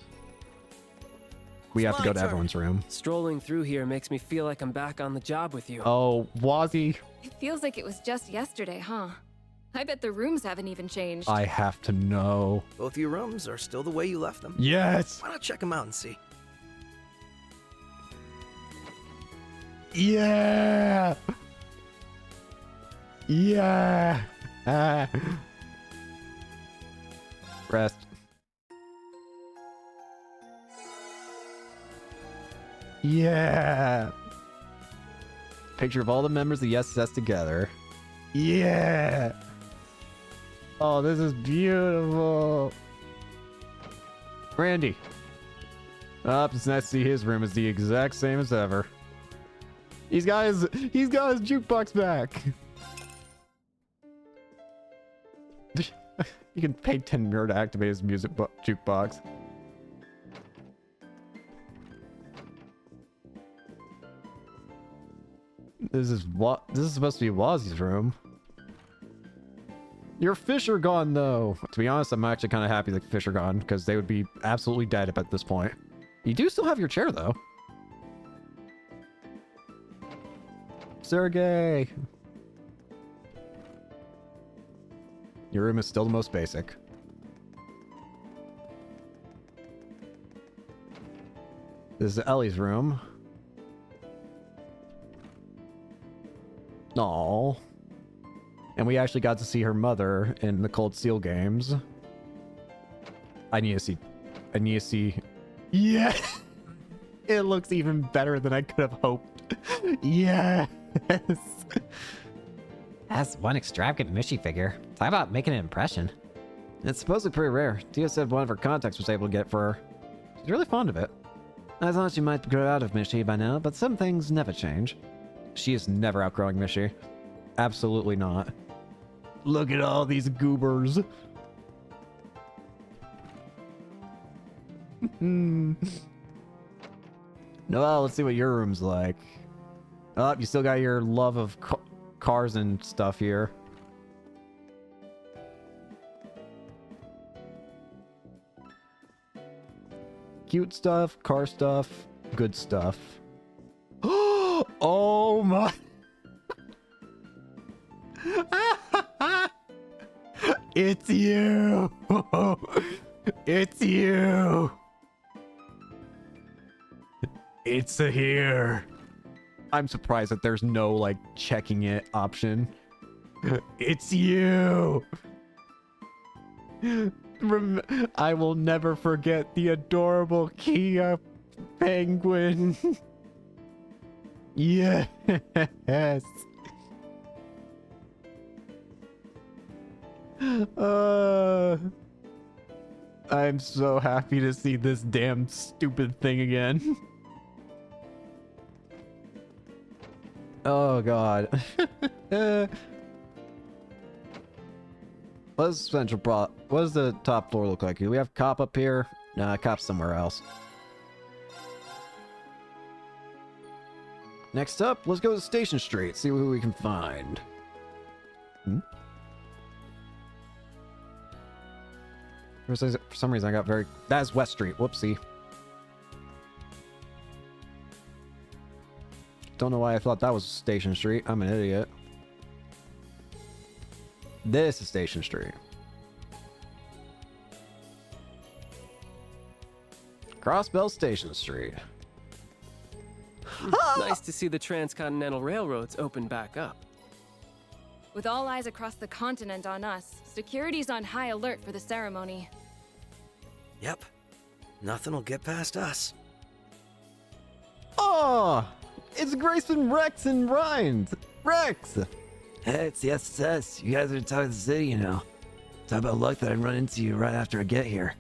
We have to go to everyone's room. Strolling through here makes me feel like I'm back on the job with you. Oh, Wazzy. It feels like it was just yesterday, huh? I bet the rooms haven't even changed. I have to know. Both your rooms are still the way you left them. Yes. Why not check them out and see? Yeah. Yeah. Rest. Yeah. Picture of all the members of the SSS together. Yeah. Oh, this is beautiful. Randy. It's nice to see his room is the exact same as ever. He's got his jukebox back. You can pay 10 mil to activate his jukebox. This is supposed to be Wazzy's room. Your fish are gone, though. To be honest, I'm actually kind of happy the fish are gone, because they would be absolutely dead at this point. You do still have your chair, though. Sergey! Your room is still the most basic. This is Ellie's room. Aww. And we actually got to see her mother in the Cold Steel games. I need to see. Yeah! It looks even better than I could have hoped. Yes! That's one extravagant Mishy figure. Talk about making an impression. It's supposedly pretty rare. Tia said one of her contacts was able to get it for her. She's really fond of it. I thought you might grow out of Mishy by now, but some things never change. She is never outgrowing Mishy. Absolutely not. Look at all these goobers. Noelle, let's see what your room's like. Oh, you still got your love of cars and stuff here. Cute stuff, car stuff, good stuff. Oh my! It's you! It's you! It's here. I'm surprised that there's no, like, checking it option. It's you! I will never forget the adorable Kia penguin. Yes! I'm so happy to see this damn stupid thing again. Oh god. What does the top floor look like? Do we have cop up here? Nah, cop's somewhere else. Next up, let's go to Station Street, see what we can find. For some reason I got very... That's West Street, whoopsie. Don't know why I thought that was Station Street. I'm an idiot. This is Station Street. Crossbell Station Street. Nice to see the transcontinental railroads open back up. With all eyes across the continent on us, security's on high alert for the ceremony. Yep. Nothing will get past us. Oh! It's Grayson, Rex, and Rhines! Rex! Hey, it's the SSS. You guys are at the top of the city, you know. Talk about luck that I run into you right after I get here.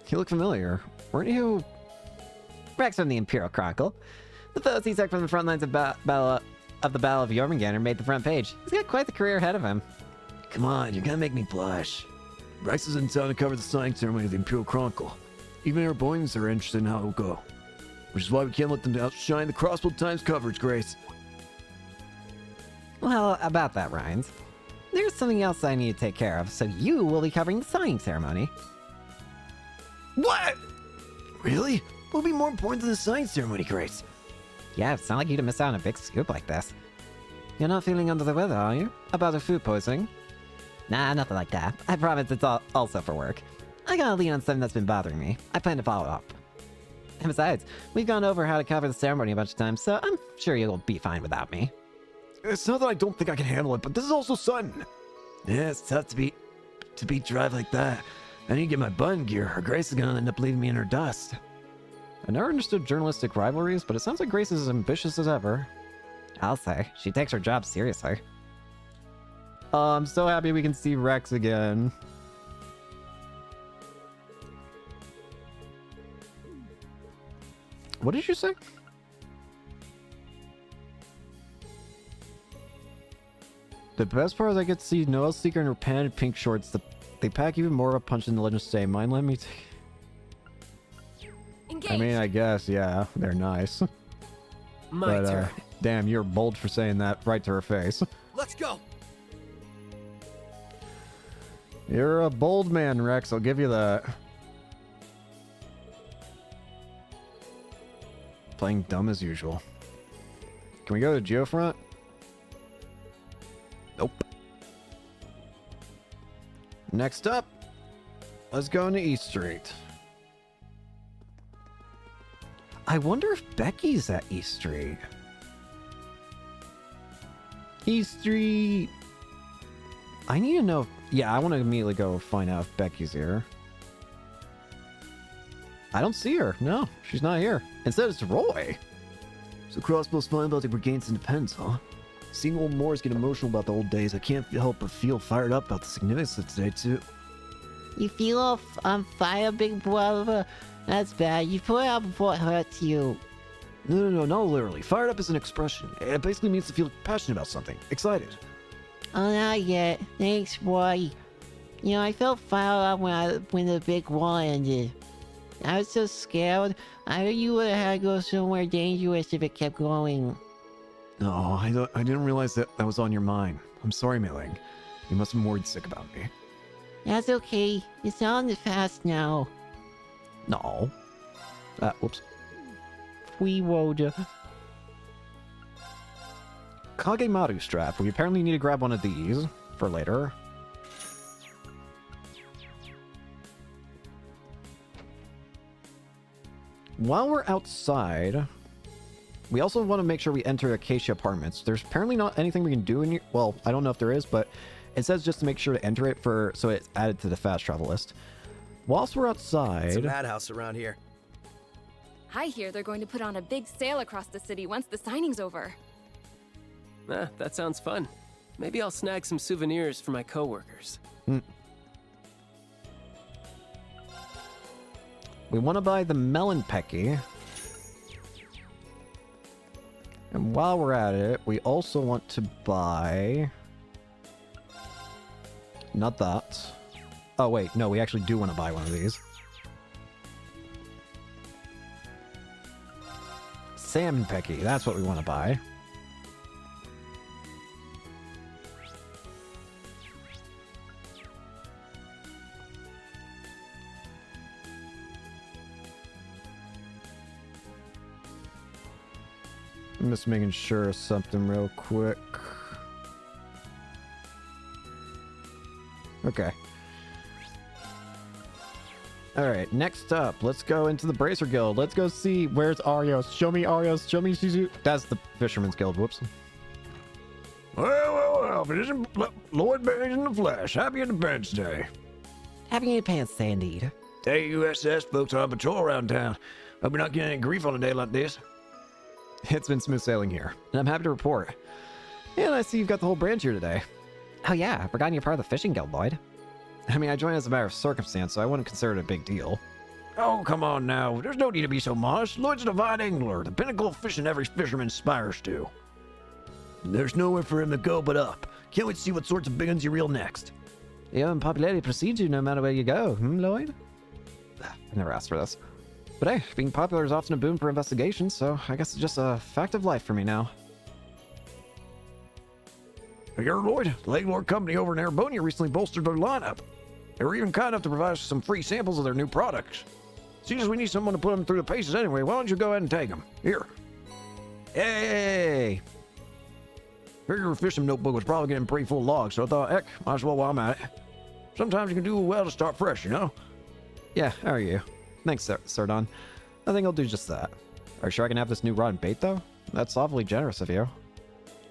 You look familiar. Weren't you... Rex from the Imperial Chronicle. The photos he took from the front lines of the Battle of Jormungandr made the front page. He's got quite the career ahead of him. Come on, you're gonna make me blush. Rex is in town to cover the signing ceremony of the Imperial Chronicle. Even our boys are interested in how it'll go. Which is why we can't let them outshine the Crossbow Times coverage, Grace. Well, about that, Rhines. There's something else I need to take care of, so you will be covering the signing ceremony. What? Really? What'll be more important than the signing ceremony, Grace? Yeah, it's not like you to miss out on a big scoop like this. You're not feeling under the weather, are you? About a food poisoning? Nah, nothing like that. I promise it's also for work. I gotta lean on something that's been bothering me. I plan to follow up. And besides, we've gone over how to cover the ceremony a bunch of times, so I'm sure you'll be fine without me. It's not that I don't think I can handle it, but this is also sudden. Yeah, it's tough to beat drive like that. I need to get my button gear, or Grace is gonna end up leaving me in her dust. I never understood journalistic rivalries, but it sounds like Grace is as ambitious as ever. I'll say. She takes her job seriously. Oh, I'm so happy we can see Rex again. What did you say? The best part is I get to see Noelle's Seeker in her padded pink shorts. They pack even more of a punch than the Legends say. Mind let me I mean, I guess, yeah, they're nice. My turn. Damn, you're bold for saying that right to her face. Let's go. You're a bold man, Rex. I'll give you that. Playing dumb as usual. Can we go to Geofront? Nope. Next up, let's go into East Street. I wonder if Becky's at East Street. East Street. I need to know. Yeah, I want to immediately go find out if Becky's here. I don't see her. No, she's not here. Instead, it's Roy. So Crossbow's fine about to regain its independence, huh? Seeing old Moors get emotional about the old days, I can't help but feel fired up about the significance of today, too. You feel on fire, big brother? That's bad. You put it out before it hurts you. No, literally. Fired up is an expression. It basically means to feel passionate about something. Excited. Oh, not yet. Thanks, boy. You know, I felt fired up when the big war ended. I was so scared. I knew you would have had to go somewhere dangerous if it kept going. Oh, I didn't realize that was on your mind. I'm sorry, Mei-Ling. You must have been worried sick about me. That's okay. It's all in the past now. No. Whoops. We would. Kagemaru strap. We apparently need to grab one of these for later. While we're outside, we also want to make sure we enter Acacia Apartments. There's apparently not anything we can do in here. Well, I don't know if there is, but it says just to make sure to enter it so it's added to the fast travel list. Whilst we're outside... It's a madhouse around here. I hear they're going to put on a big sale across the city once the signing's over. That sounds fun. Maybe I'll snag some souvenirs for my coworkers. We want to buy the melon pecky. And while we're at it, we also want to buy... Not that. Oh, wait. No, we actually do want to buy one of these. Salmon pecky. That's what we want to buy. I'm just making sure of something real quick. Okay. Alright, next up, let's go into the Bracer Guild. Let's go see where's Arios. Show me Arios. Show me Shizu. That's the Fisherman's Guild. Whoops. Well, if it isn't Lloyd Bangs in the flesh. Happy Independence Day. Happy Independence Day, indeed. Hey, USS folks on patrol around town. Hope you're not getting any grief on a day like this. It's been smooth sailing here, and I'm happy to report. And I see you've got the whole branch here today. Oh yeah, I forgot you're part of the fishing guild, Lloyd. I mean, I joined as a matter of circumstance, so I wouldn't consider it a big deal. Oh, come on now. There's no need to be so modest. Lloyd's a divine angler, the pinnacle of fishing every fisherman aspires to. There's nowhere for him to go but up. Can't wait to see what sorts of big ones you reel next. Yeah, and popularity precedes you no matter where you go, Lloyd? I never asked for this. But hey, being popular is often a boon for investigations, so I guess it's just a fact of life for me now. Hey, Lloyd, the Laglord Company over in Arabonia recently bolstered their lineup. They were even kind enough to provide us some free samples of their new products. Seeing as we need someone to put them through the paces anyway, why don't you go ahead and take them? Here. Hey! Figured your fishing notebook was probably getting pretty full of logs, so I thought, heck, might as well while I'm at it. Sometimes you can do well to start fresh, you know? Yeah, how are you? Thanks, Sardon. I think I'll do just that. Are you sure I can have this new rod and bait, though? That's awfully generous of you.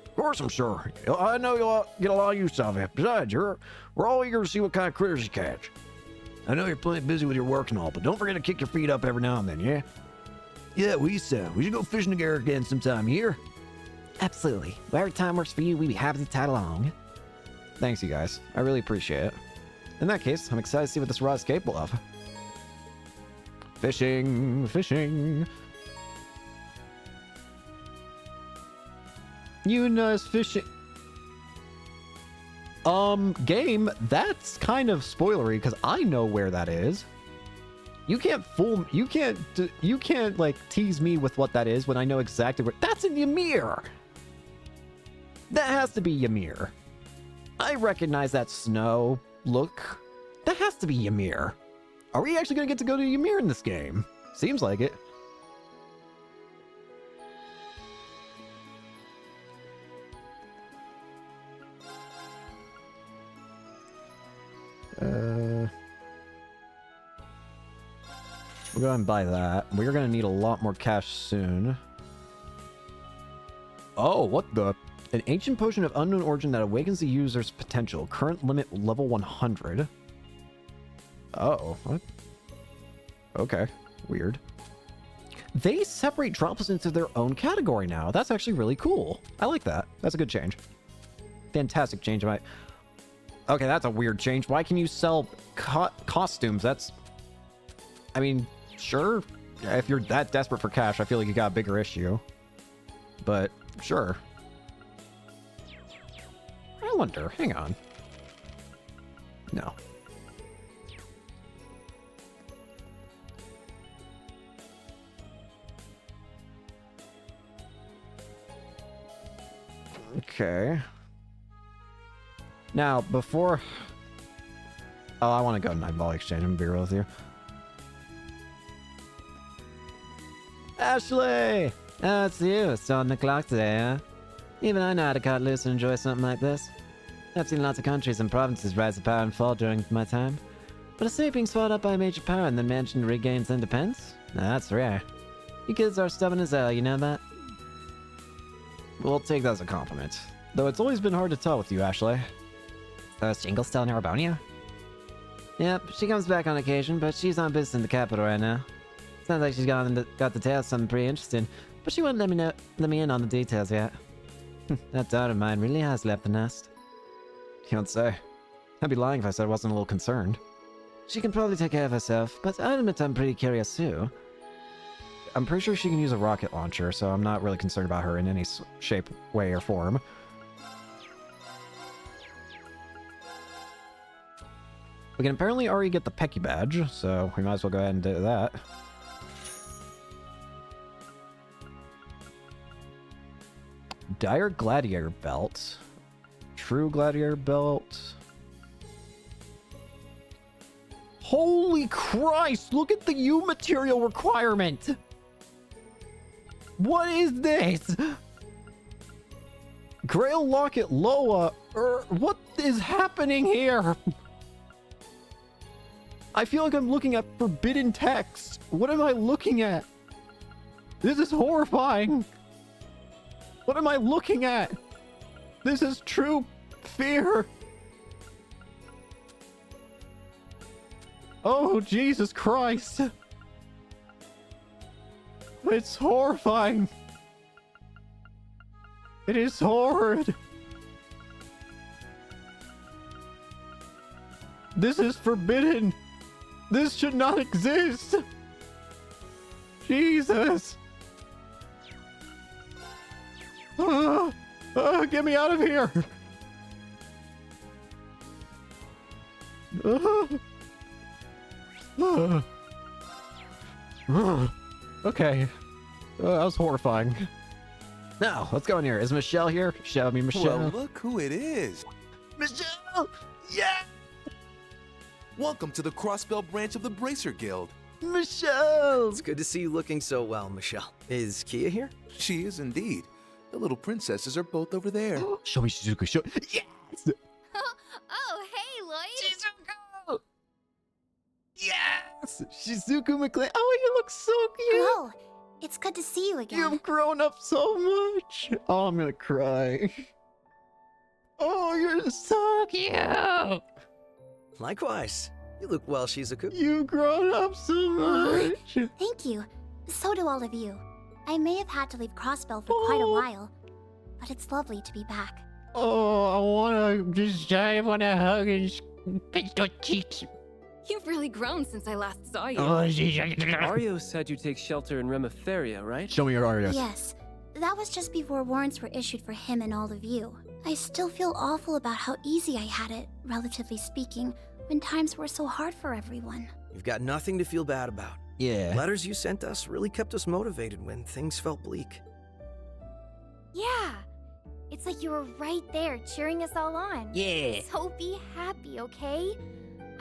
Of course I'm sure. I know you'll get a lot of use out of it. Besides, we're all eager to see what kind of critters you catch. I know you're plenty busy with your work and all, but don't forget to kick your feet up every now and then, yeah? Yeah, we should go fishing together again sometime, here. Absolutely. Whatever time works for you, we'd be happy to tag along. Thanks, you guys. I really appreciate it. In that case, I'm excited to see what this rod is capable of. Fishing, fishing. Yuna's fishing. Game, that's kind of spoilery because I know where that is. You can't like tease me with what that is when I know exactly where. That's in Ymir. That has to be Ymir. I recognize that snow look. That has to be Ymir. Are we actually gonna get to go to Ymir in this game? Seems like it. We'll go ahead and buy that. We're gonna need a lot more cash soon. Oh, what the? An ancient potion of unknown origin that awakens the user's potential. Current limit level 100. Oh, what? Okay, weird. They separate droplets into their own category now. That's actually really cool. I like that. That's a good change. Fantastic change. Okay, that's a weird change. Why can you sell costumes? That's... I mean, sure. If you're that desperate for cash, I feel like you got a bigger issue. But, sure. I wonder. Hang on. No. Okay. Now, before... Oh, I want to go to Nightball Exchange and be real with you. Ashley! Oh, it's you. It's on the clock today, huh? Even I know how to cut loose and enjoy something like this. I've seen lots of countries and provinces rise to power and fall during my time. But a state being swallowed up by a major power and then managing to regain its independence? That's rare. You kids are stubborn as hell, you know that? We'll take that as a compliment. Though it's always been hard to tell with you, Ashley. So is Jingle still in Arabonia? Yep, she comes back on occasion, but she's on business in the capital right now. Sounds like she's got the tail of something pretty interesting, but she wouldn't let me in on the details yet. That daughter of mine really has left the nest. You don't say. I'd be lying if I said I wasn't a little concerned. She can probably take care of herself, but I admit I'm pretty curious too. I'm pretty sure she can use a rocket launcher, so I'm not really concerned about her in any shape, way, or form. We can apparently already get the Pecky badge, so we might as well go ahead and do that. Dire Gladiator Belt. True Gladiator Belt. Holy Christ! Look at the U material requirement! What is this? Grail Locket Loa. What is happening here? I feel like I'm looking at forbidden text. What am I looking at? This is horrifying. What am I looking at? This is true fear. Oh, Jesus Christ. It's horrifying. It is horrid. This is forbidden. This should not exist. Jesus. Get me out of here. Okay. That was horrifying. Now, let's go in here. Is Michelle here? Show me Michelle. Well, look who it is. Michelle! Yeah! Welcome to the Crossbell branch of the Bracer Guild. Michelle! It's good to see you looking so well, Michelle. Is Kia here? She is indeed. The little princesses are both over there. Show me Shizuku. Show. Yes! Oh, hey, Lloyd. Shizuku! Yes! Shizuku McLean. Oh, you look so cute. Hello. It's good to see you again. You've grown up so much. Oh, I'm gonna cry. Oh, you're so cute. Likewise. You look well, Shizuku. You've grown up so much. Thank you. So do all of you. I may have had to leave Crossbell for quite a while, but it's lovely to be back. Oh, I wanna hug and pinch your cheeks. You've really grown since I last saw you. Ario said you take shelter in Remetheria, right? Show me your Ario. Yes. That was just before warrants were issued for him and all of you. I still feel awful about how easy I had it, relatively speaking, when times were so hard for everyone. You've got nothing to feel bad about. Yeah. Letters you sent us really kept us motivated when things felt bleak. Yeah. It's like you were right there cheering us all on. Yeah. So be happy, okay?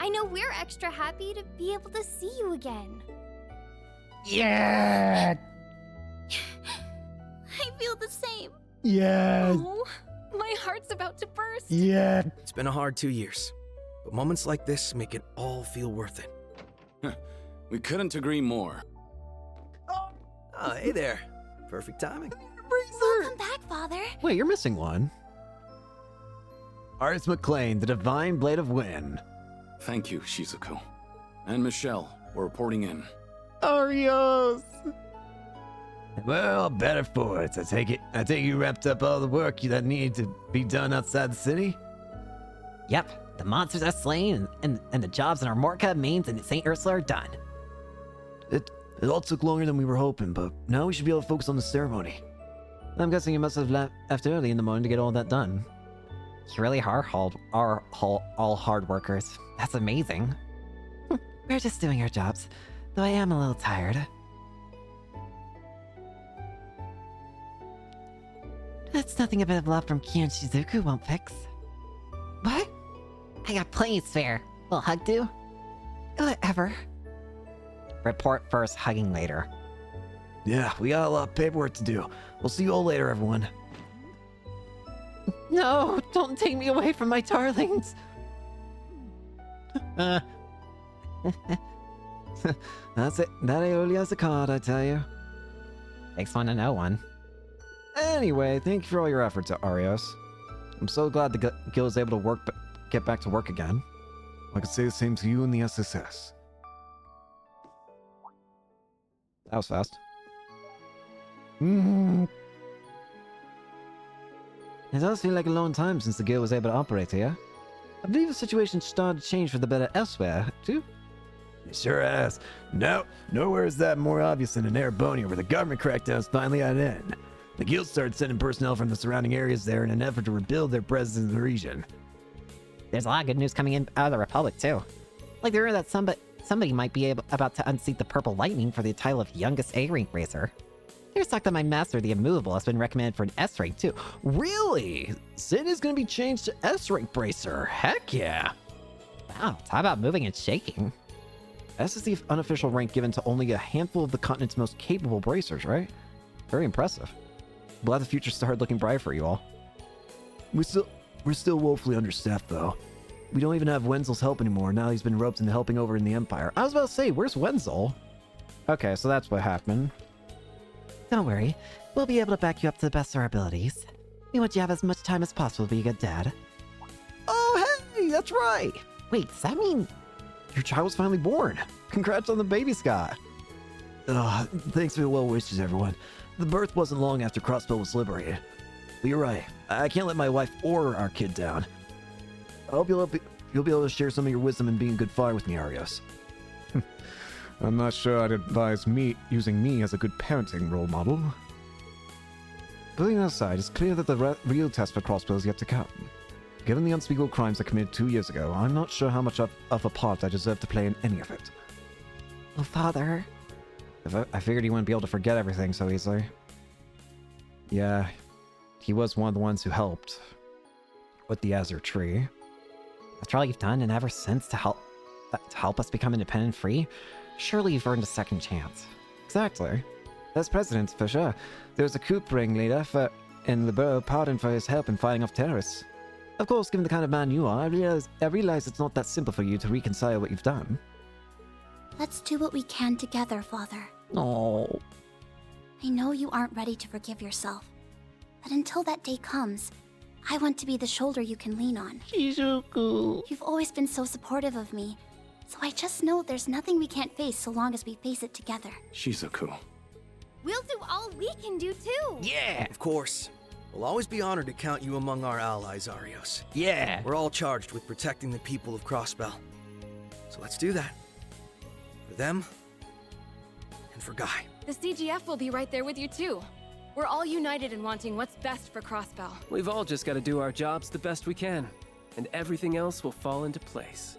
I know we're extra happy to be able to see you again. Yeah. I feel the same. Yeah. Oh, my heart's about to burst. Yeah. It's been a hard 2 years, but moments like this make it all feel worth it. We couldn't agree more. Oh, hey there. Perfect timing. Welcome back, Father. Wait, you're missing one. Artis McLean, the Divine Blade of Wind. Thank you, Shizuku. And Michelle, we're reporting in. Arios! Well, better for it. I take you wrapped up all the work that needed to be done outside the city? Yep. The monsters are slain, and the jobs in our Morka, Mainz, and St. Ursula are done. It all took longer than we were hoping, but now we should be able to focus on the ceremony. I'm guessing you must have left early in the morning to get all that done. You really are all hard workers. That's amazing. We're just doing our jobs, though I am a little tired. That's nothing a bit of love from Ki and Shizuku won't fix. What? I got plenty to spare. Will hug do? Whatever. Report first, hugging later. Yeah, we got a lot of paperwork to do. We'll see you all later, everyone. No, don't take me away from my darlings. That's it. That only has a card, I tell you. Takes one to know one. Anyway, thank you for all your efforts, Arios. I'm so glad the guild is able to get back to work again. I could say the same to you and the SSS. That was fast. It does feel like a long time since the guild was able to operate here. I believe the situation started to change for the better elsewhere, too. It sure has. Nowhere is that more obvious than in Erebonia, where the government crackdown's finally at an end. The guild started sending personnel from the surrounding areas there in an effort to rebuild their presence in the region. There's a lot of good news coming in out of the Republic, too. Like the rumor that somebody might be about to unseat the Purple Lightning for the title of youngest A-rank racer. There's talk that my master, the Immovable, has been recommended for an S-rank, too. Really? Zin is going to be changed to S-rank bracer. Heck yeah. Wow, talk about moving and shaking. S is the unofficial rank given to only a handful of the continent's most capable bracers, right? Very impressive. Glad the future started looking bright for you all. We're still woefully understaffed, though. We don't even have Wenzel's help anymore, now he's been roped into helping over in the Empire. I was about to say, where's Wenzel? Okay, so that's what happened. Don't worry, we'll be able to back you up to the best of our abilities. We want you to have as much time as possible to be a good dad. Oh, hey, that's right! Wait, does that mean your child was finally born? Congrats on the baby, Scott. Thanks for the well wishes, everyone. The birth wasn't long after Crossbell was liberated. But you're right, I can't let my wife or our kid down. I hope you'll be able to share some of your wisdom and being a good father with me, Arios. I'm not sure I'd advise using me as a good parenting role model. Putting that aside, it's clear that the real test for Crossbow is yet to come. Given the unspeakable crimes I committed 2 years ago, I'm not sure how much of a part I deserve to play in any of it. Oh, Father. I figured he wouldn't be able to forget everything so easily. Yeah, he was one of the ones who helped with the Azure Tree. After all you've done and ever since to help us become independent and free, surely you've earned a second chance. Exactly. As president, for sure. There's a coup ringleader in the borough pardoned for his help in fighting off terrorists. Of course, given the kind of man you are, I realize it's not that simple for you to reconcile what you've done. Let's do what we can together, Father. Oh. I know you aren't ready to forgive yourself, but until that day comes, I want to be the shoulder you can lean on. Shizuku. You've always been so supportive of me, so I just know there's nothing we can't face so long as we face it together. Shizuku. We'll do all we can do too. Yeah! Of course. We'll always be honored to count you among our allies, Arios. Yeah! We're all charged with protecting the people of Crossbell. So let's do that. For them, and for Guy. The CGF will be right there with you too. We're all united in wanting what's best for Crossbell. We've all just got to do our jobs the best we can, and everything else will fall into place.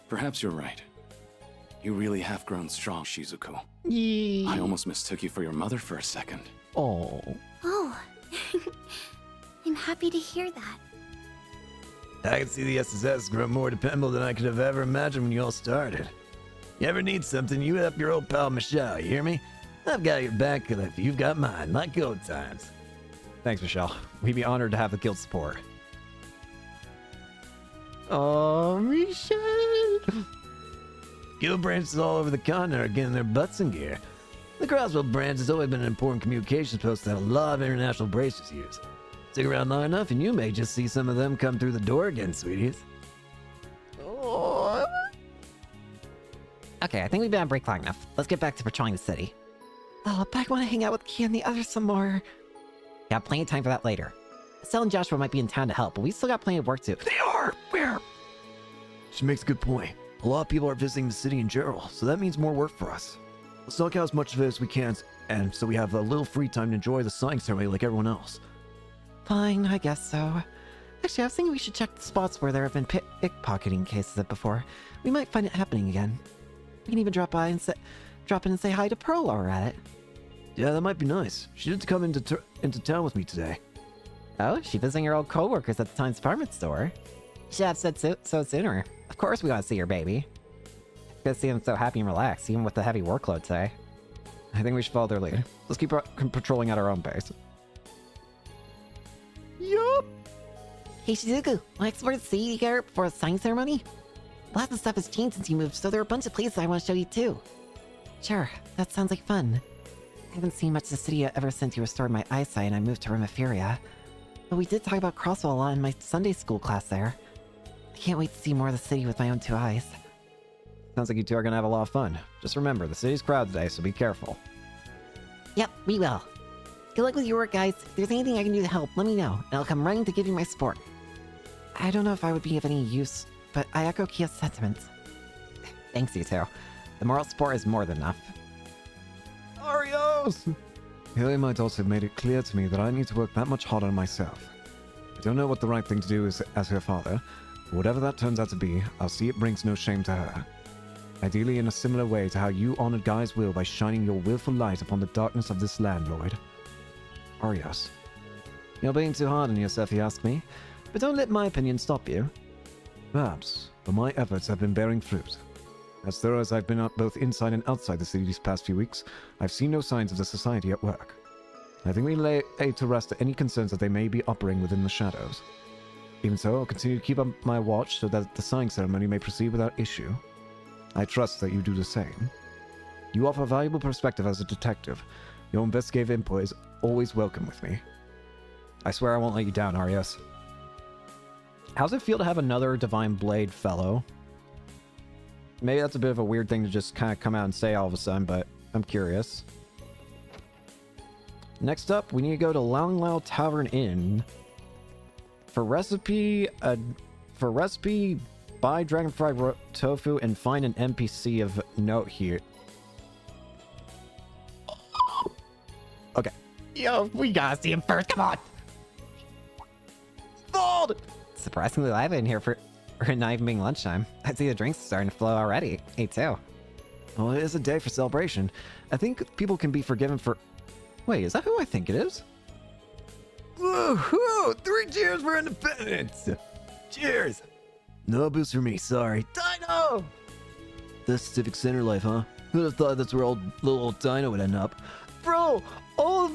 Perhaps you're right. You really have grown strong, Shizuku. Yeah. I almost mistook you for your mother for a second. Oh. Oh. I'm happy to hear that. I can see the SSS grow more dependable than I could have ever imagined when you all started. You ever need something, you hit up your old pal Michelle, you hear me? I've got your back if you've got mine, like old times. Thanks, Michelle. We'd be honored to have the guild support. Oh, Michelle! Guild branches all over the continent are getting their butts in gear. The Crossbell branch has always been an important communications post that a lot of international bracers use. Stick around long enough and you may just see some of them come through the door again, sweeties. Oh. Okay, I think we've been on break long enough. Let's get back to patrolling the city. Oh, but I want to hang out with Ki and the others some more. Got plenty of time for that later. Estelle and Joshua might be in town to help, but we still got plenty of work to do. They are! Where? She makes a good point. A lot of people are visiting the city in general, so that means more work for us. Let's knock out as much of it as we can, and so we have a little free time to enjoy the signing ceremony like everyone else. Fine, I guess so. Actually, I was thinking we should check the spots where there have been pickpocketing cases before. We might find it happening again. We can even drop in and say hi to Pearl while we're at it. Yeah, that might be nice. She did come into town with me today. Oh, she visiting her old co-workers at the Times Department store. You should have said so sooner. Of course we want to see your baby. It's good to see him so happy and relaxed, even with the heavy workload today. I think we should follow their lead. Let's keep patrolling at our own pace. Yup! Hey Shizuku, want to explore the city here for a signing ceremony? Lots of stuff has changed since you moved, so there are a bunch of places I want to show you too. Sure, that sounds like fun. I haven't seen much of the city ever since you restored my eyesight and I moved to Reverie. But we did talk about Crosswell a lot in my Sunday school class there. I can't wait to see more of the city with my own two eyes. Sounds like you two are gonna have a lot of fun. Just remember, the city's crowded today, so be careful. Yep, we will. Good luck with your work, guys. If there's anything I can do to help, let me know, and I'll come running to give you my support. I don't know if I would be of any use, but I echo Kia's sentiments. Thanks, you two. The moral support is more than enough. Arios! Haley might also have made it clear to me that I need to work that much harder on myself. I don't know what the right thing to do is as her father, but whatever that turns out to be, I'll see it brings no shame to her. Ideally in a similar way to how you honored Guy's will by shining your willful light upon the darkness of this land, Lloyd. Arios. You're being too hard on yourself, you ask me, but don't let my opinion stop you. Perhaps, but my efforts have been bearing fruit. As thorough as I've been up both inside and outside the city these past few weeks, I've seen no signs of the society at work. I think we lay to rest any concerns that they may be operating within the shadows. Even so, I'll continue to keep up my watch so that the signing ceremony may proceed without issue. I trust that you do the same. You offer a valuable perspective as a detective. Your investigative input is always welcome with me. I swear I won't let you down, Arios. How's it feel to have another Divine Blade fellow? Maybe that's a bit of a weird thing to just kind of come out and say all of a sudden, but I'm curious. Next up, we need to go to Lang Lao Tavern Inn. For recipe, buy dragon fried tofu and find an NPC of note here. Okay. Yo, we gotta see him first, come on! Fold! Surprisingly live in here for not even being lunchtime. I see the drinks starting to flow already. Me too. Well, it is a day for celebration. I think people can be forgiven for... Wait, is that who I think it is? Woohoo! 3 cheers for independence! Cheers! No boost for me, sorry. Dino! The Civic Center life, huh? Who'd have thought that's where little old Dino would end up? Bro, all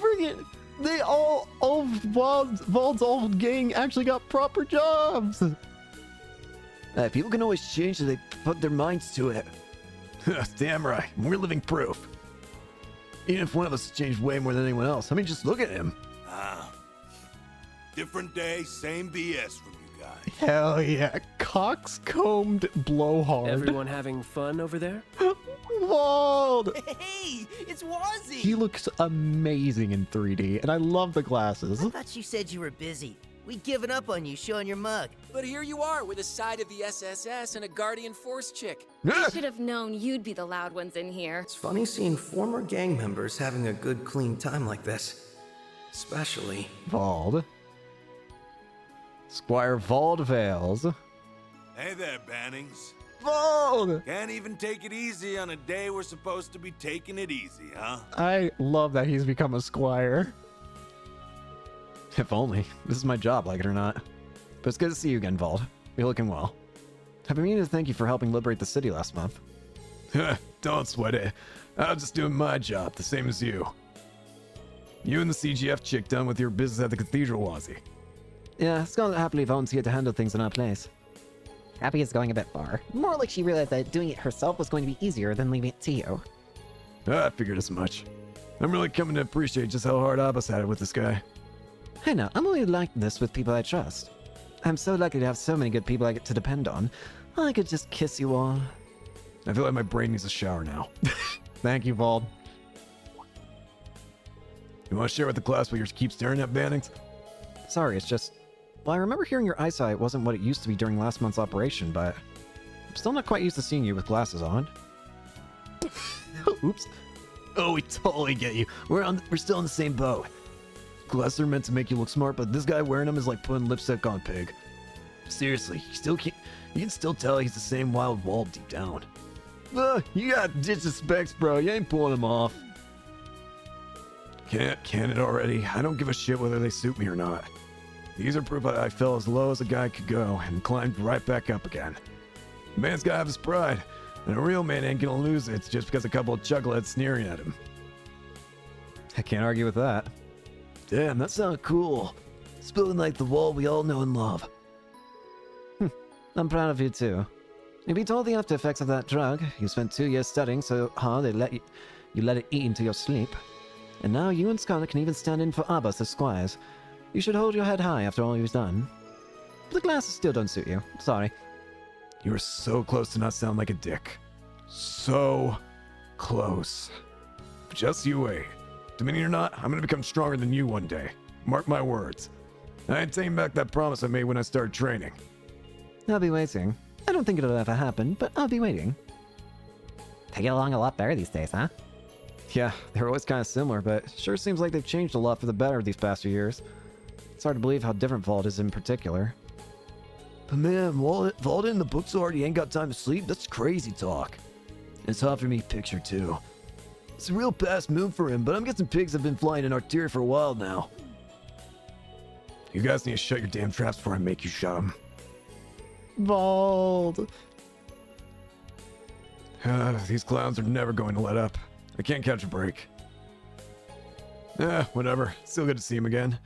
Vald's old gang actually got proper jobs! People can always change if they put their minds to it. Damn right, we're living proof. Even if one of us has changed way more than anyone else. I mean, just look at him. Different day, same BS from you guys. Hell yeah, coxcombed blowhard. Everyone having fun over there? Vald! Hey, it's Wazzy! He looks amazing in 3D, and I love the glasses. I thought you said you were busy. We'd given up on you showing your mug. But here you are with a side of the SSS and a Guardian Force chick. I should have known you'd be the loud ones in here. It's funny seeing former gang members having a good, clean time like this. Especially... Vald. Squire Vald Vales. Hey there, Bannings. Vald! Can't even take it easy on a day we're supposed to be taking it easy, huh? I love that he's become a squire. If only. This is my job, like it or not. But it's good to see you again, Vald. You're looking well. I've been meaning to thank you for helping liberate the city last month. Don't sweat it. I'm just doing my job, the same as you. You and the CGF chick done with your business at the cathedral, Wazzy. Yeah, Scarlet happily volunteered to handle things in our place. Happy is going a bit far. More like she realized that doing it herself was going to be easier than leaving it to you. I figured as much. I'm really coming to appreciate just how hard Abbas had it with this guy. I know, I'm only like this with people I trust. I'm so lucky to have so many good people I get to depend on. I could just kiss you all. I feel like my brain needs a shower now. Thank you, Vald. You want to share with the class what you keep staring at, Bannings? Sorry, it's just... Well, I remember hearing your eyesight wasn't what it used to be during last month's operation, but... I'm still not quite used to seeing you with glasses on. Oops. Oh, we totally get you. We're still in the same boat. Glasses are meant to make you look smart, but this guy wearing them is like putting lipstick on pig. Seriously, you can still tell he's the same wild wall deep down. You got ditch the specs, bro. You ain't pulling them off. Can it already? I don't give a shit whether they suit me or not. These are proof I fell as low as a guy could go and climbed right back up again. A man's gotta have his pride, and a real man ain't gonna lose it just because a couple of chuckleheads sneering at him. I can't argue with that. Damn, that sounded cool. Spilling like the wall we all know and love. I'm proud of you too. You beat all the after effects of that drug. You spent 2 years studying so hard they let you let it eat into your sleep. And now you and Scarlet can even stand in for Abbas as squires. You should hold your head high after all you've done. The glasses still don't suit you. Sorry. You were so close to not sound like a dick. So close. Just you wait. Dominion or not, I'm gonna become stronger than you one day. Mark my words. I ain't taking back that promise I made when I started training. I'll be waiting. I don't think it'll ever happen, but I'll be waiting. They get along a lot better these days, huh? Yeah, they're always kind of similar, but sure seems like they've changed a lot for the better these past few years. It's hard to believe how different Vault is in particular. But man, Vault in the books already ain't got time to sleep. That's crazy talk. It's hard for me to picture too. It's a real past move for him, but I'm guessing pigs have been flying in Arteria for a while now. You guys need to shut your damn traps before I make you shut them. Vault! These clowns are never going to let up. I can't catch a break. Whatever. Still good to see him again.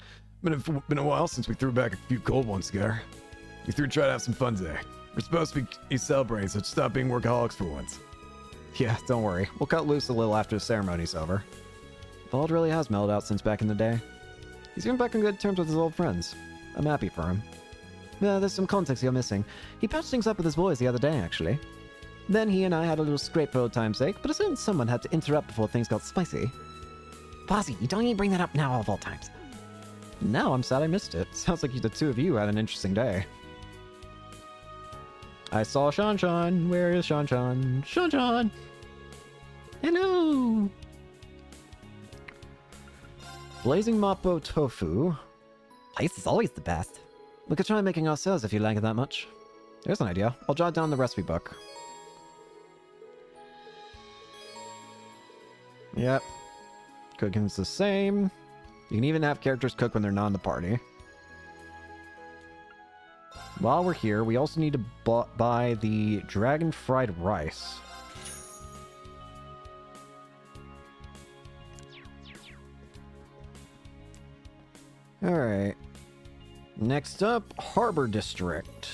Been a while since we threw back a few cold ones together. We try to have some fun today. We're supposed to be celebrating, so stop being workaholics for once. Yeah, don't worry. We'll cut loose a little after the ceremony's over. Vault really has mellowed out since back in the day. He's even back on good terms with his old friends. I'm happy for him. There's some context you're missing. He patched things up with his boys the other day, actually. Then he and I had a little scrape for old time's sake, but a certain someone had to interrupt before things got spicy. Bossy, you don't even bring that up now of all times. Now I'm sad I missed it. Sounds like the two of you had an interesting day. I saw Shanshan. Where is Shanshan? Shanshan! Hello! Blazing Mappo Tofu. Place is always the best. We could try making ourselves if you like it that much. There's an idea. I'll jot down the recipe book. Yep. Cooking's the same. You can even have characters cook when they're not in the party. While we're here, we also need to buy the dragon fried rice. Alright. Next up, Harbor District.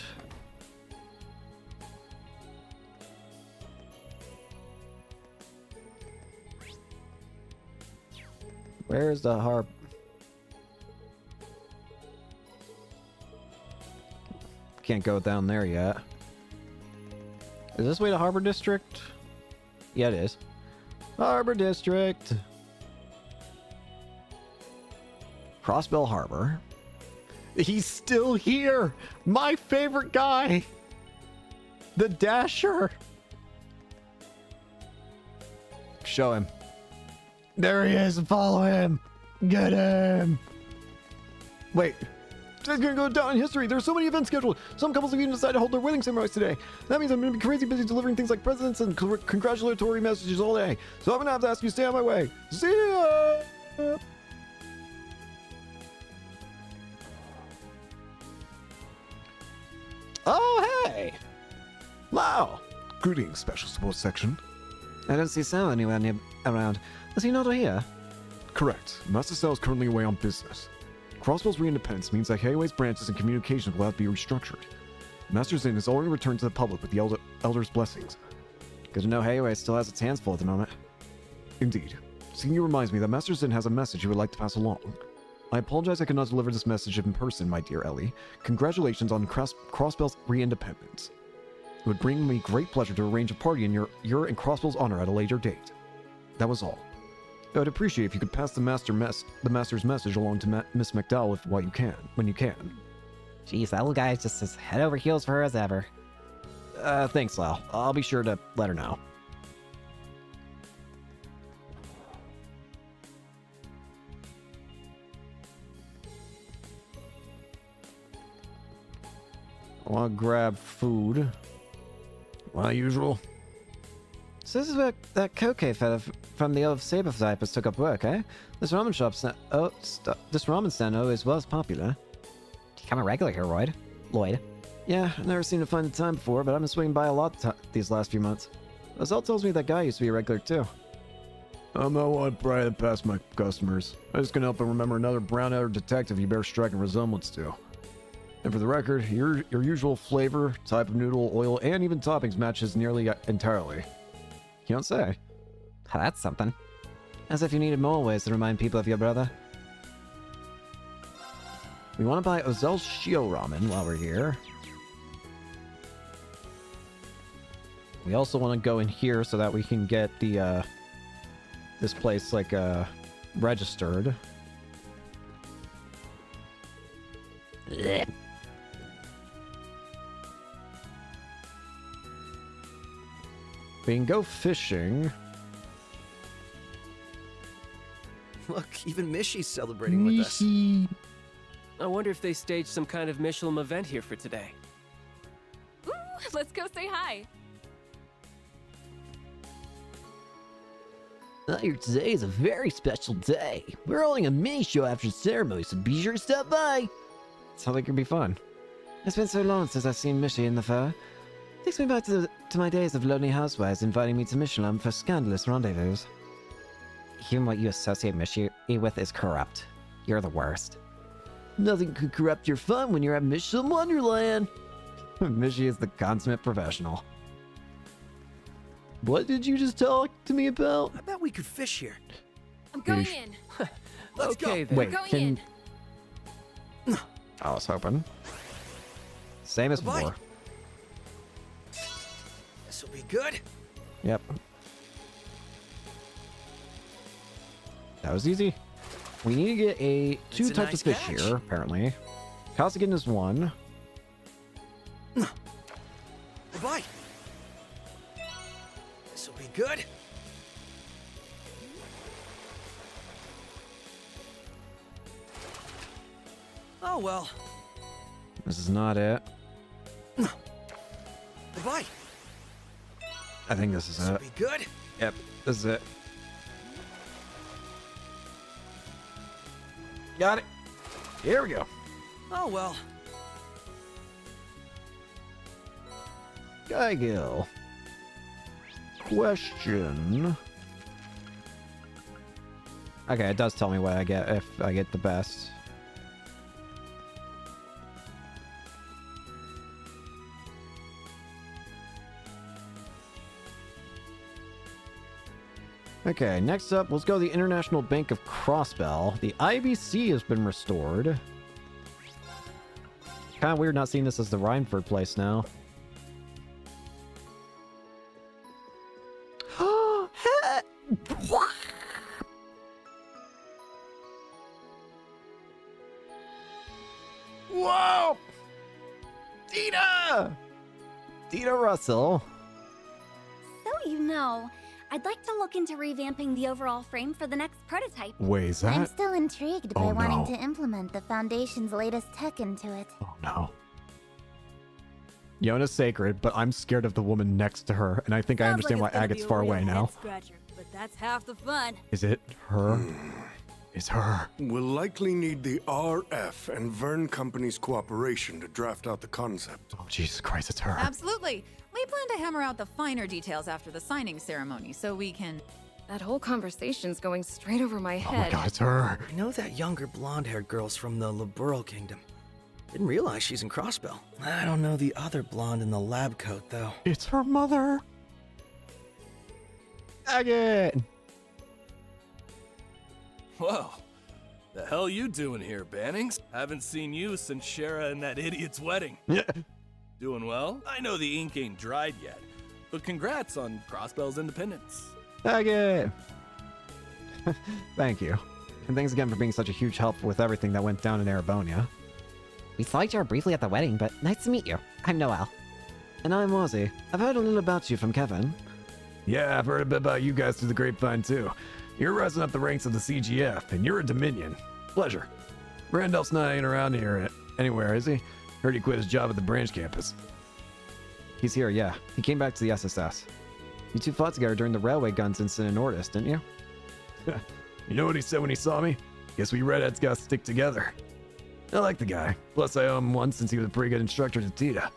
Where's the harbor? Can't go down there yet. Is this way to Harbor District? Yeah, it is. Harbor District. Crossbell Harbor. He's still here! My favorite guy! The Dasher! Show him. There he is! Follow him! Get him! Wait. Today's gonna go down in history. There's so many events scheduled. Some couples have even decided to hold their wedding ceremonies today. That means I'm gonna be crazy busy delivering things like presents and congratulatory messages all day. So I'm gonna have to ask you to stay on my way. See ya! Oh, hey! Wow! Greetings, Special Support Section. I don't see Sal anywhere around. Is he not here? Correct. Master Sal is currently away on business. Crossbell's re-independence means that Hayway's branches and communications will have to be restructured. Master Zin has already returned to the public with the Elder's blessings. Good to know Hayway still has its hands full at the moment. Indeed. Seeing you reminds me that Master Zin has a message he would like to pass along. I apologize I cannot deliver this message in person, my dear Ellie. Congratulations on Crossbell's re-independence. It would bring me great pleasure to arrange a party in your and Crossbell's honor at a later date. That was all. I'd appreciate if you could pass the master's message along to Miss McDowell when you can. Jeez, that little guy is just as head over heels for her as ever. Thanks, Lal. I'll be sure to let her know. I want to grab food. My usual. So this is where that Koke fella from the old Saber Vipers took up work, eh? This ramen stand is well as popular. Become a regular here, Lloyd. Yeah, I never seemed to find the time before, but I've been swinging by a lot these last few months. Azal tells me that guy used to be a regular too. I'm not one to pry past my customers. I'm just gonna help them remember another brown-haired detective you bear striking resemblance to. And for the record, your usual flavor, type of noodle, oil, and even toppings matches nearly entirely. You don't say. Oh, that's something. As if you needed more ways to remind people of your brother. We want to buy Ozel's Shio Ramen while we're here. We also want to go in here so that we can get the, this place, like, registered. Blech. We can go fishing. Look, even Mishy's celebrating with us. I wonder if they staged some kind of Michelin event here for today. Ooh, let's go say hi. Today is a very special day. We're holding a mini show after the ceremony, so be sure to stop by. Sounds like it'd be fun. It's been so long since I've seen Mishy in the fair. Takes me back to my days of lonely housewives inviting me to Michelin for scandalous rendezvous. Even what you associate Mishy with is corrupt. You're the worst. Nothing could corrupt your fun when you're at Michelin Wonderland. Mishy is the consummate professional. What did you just talk to me about? I bet we could fish here. I'm going in. Let's okay, go. then. Wait, Going can... in. I was hoping. Same as Bye-bye. before. This'll be good. Yep. That was easy. We need to get two a types nice of fish catch. here, apparently. Kazakin is one. Bye-bye. This'll be good. Oh well. This is not it. Bye-bye. I think this is This'll it. be good. Yep, this is it. Got it. Here we go. Oh well. Geigel. Question. Okay, it does tell me what I get if I get the best. Okay, next up, let's go to the International Bank of Crossbell. The IBC has been restored. Kind of weird not seeing this as the Rhineford place now. Whoa! Dina! Dina Russell. So you know, I'd like to look into revamping the overall frame for the next prototype. Wait, is that? I'm still intrigued by Oh, wanting no. to implement the Foundation's latest tech into it. Oh no. Yona's sacred, but I'm scared of the woman next to her, and I think I understand why Agate's far away now. But that's half the fun. Is it her? It's her. We'll likely need the RF and Vern Company's cooperation to draft out the concept. Oh, Jesus Christ, it's her. Absolutely. We plan to hammer out the finer details after the signing ceremony so we can... That whole conversation's going straight over my head. Oh my God, it's her. I know that younger blonde-haired girl's from the Liberal Kingdom. Didn't realize she's in Crossbell. I don't know the other blonde in the lab coat, though. It's her mother. Agate! Whoa. The hell you doing here, Bannings? Haven't seen you since Shara and that idiot's wedding. Yeah. Doing well? I know the ink ain't dried yet, but congrats on Crossbell's independence. Agate! Thank you. And thanks again for being such a huge help with everything that went down in Erebonia. We saw each other briefly at the wedding, but nice to meet you. I'm Noel. And I'm Ozzy. I've heard a little about you from Kevin. Yeah, I've heard a bit about you guys through the grapevine too. You're rising up the ranks of the CGF, and you're a Dominion. Pleasure. Randolph's not hanging around here anywhere, is he? Heard he quit his job at the branch campus. He's here, yeah. He came back to the SSS. You two fought together during the railway guns incident in Ordis, didn't you? You know what he said when he saw me? Guess we redheads gotta stick together. I like the guy. Plus I owe him one since he was a pretty good instructor to Tita.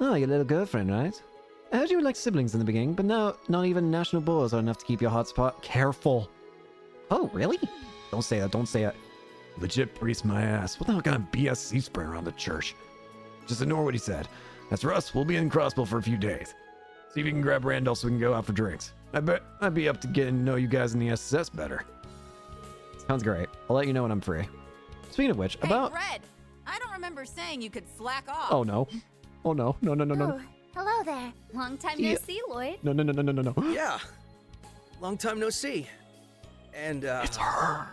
Oh, your little girlfriend, right? I heard you were like siblings in the beginning, but now not even national boars are enough to keep your hot spot. Careful. Oh, really? Don't say that, don't say it. Legit priest my ass. What the hell kind of BS he spread around the church? Just ignore what he said. As for us, we'll be in Crossbill for a few days. See if you can grab Randolph so we can go out for drinks. I bet I'd be up to getting to know you guys in the SSS better. Sounds great. I'll let you know when I'm free. Speaking of which, Hey, about... Red! I don't remember saying you could slack off. Oh, no. Oh, no. No, no, no, no. Oh, hello there. Long time no see, Lloyd. No, no, no, no, no, no, no. Yeah. Long time no see. And, It's her.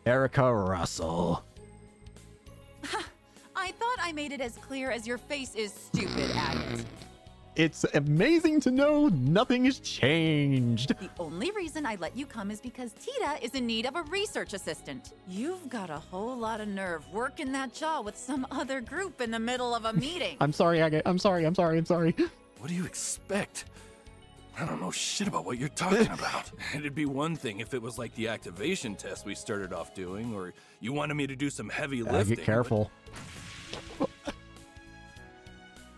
Erica Russell. I thought I made it as clear as your face is stupid, Agate. It's amazing to know nothing has changed. The only reason I let you come is because Tita is in need of a research assistant. You've got a whole lot of nerve working that jaw with some other group in the middle of a meeting. I'm sorry, Agate. I'm sorry. What do you expect? I don't know shit about what you're talking about. It'd be one thing if it was like the activation test we started off doing, or you wanted me to do some heavy lifting. Get careful.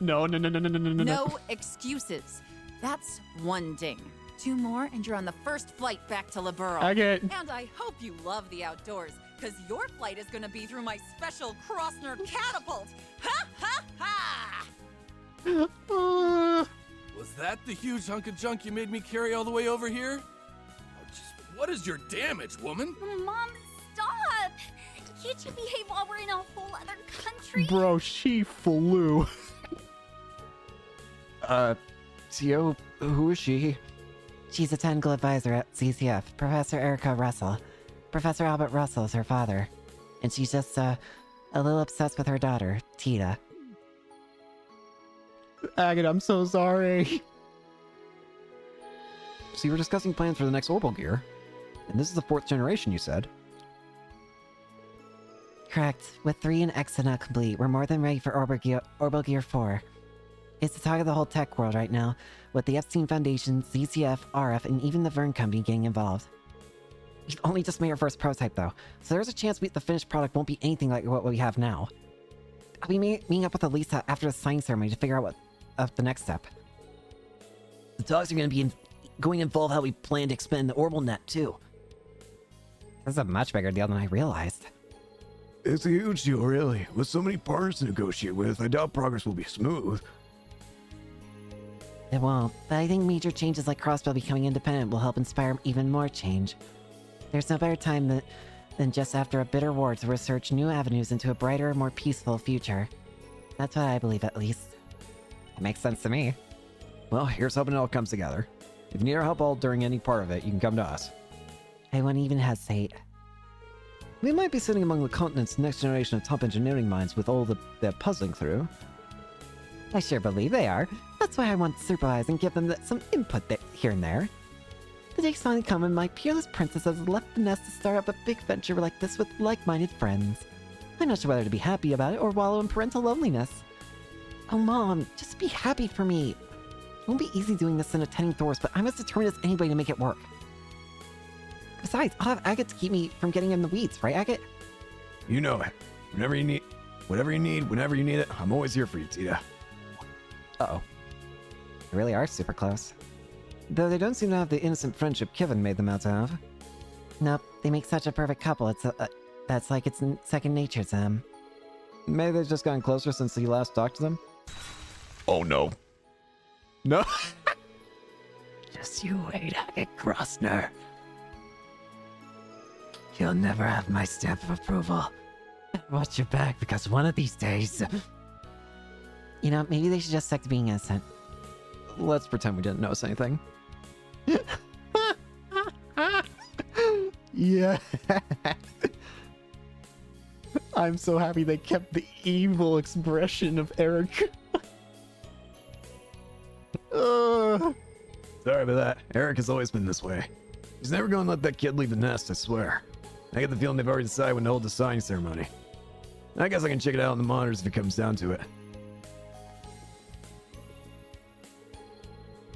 No. No excuses. That's one ding. 2 more and you're on the first flight back to Liberal. Agate. And I hope you love the outdoors, because your flight is going to be through my special Crossner catapult. Ha ha ha! Was that the huge hunk of junk you made me carry all the way over here? What is your damage, woman? Mom, stop! Can't you behave while we're in a whole other country? Bro, she flew. Tio, who is she? She's a technical advisor at CCF, Professor Erica Russell. Professor Albert Russell is her father. And she's just, a little obsessed with her daughter, Tita. Agate, I'm so sorry. So you were discussing plans for the next orbital gear. And this is the 4th generation, you said. Correct. With 3 and Exona complete, we're more than ready for Orbital Gear 4. It's the talk of the whole tech world right now, with the Epstein Foundation, CCF, RF, and even the Vern Company getting involved. We've only just made our first prototype though, so there's a chance the finished product won't be anything like what we have now. I'll be meeting up with Elisa after the signing ceremony to figure out the next step. The talks are going to involve how we plan to expand the orbital net too. This is a much bigger deal than I realized. It's a huge deal, really. With so many partners to negotiate with, I doubt progress will be smooth. It won't, but I think major changes like Crossbill becoming independent will help inspire even more change. There's no better time than just after a bitter war to research new avenues into a brighter, more peaceful future. That's what I believe, at least. It makes sense to me. Well, here's hoping it all comes together. If you need our help all during any part of it, you can come to us. I won't even hesitate. We might be sitting among the continent's next generation of top engineering minds with all they're puzzling through. I sure believe they are. That's why I want to supervise and give them some input here and there. The day's finally come when my peerless princess has left the nest to start up a big venture like this with like-minded friends. I'm not sure whether to be happy about it or wallow in parental loneliness. Oh, Mom, just be happy for me. It won't be easy doing this and attending Thor's, but I'm as determined as anybody to make it work. Besides, I'll have Agate to keep me from getting in the weeds, right, Agate? You know it. Whatever you need, whenever you need it, I'm always here for you, Tita. Uh-oh. They really are super close. Though they don't seem to have the innocent friendship Kevin made them out to have. Nope, they make such a perfect couple. That's like it's second nature to them. Maybe they've just gotten closer since you last talked to them? Oh no. No. Just you wait, Agate Crossner. You'll never have my stamp of approval. Watch your back, because one of these days... You know, maybe they should just stick to being innocent. Let's pretend we didn't notice anything. Yeah. I'm so happy they kept the evil expression of Eric. Sorry about that. Eric has always been this way. He's never going to let that kid leave the nest, I swear. I get the feeling they've already decided when to hold the signing ceremony. I guess I can check it out on the monitors if it comes down to it.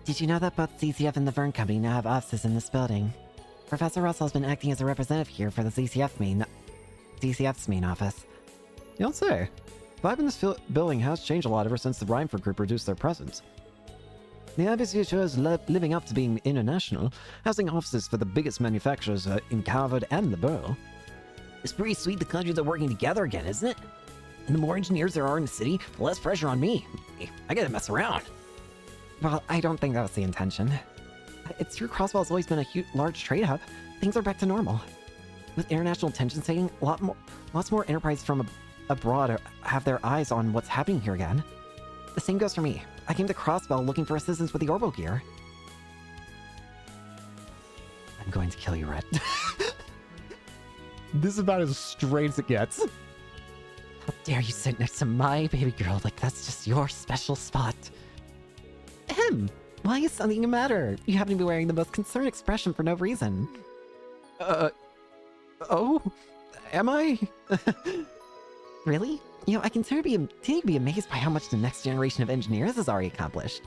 Did you know that both CCF and the Vern Company now have offices in this building? Professor Russell has been acting as a representative here for the CCF's main office. You don't say. Vibe in this building has changed a lot ever since the Rhineford group reduced their presence. The IBC sure is living up to being international, housing offices for the biggest manufacturers in Calvert and the borough. It's pretty sweet the countries are working together again, isn't it? And the more engineers there are in the city, the less pressure on me. I gotta mess around. Well, I don't think that was the intention. It's true Crossbell has always been a large trade hub. Things are back to normal. With international tensions taking, lots more enterprise from abroad have their eyes on what's happening here again. The same goes for me. I came to Crossbell looking for assistance with the Orbo gear. I'm going to kill you, Red. This is about as straight as it gets. How dare you sit next to my baby girl like that's just your special spot? Why is something the matter? You happen to be wearing the most concerned expression for no reason. Oh? Am I? Really? You know, I continue to be amazed by how much the next generation of engineers has already accomplished.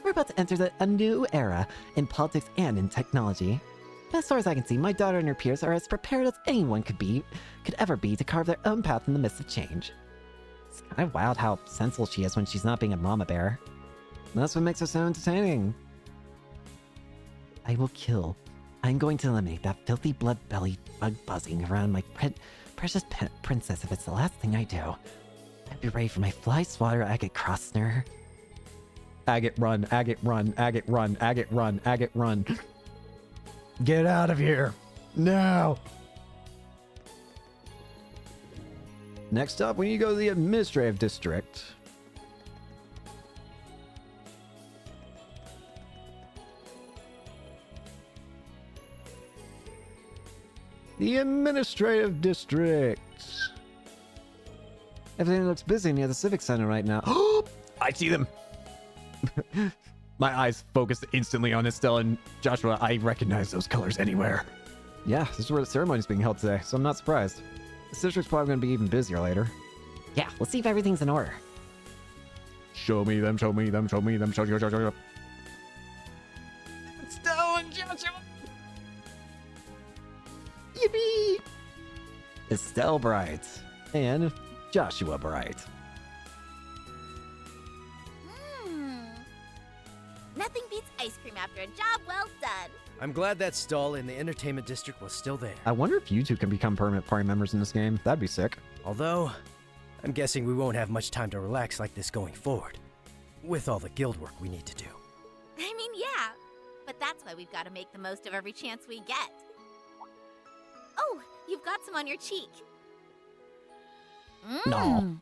We're about to enter a new era in politics and in technology. As far as I can see, my daughter and her peers are as prepared as anyone could ever be to carve their own path in the midst of change. It's kind of wild how sensible she is when she's not being a mama bear. That's what makes her so entertaining. I will kill. I'm going to eliminate that filthy blood belly bug buzzing around my precious princess if it's the last thing I do. I'd be ready for my fly swatter agate Crossner. Agate run, agate run, agate run, agate run, agate run. Get out of here. Now. Next up, we need to go to the administrative district. The administrative district. Everything looks busy near the Civic Center right now. I see them. My eyes focused instantly on Estelle and Joshua. I recognize those colors anywhere. Yeah, this is where the ceremony's being held today, so I'm not surprised. The district's probably going to be even busier later. Yeah, let's see if everything's in order. Show me them, show me them, show me them, show you. Estelle and Joshua! Yippee! Estelle Bright and Joshua Bright. Nothing beats ice cream after a job well done. I'm glad that stall in the entertainment district was still there. I wonder if you two can become permanent party members in this game. That'd be sick. Although, I'm guessing we won't have much time to relax like this going forward, with all the guild work we need to do. I mean, yeah, but that's why we've got to make the most of every chance we get. Oh, you've got some on your cheek. No.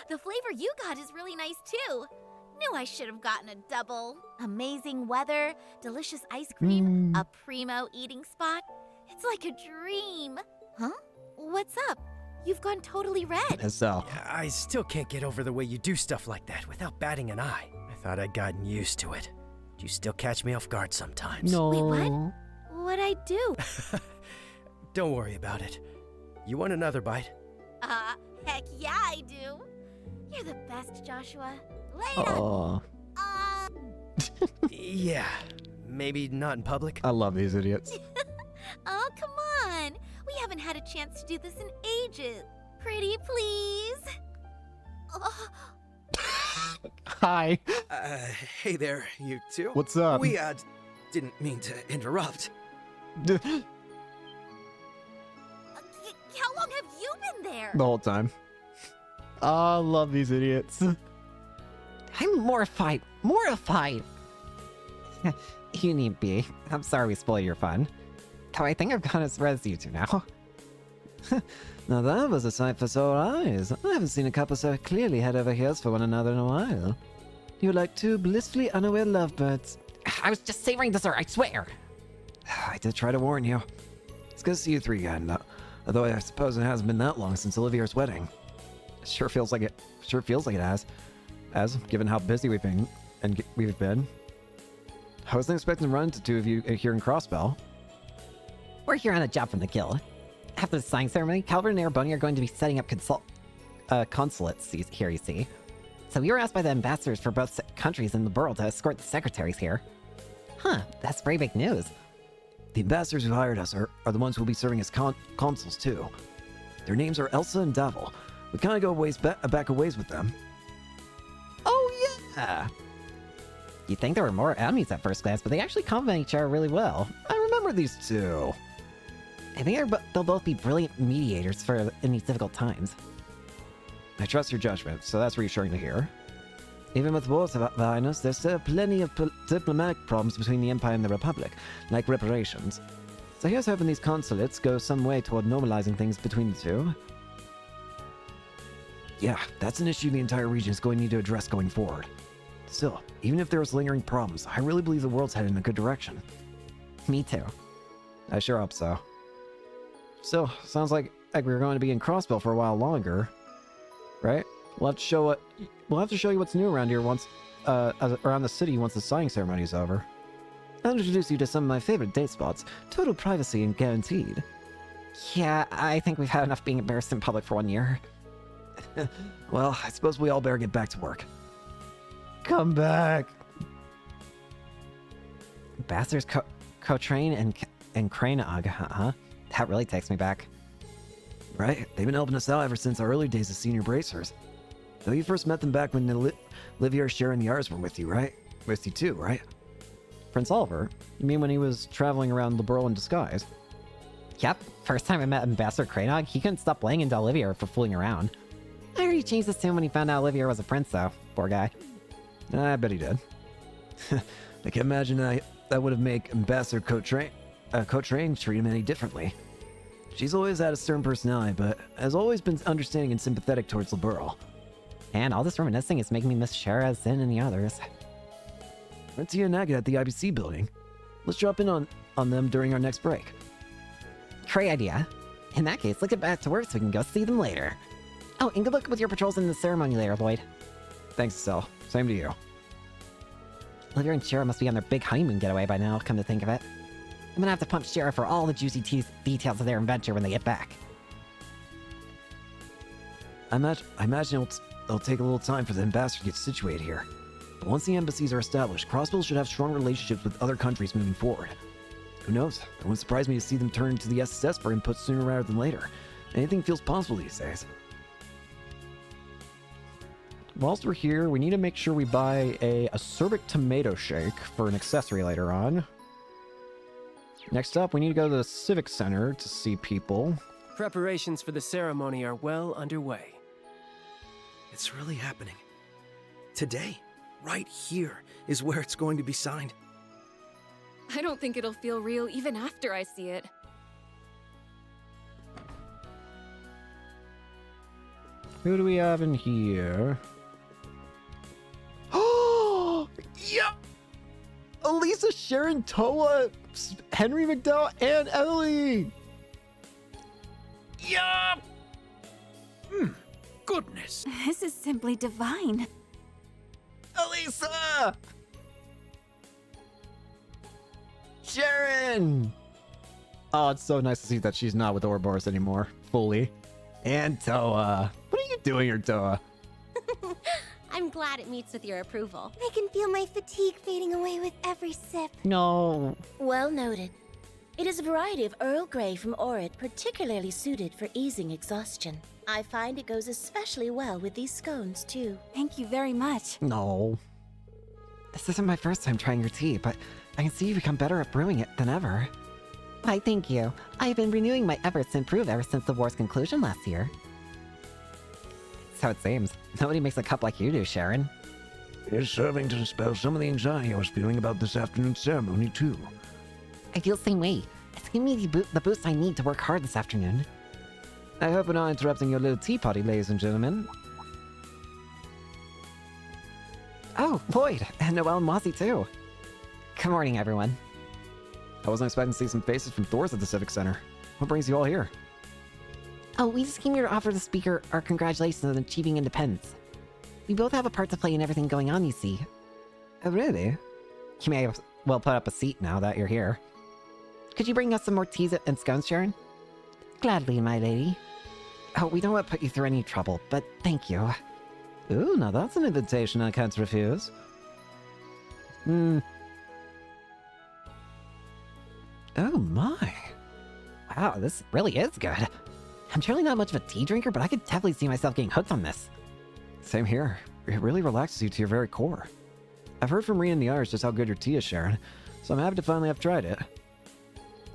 The flavor you got is really nice too. Knew I should have gotten a double. Amazing weather, delicious ice cream, a primo eating spot. It's like a dream. Huh? What's up? You've gone totally red. Estelle. I still can't get over the way you do stuff like that without batting an eye. I thought I'd gotten used to it. You still catch me off guard sometimes. No. Wait, what? What'd I do? Don't worry about it. You want another bite? Heck yeah, I do. You're the best, Joshua. Later. Oh. Yeah, maybe not in public. I love these idiots. Oh, come on. We haven't had a chance to do this in ages. Pretty please. Oh. Hi. Hey there, you two. What's up? We, didn't mean to interrupt. How long have you been there? The whole time. I love these idiots. I'm mortified. Mortified! You need be. I'm sorry we spoiled your fun. Though I think I've gone as red as you two now. Now that was a sight for sore eyes. I haven't seen a couple so clearly head over heels for one another in a while. You're like two blissfully unaware lovebirds. I was just savoring dessert, I swear! I did try to warn you. It's good to see you three again, although I suppose it hasn't been that long since Olivier's wedding. Sure feels like it has. Given how busy we've been. I wasn't expecting to run into two of you here in Crossbell. We're here on a job from the guild. After the signing ceremony, Calvert and Erebony are going to be setting up consulates here, you see. So we were asked by the ambassadors for both countries in the borough to escort the secretaries here. Huh, that's very big news. The ambassadors who hired us are the ones who will be serving as consuls too. Their names are Elsa and Davil. We kind of go back a ways with them. Oh yeah! You'd think there were more enemies at first glance, but they actually complement each other really well. I remember these two. I think they'll both be brilliant mediators in these difficult times. I trust your judgment, so that's reassuring to hear. Even with wars behind us, there's still plenty of diplomatic problems between the Empire and the Republic, like reparations. So here's hoping these consulates go some way toward normalizing things between the two. Yeah, that's an issue the entire region is going to need to address going forward. Still, even if there's lingering problems, I really believe the world's headed in a good direction. Me too. I sure hope so. Still, sounds like we're going to be in Crossbell for a while longer, right? We'll have to show you what's new around here once, around the city once the signing ceremony is over. I'll introduce you to some of my favorite date spots. Total privacy and guaranteed. Yeah, I think we've had enough being embarrassed in public for 1 year. Well, I suppose we all better get back to work. Come back. Ambassadors Cotrain and Cranog, huh? That really takes me back. Right? They've been helping us out ever since our early days as senior bracers. Though you first met them back when Olivier, Cher, and the Yars were with you, right? With you too, right? Prince Oliver? You mean when he was traveling around the borough in disguise? Yep. First time I met Ambassador Cranog, he couldn't stop laying into Olivier for fooling around. I heard he changed his tune when he found out Olivier was a prince, though. Poor guy. I bet he did. I can imagine that would have made Ambassador Cotrain treat him any differently. She's always had a stern personality, but has always been understanding and sympathetic towards the borough. And all this reminiscing is making me miss Shara, Zin, and the others. Tia and Nugget at the IBC building. Let's drop in on them during our next break. Great idea. In that case, let's get back to work so we can go see them later. Oh, and good luck with your patrols in the ceremony later, Lloyd. Thanks, Estelle. Same to you. Olivia and Shara must be on their big honeymoon getaway by now, come to think of it. I'm gonna have to pump Shara for all the juicy details of their adventure when they get back. I imagine it'll take a little time for the ambassador to get situated here. But once the embassies are established, Crossbell should have strong relationships with other countries moving forward. Who knows? It wouldn't surprise me to see them turn to the SSS for input sooner rather than later. Anything feels possible these days. Whilst we're here, we need to make sure we buy a acerbic tomato shake for an accessory later on. Next up, we need to go to the Civic Center to see people. Preparations for the ceremony are well underway. It's really happening. Today, right here, is where it's going to be signed. I don't think it'll feel real even after I see it. Who do we have in here? Oh, yeah! Elisa, Sharon, Toa, Henry McDowell, and Ellie! Yeah! Goodness. This is simply divine. Elisa! Sharon! Oh, it's so nice to see that she's not with Ouroboros anymore, fully. And Toa. What are you doing here, Toa? I'm glad it meets with your approval. I can feel my fatigue fading away with every sip. No. Well noted. It is a variety of Earl Grey from Orid, particularly suited for easing exhaustion. I find it goes especially well with these scones, too. Thank you very much. No. This isn't my first time trying your tea, but I can see you become better at brewing it than ever. Why, thank you. I've been renewing my efforts to improve ever since the war's conclusion last year. So it seems. Nobody makes a cup like you do, Sharon. It's serving to dispel some of the anxiety I was feeling about this afternoon's ceremony, too. I feel the same way. It's giving me the boost I need to work hard this afternoon. I hope we're not interrupting your little tea party, ladies and gentlemen. Oh, Lloyd, and Noelle and Mossy too. Good morning, everyone. I wasn't expecting to see some faces from Thor's at the Civic Center. What brings you all here? Oh, we just came here to offer the speaker our congratulations on achieving independence. We both have a part to play in everything going on, you see. Oh, really? You may have well put up a seat now that you're here. Could you bring us some more teas and scones, Sharon? Gladly, my lady. Oh, we don't want to put you through any trouble, but thank you. Ooh, now that's an invitation I can't refuse. Oh my. Wow, this really is good. I'm surely not much of a tea drinker, but I could definitely see myself getting hooked on this. Same here. It really relaxes you to your very core. I've heard from Rhea and the others just how good your tea is, Sharon, so I'm happy to finally have tried it.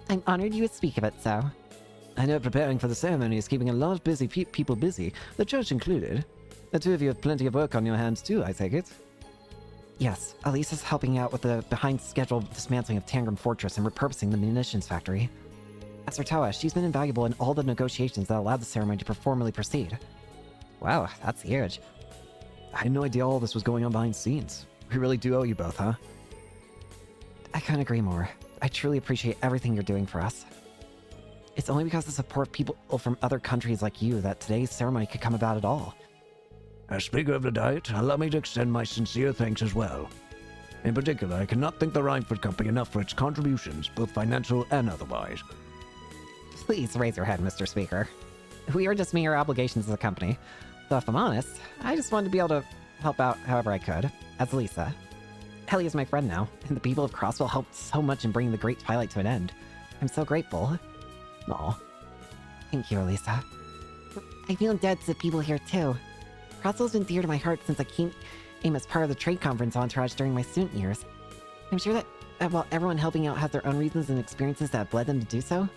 I'm honored you would speak of it, so. I know preparing for the ceremony is keeping a lot of busy people busy, the church included. The two of you have plenty of work on your hands too, I take it. Yes, Elisa's helping out with the behind-schedule dismantling of Tangram Fortress and repurposing the munitions factory. As for Toa, she's been invaluable in all the negotiations that allowed the ceremony to formally proceed. Wow, that's huge. I had no idea all this was going on behind the scenes. We really do owe you both, huh? I couldn't agree more. I truly appreciate everything you're doing for us. It's only because of the support of people from other countries like you that today's ceremony could come about at all. As Speaker of the Diet, allow me to extend my sincere thanks as well. In particular, I cannot thank the Rhineford Company enough for its contributions, both financial and otherwise. Please raise your head, Mr. Speaker. We are just meeting our obligations as a company. Though if I'm honest, I just wanted to be able to help out however I could, as Lisa. Ellie is my friend now, and the people of Crossville helped so much in bringing the Great Twilight to an end. I'm so grateful. Aw. Thank you, Elisa. I feel indebted to the people here, too. Crossville's been dear to my heart since I came as part of the trade conference entourage during my student years. I'm sure that while everyone helping out has their own reasons and experiences that have led them to do so,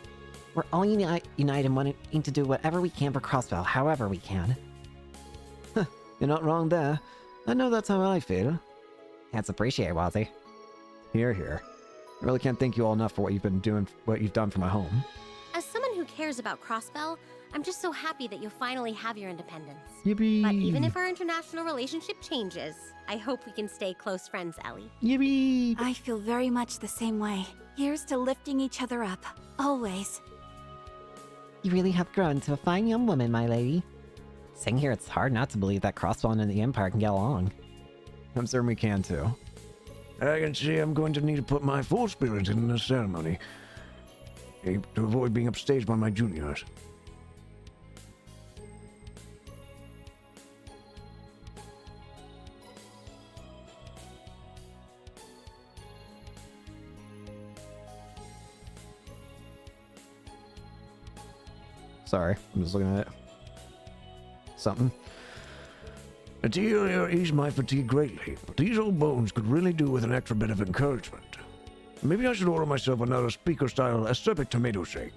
we're all united in wanting to do whatever we can for Crossville, however we can. You're not wrong there. I know that's how I feel. That's appreciated, Wazzy. Here, here. I really can't thank you all enough for what you've done for my home. As someone who cares about Crossbell, I'm just so happy that you'll finally have your independence. Yippee! But even if our international relationship changes, I hope we can stay close friends, Ellie. Yippee! I feel very much the same way. Here's to lifting each other up. Always. You really have grown to a fine young woman, my lady. Sitting here, it's hard not to believe that Crossbell and the Empire can get along. I'm certain we can too. I can see I'm going to need to put my full spirit in the ceremony to avoid being upstaged by my juniors. Sorry, I'm just looking at it. Something. A tea earlier eased my fatigue greatly, but these old bones could really do with an extra bit of encouragement. Maybe I should order myself another speaker-style acerbic tomato shake.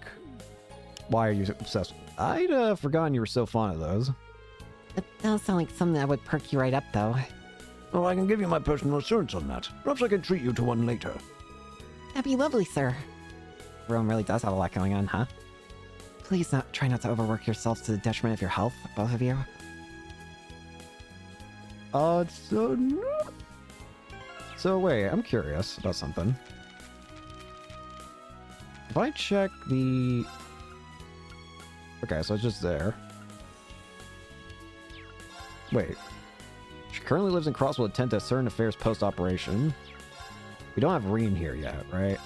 Why are you obsessed? I'd forgotten you were so fond of those. That does sound like something that would perk you right up, though. Oh, I can give you my personal assurance on that. Perhaps I can treat you to one later. That'd be lovely, sir. Rome really does have a lot going on, huh? Please try not to overwork yourselves to the detriment of your health, both of you. So wait, I'm curious about something. If I check the... Okay, so it's just there. Wait. She currently lives in Crossville to attend to certain affairs post-operation. We don't have Reen here yet, right?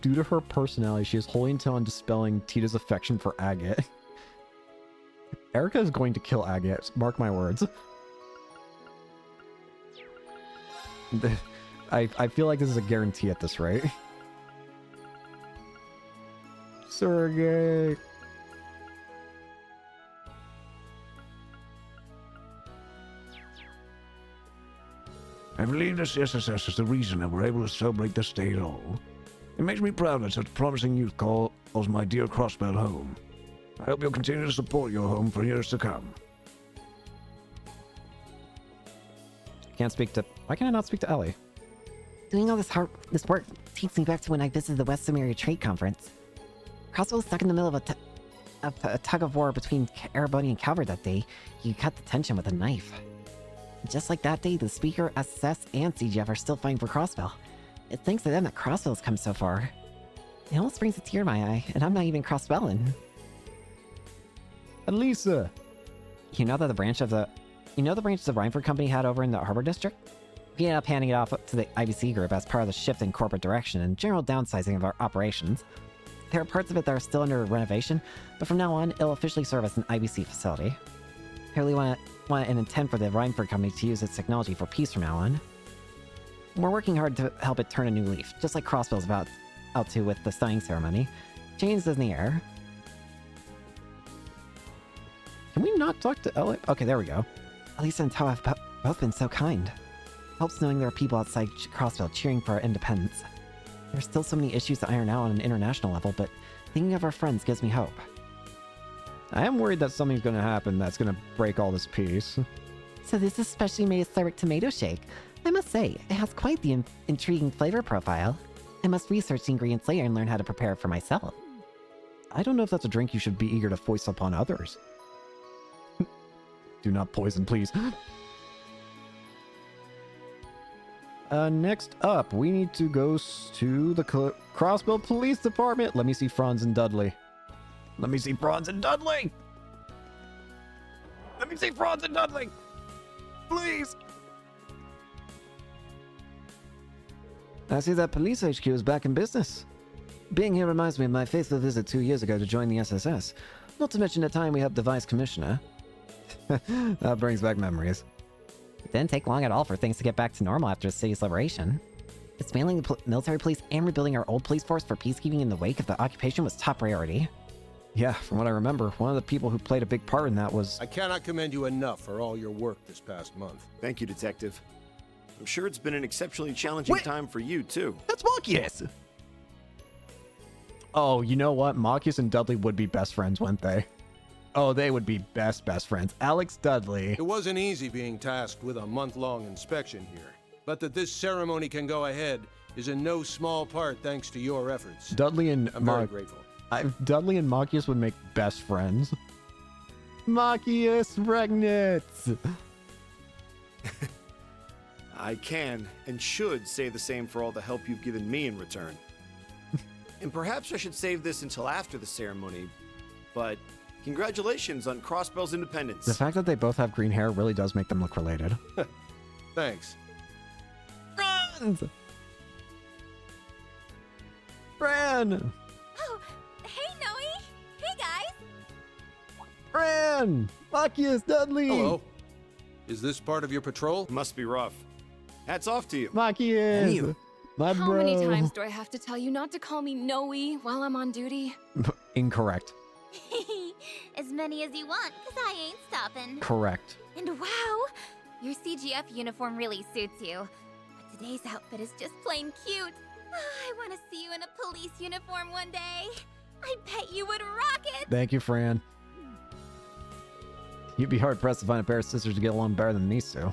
Due to her personality, she is holding on dispelling Tita's affection for Agate. Erica is going to kill Agate, mark my words. I feel like this is a guarantee at this rate. Sergey. I believe this SSS is the reason that we're able to celebrate this day at all. It makes me proud that such promising youth calls my dear Crossbell home. I hope you'll continue to support your home for years to come. Can't speak to... Why can I not speak to Ellie? Doing all this work takes me back to when I visited the West Samaria Trade Conference. Crossville was stuck in the middle of a tug of war between Erebony and Calvert that day. You cut the tension with a knife. Just like that day, the Speaker, SSS, and CGF are still fighting for Crossbell. It's thanks to them that Crossbell's come so far. It almost brings a tear to my eye, and I'm not even Crossbellin. Elisa! You know that the branch of the Rhineford Company had over in the Harbor District? We ended up handing it off to the IBC group as part of the shift in corporate direction and general downsizing of our operations. There are parts of it that are still under renovation, but from now on, it'll officially serve as an IBC facility. I really want and intend for the Rhineford Company to use its technology for peace from now on. We're working hard to help it turn a new leaf, just like Crossbell's about to with the signing ceremony. Chains in the air. Can we not talk to Elliot? Okay, there we go. Elisa and Tao have both been so kind. Helps knowing there are people outside Crossbell cheering for our independence. There's still so many issues to iron out on an international level, but thinking of our friends gives me hope. I am worried that something's gonna happen that's gonna break all this peace. So this is specially made syrup tomato shake. I must say, it has quite the intriguing flavor profile. I must research the ingredients later and learn how to prepare it for myself. I don't know if that's a drink you should be eager to foist upon others. Do not poison, please. Next up, we need to go to the Crossbell Police Department. Let me see Franz and Dudley. Let me see Franz and Dudley! Let me see Franz and Dudley! Please! I see that police HQ is back in business. Being here reminds me of my faithful visit 2 years ago to join the SSS. Not to mention the time we helped the Vice Commissioner. That brings back memories. It didn't take long at all for things to get back to normal after the city's liberation. Dismantling the military police and rebuilding our old police force for peacekeeping in the wake of the occupation was top priority. Yeah, from what I remember, one of the people who played a big part in that was... I cannot commend you enough for all your work this past month. Thank you, Detective. I'm sure it's been an exceptionally challenging time for you, too. That's Machias! Oh, you know what? Machias and Dudley would be best friends, wouldn't they? Oh, they would be best friends. Alex Dudley. It wasn't easy being tasked with a month-long inspection here. But that this ceremony can go ahead is in no small part thanks to your efforts. Dudley and I'm very grateful. Dudley and Machias would make best friends. Machias Regnitz! I can and should say the same for all the help you've given me in return. And perhaps I should save this until after the ceremony, but congratulations on Crossbell's independence. The fact that they both have green hair really does make them look related. Thanks. Franz! Fran! Oh, hey, Noe! Hey, guys! Fran! Machias, Dudley! Hello. Is this part of your patrol? Must be rough. Hats off to you. Machias! My How bro. many times do I have to tell you not to call me Noe while I'm on duty? Incorrect. As many as you want, because I ain't stopping. Correct. And wow, your CGF uniform really suits you. But today's outfit is just plain cute. I want to see you in a police uniform one day. I bet you would rock it. Thank you, Fran. You'd be hard-pressed to find a pair of sisters to get along better than these two.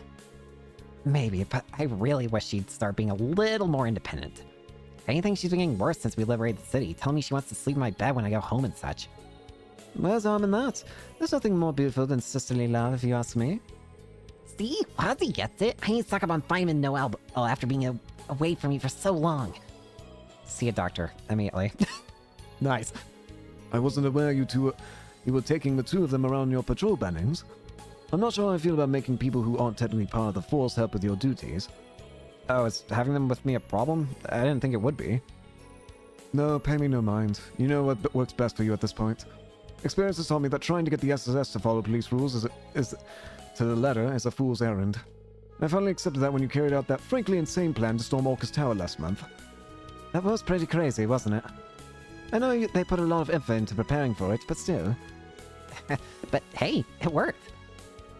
Maybe, but I really wish she'd start being a little more independent. If anything, she's been getting worse since we liberated the city, telling me she wants to sleep in my bed when I go home and such. Where's harm in that? There's nothing more beautiful than sisterly love, if you ask me. See? Ozzy gets it. I ain't stuck up on Fireman Noel after being away from me for so long. See a doctor, immediately. Nice. I wasn't aware you were taking the two of them around your patrol bannings. I'm not sure how I feel about making people who aren't technically part of the force help with your duties. Oh, is having them with me a problem? I didn't think it would be. No, pay me no mind. You know what works best for you at this point. Experience has taught me that trying to get the SSS to follow police rules is to the letter is a fool's errand. I finally accepted that when you carried out that frankly insane plan to storm Orcus Tower last month. That was pretty crazy, wasn't it? I know they put a lot of effort into preparing for it, but still. But hey, it worked.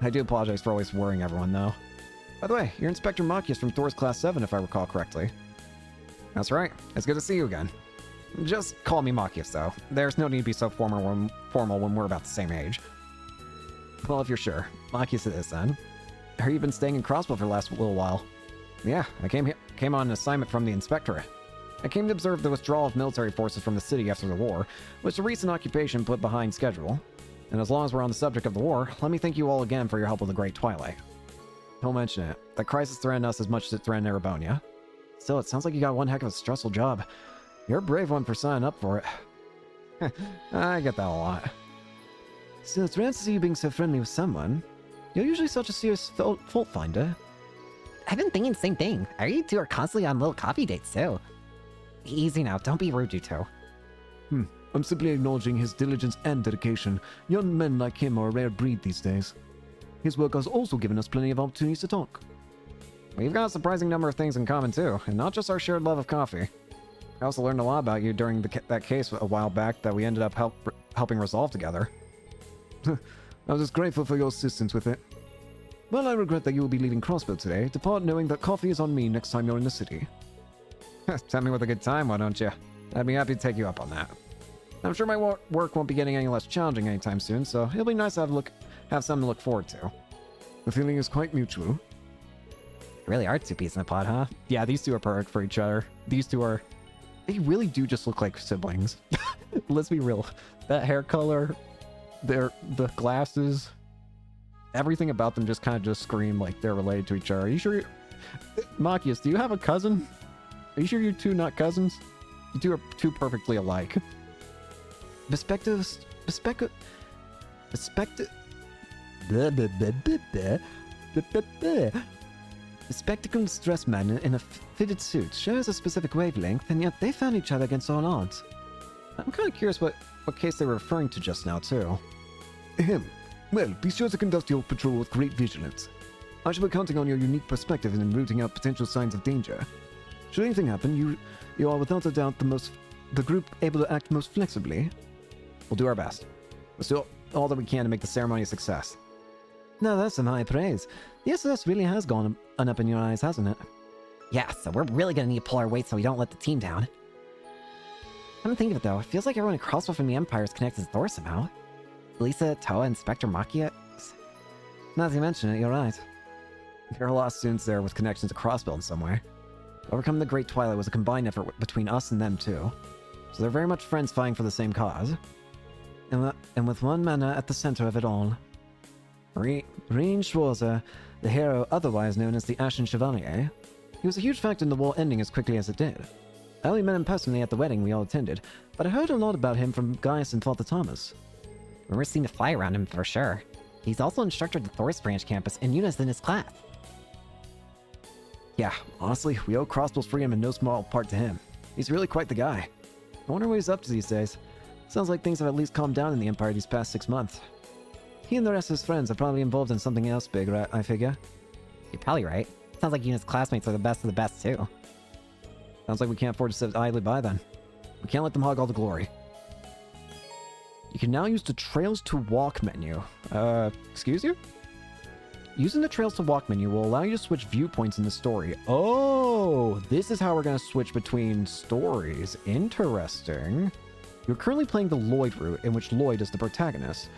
I do apologize for always worrying everyone, though. By the way, you're Inspector Machias from Thor's Class 7, if I recall correctly. That's right. It's good to see you again. Just call me Machias, though. There's no need to be so formal when we're about the same age. Well, if you're sure. Machias it is, then. I heard you've been staying in Crossbell for the last little while. Yeah, I came on an assignment from the Inspectorate. I came to observe the withdrawal of military forces from the city after the war, which the recent occupation put behind schedule. And as long as we're on the subject of the war, let me thank you all again for your help with the Great Twilight. Don't mention it. That crisis threatened us as much as it threatened Erebonia. Still, it sounds like you got one heck of a stressful job. You're a brave one for signing up for it. I get that a lot. Still, it's rare to see you being so friendly with someone. You're usually such a serious fault finder. I've been thinking the same thing. You two are constantly on little coffee dates, too. Easy now, don't be rude, you two. I'm simply acknowledging his diligence and dedication. Young men like him are a rare breed these days. His work has also given us plenty of opportunities to talk. We've got a surprising number of things in common, too, and not just our shared love of coffee. I also learned a lot about you during that case a while back that we ended up helping resolve together. I was just grateful for your assistance with it. Well, I regret that you will be leaving Crossbow today. Depart knowing that coffee is on me next time you're in the city. Tell me with a good time, why don't you? I'd be happy to take you up on that. I'm sure my work won't be getting any less challenging anytime soon, so it'll be nice to have something to look forward to. The feeling is quite mutual. Really are two peas in a pod, huh? Yeah, these two are perfect for each other. These two are... They really do just look like siblings. Let's be real. That hair color, the glasses, everything about them just kind of just scream like they're related to each other. Are you sure... Machias, do you have a cousin? Are you sure you two not cousins? You two are too perfectly alike. Perspective... The spectacled stressed man in a fitted suit shares a specific wavelength, and yet they found each other against all odds. I'm kind of curious what case they were referring to just now, too. Ahem. Well, be sure to conduct your patrol with great vigilance. I shall be counting on your unique perspective in rooting out potential signs of danger. Should anything happen, you are without a doubt the group able to act most flexibly. We'll do our best. Let's do all that we can to make the ceremony a success. Now that's some high praise. The SS really has gone up in your eyes, hasn't it? Yeah, so we're really gonna need to pull our weight so we don't let the team down. Come to think of it though, it feels like everyone across from the Empire is connected to Thor somehow. Lisa, Toa, and Spectre Machia. Now that you mention it, you're right. There are a lot of students there with connections to Crossbell in some way. Overcoming the Great Twilight was a combined effort between us and them too. So they're very much friends fighting for the same cause. And with one mana at the center of it all. Reen Schwarzer, the hero otherwise known as the Ashen Chevalier. He was a huge factor in the war ending as quickly as it did. I only met him personally at the wedding we all attended, but I heard a lot about him from Gaius and Father Thomas. Rumors seem to fly around him for sure. He's also instructor at the Thor's branch campus and Yuna's in his class. Yeah, honestly, we owe Crossbell's freedom in no small part to him. He's really quite the guy. I wonder what he's up to these days. Sounds like things have at least calmed down in the Empire these past 6 months. He and the rest of his friends are probably involved in something else big, right? I figure. You're probably right. Sounds like Yuna's classmates are the best of the best, too. Sounds like we can't afford to sit idly by then. We can't let them hog all the glory. You can now use the Trails to Walk menu. Excuse you? Using the Trails to Walk menu will allow you to switch viewpoints in the story. Oh, this is how we're going to switch between stories. Interesting. You're currently playing the Lloyd route, in which Lloyd is the protagonist.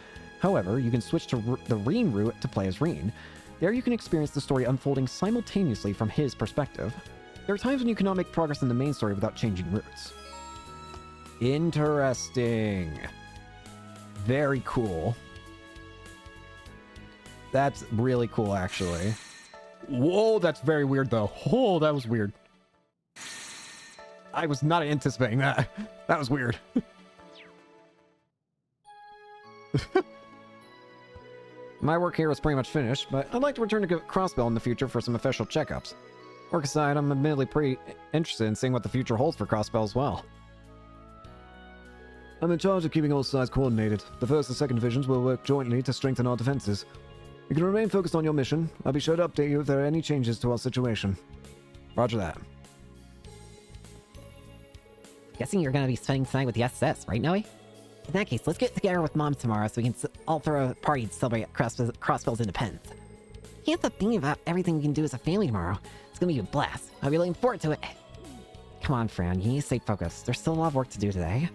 However, you can switch to the Reen route to play as Reen. There you can experience the story unfolding simultaneously from his perspective. There are times when you cannot make progress in the main story without changing routes. Interesting. Very cool. That's really cool, actually. Whoa, that's very weird, though. Oh, that was weird. I was not anticipating that. That was weird. My work here is pretty much finished, but I'd like to return to Crossbell in the future for some official checkups. Work aside, I'm admittedly pretty interested in seeing what the future holds for Crossbell as well. I'm in charge of keeping all sides coordinated. The 1st and 2nd Divisions will work jointly to strengthen our defenses. You can remain focused on your mission. I'll be sure to update you if there are any changes to our situation. Roger that. Guessing you're gonna be spending tonight with the SS, right, Noe? In that case, let's get together with Mom tomorrow so we can all throw a party to celebrate Crossbell's independence. Can't stop thinking about everything we can do as a family tomorrow. It's gonna be a blast. I'll be looking forward to it. Come on, Fran, you need to stay focused. There's still a lot of work to do today.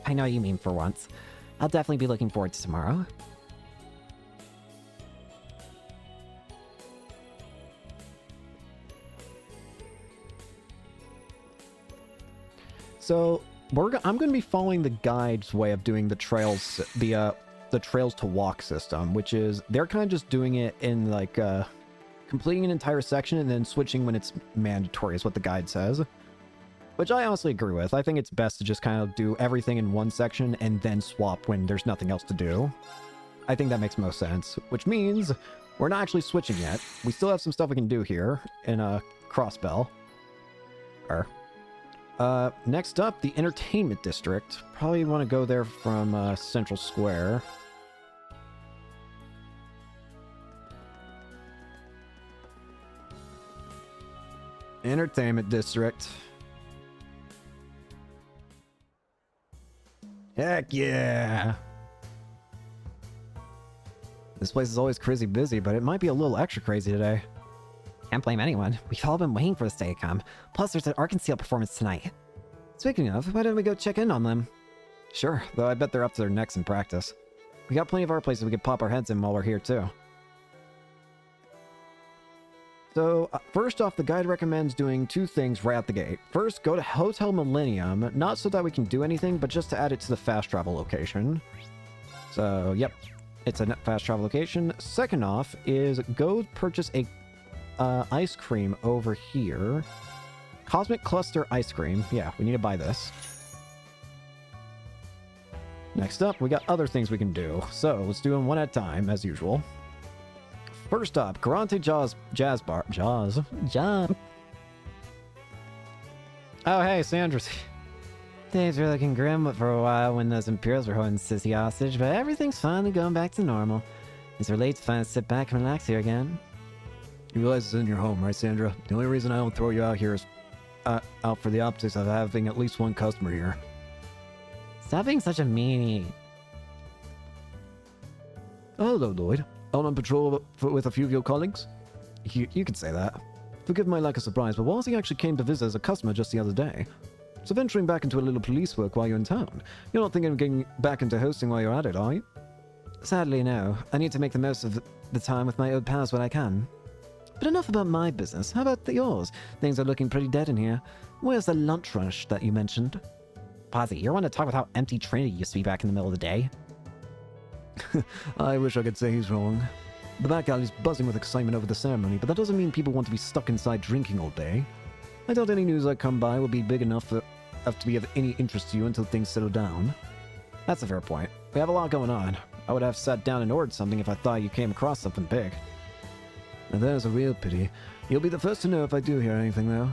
I know what you mean for once. I'll definitely be looking forward to tomorrow. So I'm going to be following the guide's way of doing the trails, the Trails to Walk system, which is they're kind of just doing it in like kind completing an entire section and then switching when it's mandatory is what the guide says. Which I honestly agree with. I think it's best to just kind of do everything in one section and then swap when there's nothing else to do. I think that makes most sense. Which means we're not actually switching yet. We still have some stuff we can do here in Crossbell. Next up, the Entertainment District. Probably want to go there from Central Square. Entertainment District. Heck yeah! This place is always crazy busy, but it might be a little extra crazy today. Can't blame anyone. We've all been waiting for this day to come. Plus, there's an Arkansas performance tonight. Speaking of, why don't we go check in on them? Sure, though I bet they're up to their necks in practice. We got plenty of our places we could pop our heads in while we're here, too. So, first off, the guide recommends doing two things right out the gate. First, go to Hotel Millennium, not so that we can do anything, but just to add it to the fast travel location. So, yep, it's a fast travel location. Second off is go purchase a ice cream over here. Cosmic Cluster ice cream. Yeah, we need to buy this. Next up, we got other things we can do. So, let's do them one at a time, as usual. First up, Karate Jazz Bar. Jaws. Oh, hey, Sandra. Things were looking grim for a while when those Imperials were holding Sissy hostage, but everything's finally going back to normal. It's late to finally sit back and relax here again. You realize it's in your home, right, Sandra? The only reason I don't throw you out here is out for the optics of having at least one customer here. Stop being such a meanie. Hello, Lloyd. Out on patrol with a few of your colleagues? You can say that. Forgive my lack of surprise, but Walsey actually came to visit as a customer just the other day. So venturing back into a little police work while you're in town. You're not thinking of getting back into hosting while you're at it, are you? Sadly, no. I need to make the most of the time with my old pals when I can. But enough about my business. How about yours? Things are looking pretty dead in here. Where's the lunch rush that you mentioned? Posy, you want to talk about how empty Trinity used to be back in the middle of the day? I wish I could say he's wrong. The back alley's buzzing with excitement over the ceremony, but that doesn't mean people want to be stuck inside drinking all day. I doubt any news I come by will be big enough to be of any interest to you until things settle down. That's a fair point. We have a lot going on. I would have sat down and ordered something if I thought you came across something big. Now there's a real pity. You'll be the first to know if I do hear anything, though.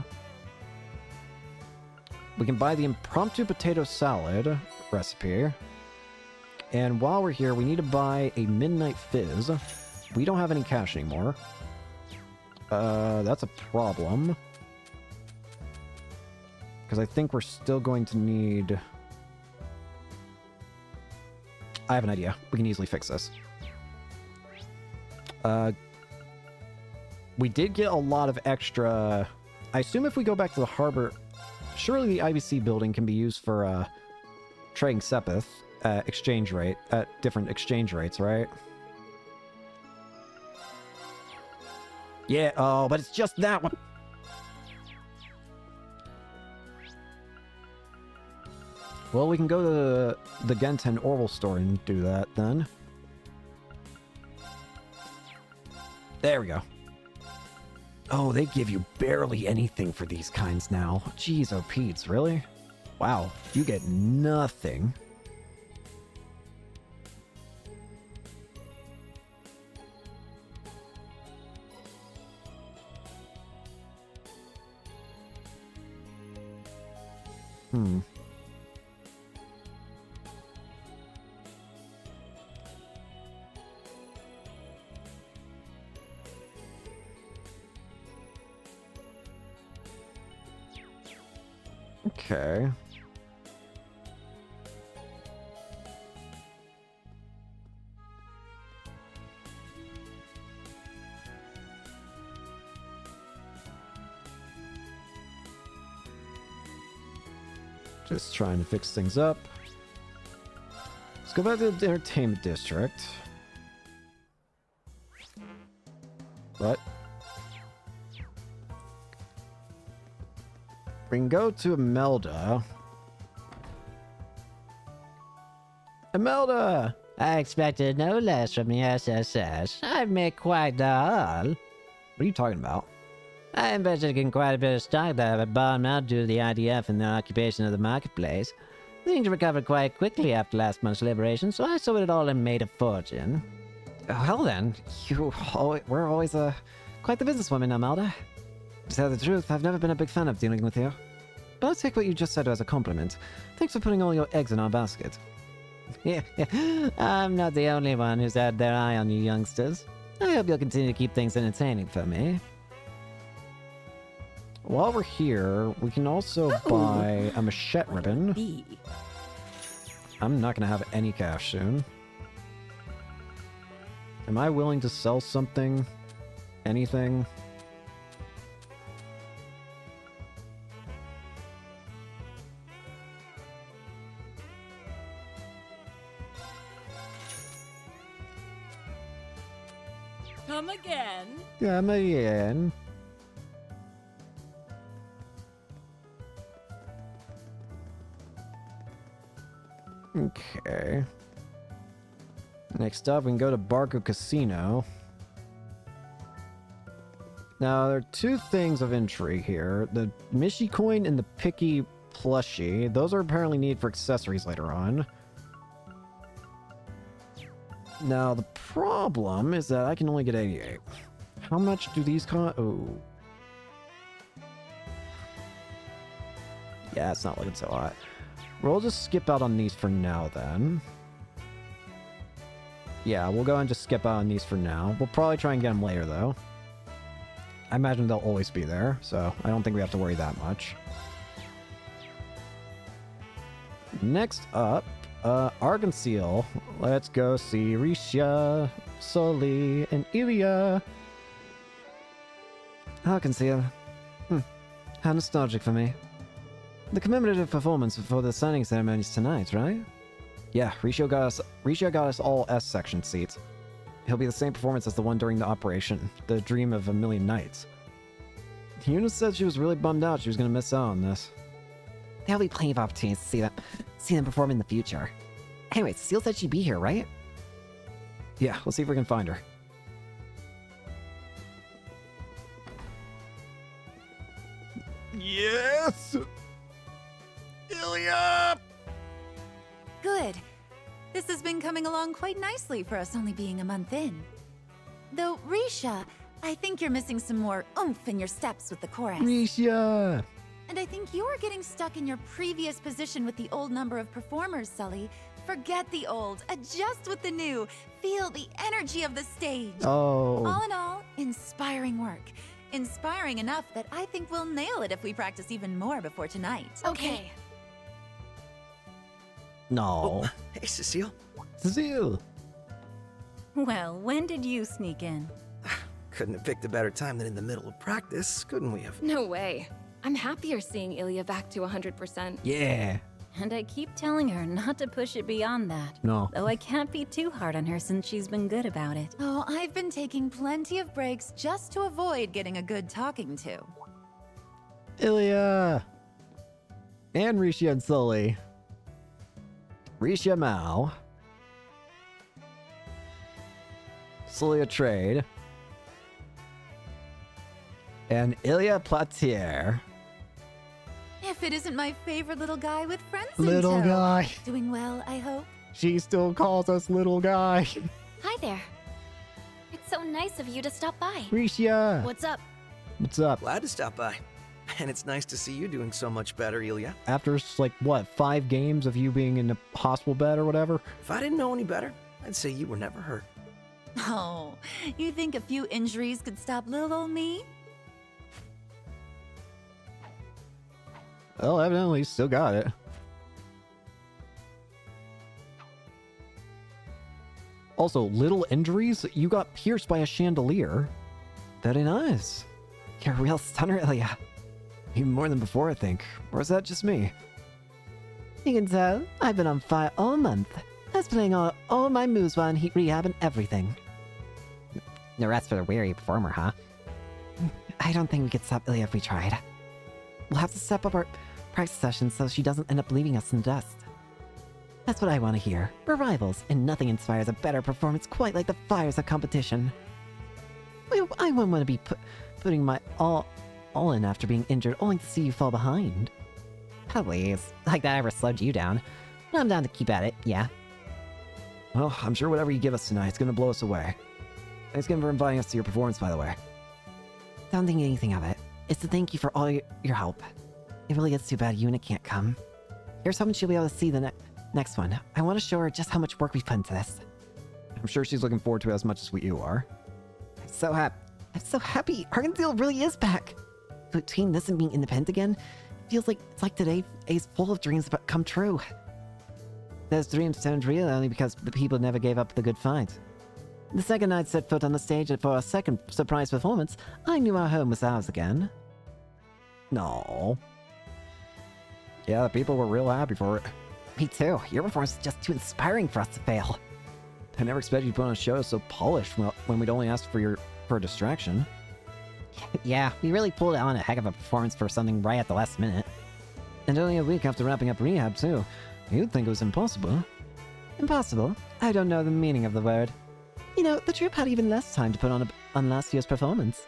We can buy the impromptu potato salad recipe. And while we're here, we need to buy a Midnight Fizz. We don't have any cash anymore. That's a problem. Because I think we're still going to need... I have an idea. We can easily fix this. We did get a lot of extra... I assume if we go back to the harbor... Surely the IBC building can be used for trading Sepith at exchange rate, at different exchange rates, right? Yeah, oh, but it's just that one. Well, we can go to the Genten Orbital store and do that then. There we go. Oh, they give you barely anything for these kinds now. Jeez, oh Pete's, really? Wow, you get nothing. Okay. Just trying to fix things up. Let's go back to the Entertainment District. What? We can go to Imelda. Imelda! I expected no less from the SSS. I've made quite the haul. What are you talking about? I invested in quite a bit of stock that had bottomed out due to the IDF and their occupation of the marketplace. Things recovered quite quickly after last month's liberation, so I sold it all and made a fortune. Well then, we're always quite the businesswoman, Amalda. To tell the truth, I've never been a big fan of dealing with you. But I'll take what you just said as a compliment. Thanks for putting all your eggs in our basket. Yeah, I'm not the only one who's had their eye on you youngsters. I hope you'll continue to keep things entertaining for me. While we're here, we can also buy a machete ribbon. I'm not going to have any cash soon. Am I willing to sell something? Anything? Come again. Come again. Okay. Next up, we can go to Barco Casino. Now, there are two things of intrigue here. The Mishi coin and the Picky plushie. Those are apparently needed for accessories later on. Now, the problem is that I can only get 88. How much do these cost? Oh. Yeah, it's not looking so hot. We'll just skip out on these for now, then. Yeah, we'll go and just skip out on these for now. We'll probably try and get them later, though. I imagine they'll always be there, so I don't think we have to worry that much. Next up, Argonseal. Let's go see Risha, Sully, and Ilya. Argonseal. How nostalgic for me. The commemorative performance before the signing ceremony's tonight, right? Yeah, Risha got us all S-section seats. It'll be the same performance as the one during the operation, the Dream of a Million Nights. Eunice said she was really bummed out she was going to miss out on this. There'll be plenty of opportunities to see them perform in the future. Anyway, Cecile said she'd be here, right? Yeah, let's see if we can find her. Yes! Ilya! Good. This has been coming along quite nicely for us only being a month in. Though, Risha, I think you're missing some more oomph in your steps with the chorus. Risha! And I think you're getting stuck in your previous position with the old number of performers, Sully. Forget the old, adjust with the new, feel the energy of the stage. Oh. All in all, inspiring work. Inspiring enough that I think we'll nail it if we practice even more before tonight. Okay. No. Oh, hey, Cecile. Cecile! Well, when did you sneak in? Couldn't have picked a better time than in the middle of practice, couldn't we have? No way. I'm happier seeing Ilya back to 100%. Yeah. And I keep telling her not to push it beyond that. No. Though I can't be too hard on her since she's been good about it. Oh, I've been taking plenty of breaks just to avoid getting a good talking to. Ilya! And Risha and Sully. Risha Mao. Sully Trade. And Ilya Platier. If it isn't my favorite little guy with friends Little in tow. guy. Doing well, I hope. She still calls us little guy. Hi there. It's so nice of you to stop by. Risha! What's up? What's up? Glad to stop by. And it's nice to see you doing so much better, Ilya. After, like, what, 5 games of you being in the hospital bed or whatever? If I didn't know any better, I'd say you were never hurt. Oh, you think a few injuries could stop little old me? Well, evidently, still got it. Also, little injuries? You got pierced by a chandelier. Very nice. You're a real stunner, Ilya. Even more than before, I think. Or is that just me? You can tell, I've been on fire all month. I was playing all my moves while in heat rehab and everything. No rest for the weary performer, huh? I don't think we could stop Ilya if we tried. We'll have to step up our practice sessions so she doesn't end up leaving us in the dust. That's what I want to hear. We're rivals, and nothing inspires a better performance quite like the fires of competition. I wouldn't want to be putting my all in after being injured, only to see you fall behind. Please, like that ever slowed you down. But I'm down to keep at it, yeah. Well, I'm sure whatever you give us tonight is gonna blow us away. Thanks again for inviting us to your performance, by the way. Don't think anything of it. It's to thank you for all your help. It really is too bad Una can't come. Here's hoping she'll be able to see the next one. I want to show her just how much work we've put into this. I'm sure she's looking forward to it as much as you are. I'm so happy. Argenteuil really is back. Between this and being independent again, it feels like it's like today is full of dreams about come true. Those dreams turned real only because the people never gave up the good fight. The second I'd set foot on the stage for a second surprise performance, I knew our home was ours again. No. Yeah, the people were real happy for it. Me too. Your performance is just too inspiring for us to fail. I never expected you to put on a show so polished when we'd only asked for a distraction. Yeah, we really pulled on a heck of a performance for something right at the last minute. And only a week after wrapping up rehab, too. You'd think it was impossible. Impossible? I don't know the meaning of the word. You know, the troupe had even less time to put on last year's performance.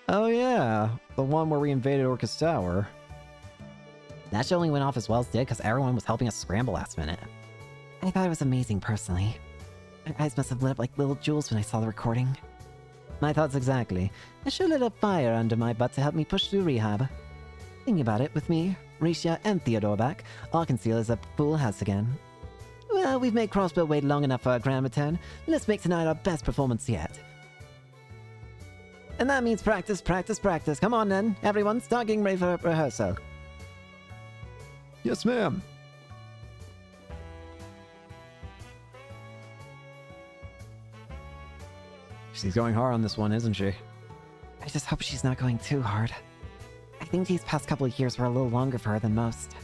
Oh yeah, the one where we invaded Orcus Tower. That show only went off as well as did because everyone was helping us scramble last minute. I thought it was amazing personally. My eyes must have lit up like little jewels when I saw the recording. My thoughts exactly. The show lit a fire under my butt to help me push through rehab. Thinking about it, with me, Risha, and Theodore back, Argenteuil is a full house again. Well, we've made Crossbow wait long enough for our grand return. Let's make tonight our best performance yet. And that means practice, practice, practice. Come on then, everyone, start getting ready for rehearsal. Yes, ma'am. She's going hard on this one, isn't she? I just hope she's not going too hard. I think these past couple of years were a little longer for her than most.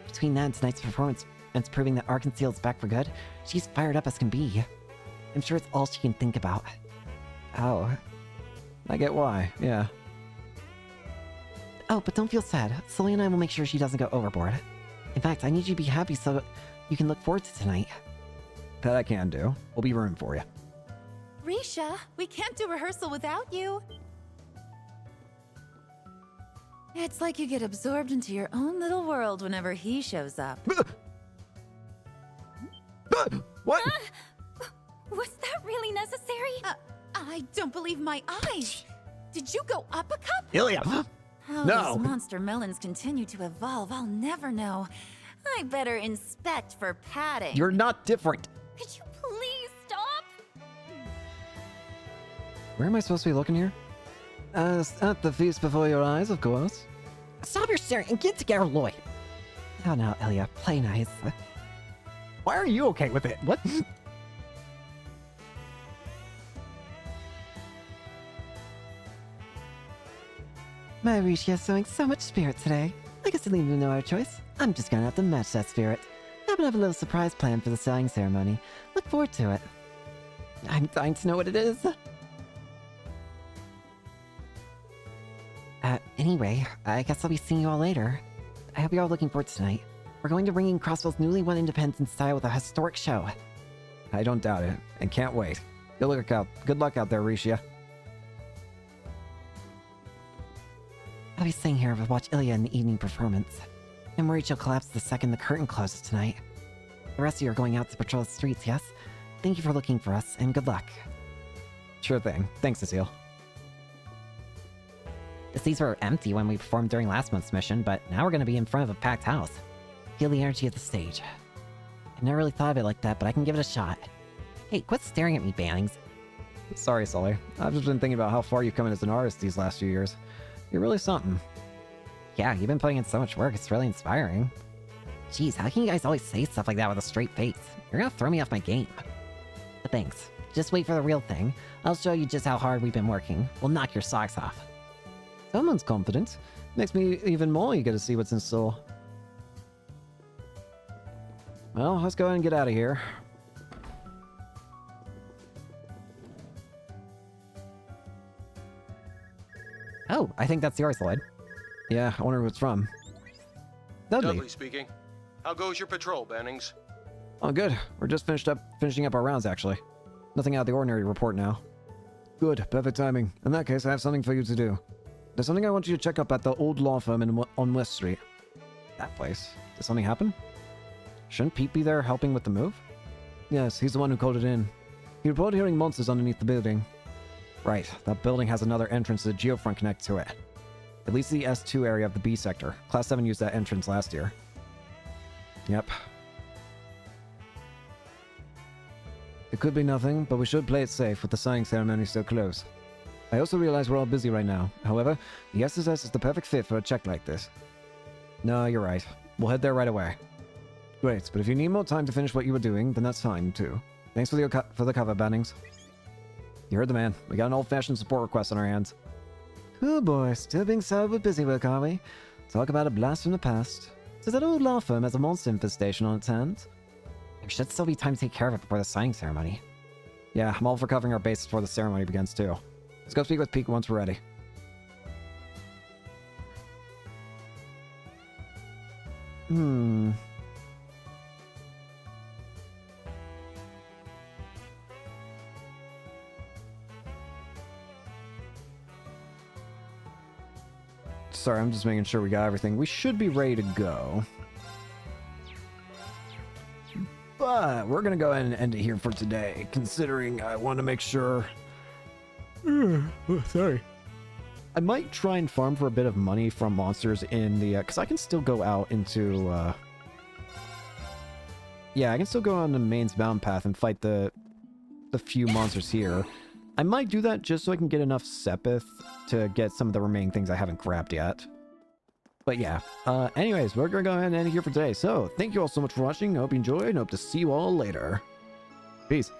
Between that and tonight's performance, and it's proving that Argenteuil's back for good, she's fired up as can be. I'm sure it's all she can think about. Oh. I get why, yeah. Oh, but don't feel sad. Sully and I will make sure she doesn't go overboard. In fact, I need you to be happy so you can look forward to tonight. That I can do. We'll be rooting for you. Risha, we can't do rehearsal without you. It's like you get absorbed into your own little world whenever he shows up. What? Was that really necessary? I don't believe my eyes. Did you go up a cup? Ilya! How No! these monster melons continue to evolve, I'll never know. I better inspect for padding. You're not different. Could you please stop? Where am I supposed to be looking here? At the feast before your eyes, of course. Stop your staring and get together, Lloyd. Oh no, Ilya, play nice. Why are you okay with it? What? My Risha's showing so much spirit today. I guess I leave you no other choice. I'm just gonna have to match that spirit. I happen to have a little surprise planned for the selling ceremony. Look forward to it. I'm dying to know what it is. Anyway, I guess I'll be seeing you all later. I hope you're all looking forward to tonight. We're going to bring in Crossville's newly won independence style with a historic show. I don't doubt it, and can't wait. Good luck out there, Risha. I'll be staying here to watch Ilya in the evening performance. I'm worried she'll collapse the second the curtain closes tonight. The rest of you are going out to patrol the streets, yes? Thank you for looking for us, and good luck. Sure thing. Thanks, Cecile. The seats were empty when we performed during last month's mission, but now we're going to be in front of a packed house. Feel the energy of the stage. I never really thought of it like that, but I can give it a shot. Hey, quit staring at me, Bannings. Sorry, Sully. I've just been thinking about how far you've come as an artist these last few years. You're really something. Yeah, you've been putting in so much work, it's really inspiring. Jeez, how can you guys always say stuff like that with a straight face? You're gonna throw me off my game. But thanks. Just wait for the real thing. I'll show you just how hard we've been working. We'll knock your socks off. Someone's confident. Makes me even more eager to see what's in store. Well, let's go ahead and get out of here. Oh, I think that's yours, Lloyd. Yeah, I wonder who it's from. Dudley speaking. How goes your patrol, Bannings? Oh, good. We're just finishing up our rounds, actually. Nothing out of the ordinary to report now. Good, perfect timing. In that case, I have something for you to do. There's something I want you to check up at the old law firm on West Street. That place? Did something happen? Shouldn't Pete be there helping with the move? Yes, he's the one who called it in. He reported hearing monsters underneath the building. Right, that building has another entrance to the Geofront connected to it. At least the S2 area of the B sector. Class 7 used that entrance last year. Yep. It could be nothing, but we should play it safe with the signing ceremony so close. I also realize we're all busy right now. However, the SSS is the perfect fit for a check like this. No, you're right. We'll head there right away. Great, but if you need more time to finish what you were doing, then that's fine, too. Thanks for the cover, Bannings. You heard the man. We got an old-fashioned support request on our hands. Oh boy, still being served with busy work, are we? Talk about a blast from the past. So that old law firm has a monster infestation on its hands. There should still be time to take care of it before the signing ceremony. Yeah, I'm all for covering our bases before the ceremony begins, too. Let's go speak with Pete once we're ready. Sorry, I'm just making sure we got everything. We should be ready to go. But we're going to go ahead and end it here for today, considering I want to make sure... sorry. I might try and farm for a bit of money from monsters in the... because I can still go out into... yeah, I can still go on the Main's Mountain Path and fight the few monsters here. I might do that just so I can get enough Sepith to get some of the remaining things I haven't grabbed yet. But yeah, anyways, we're going to go ahead and end it here for today. So, thank you all so much for watching. I hope you enjoyed, and hope to see you all later. Peace.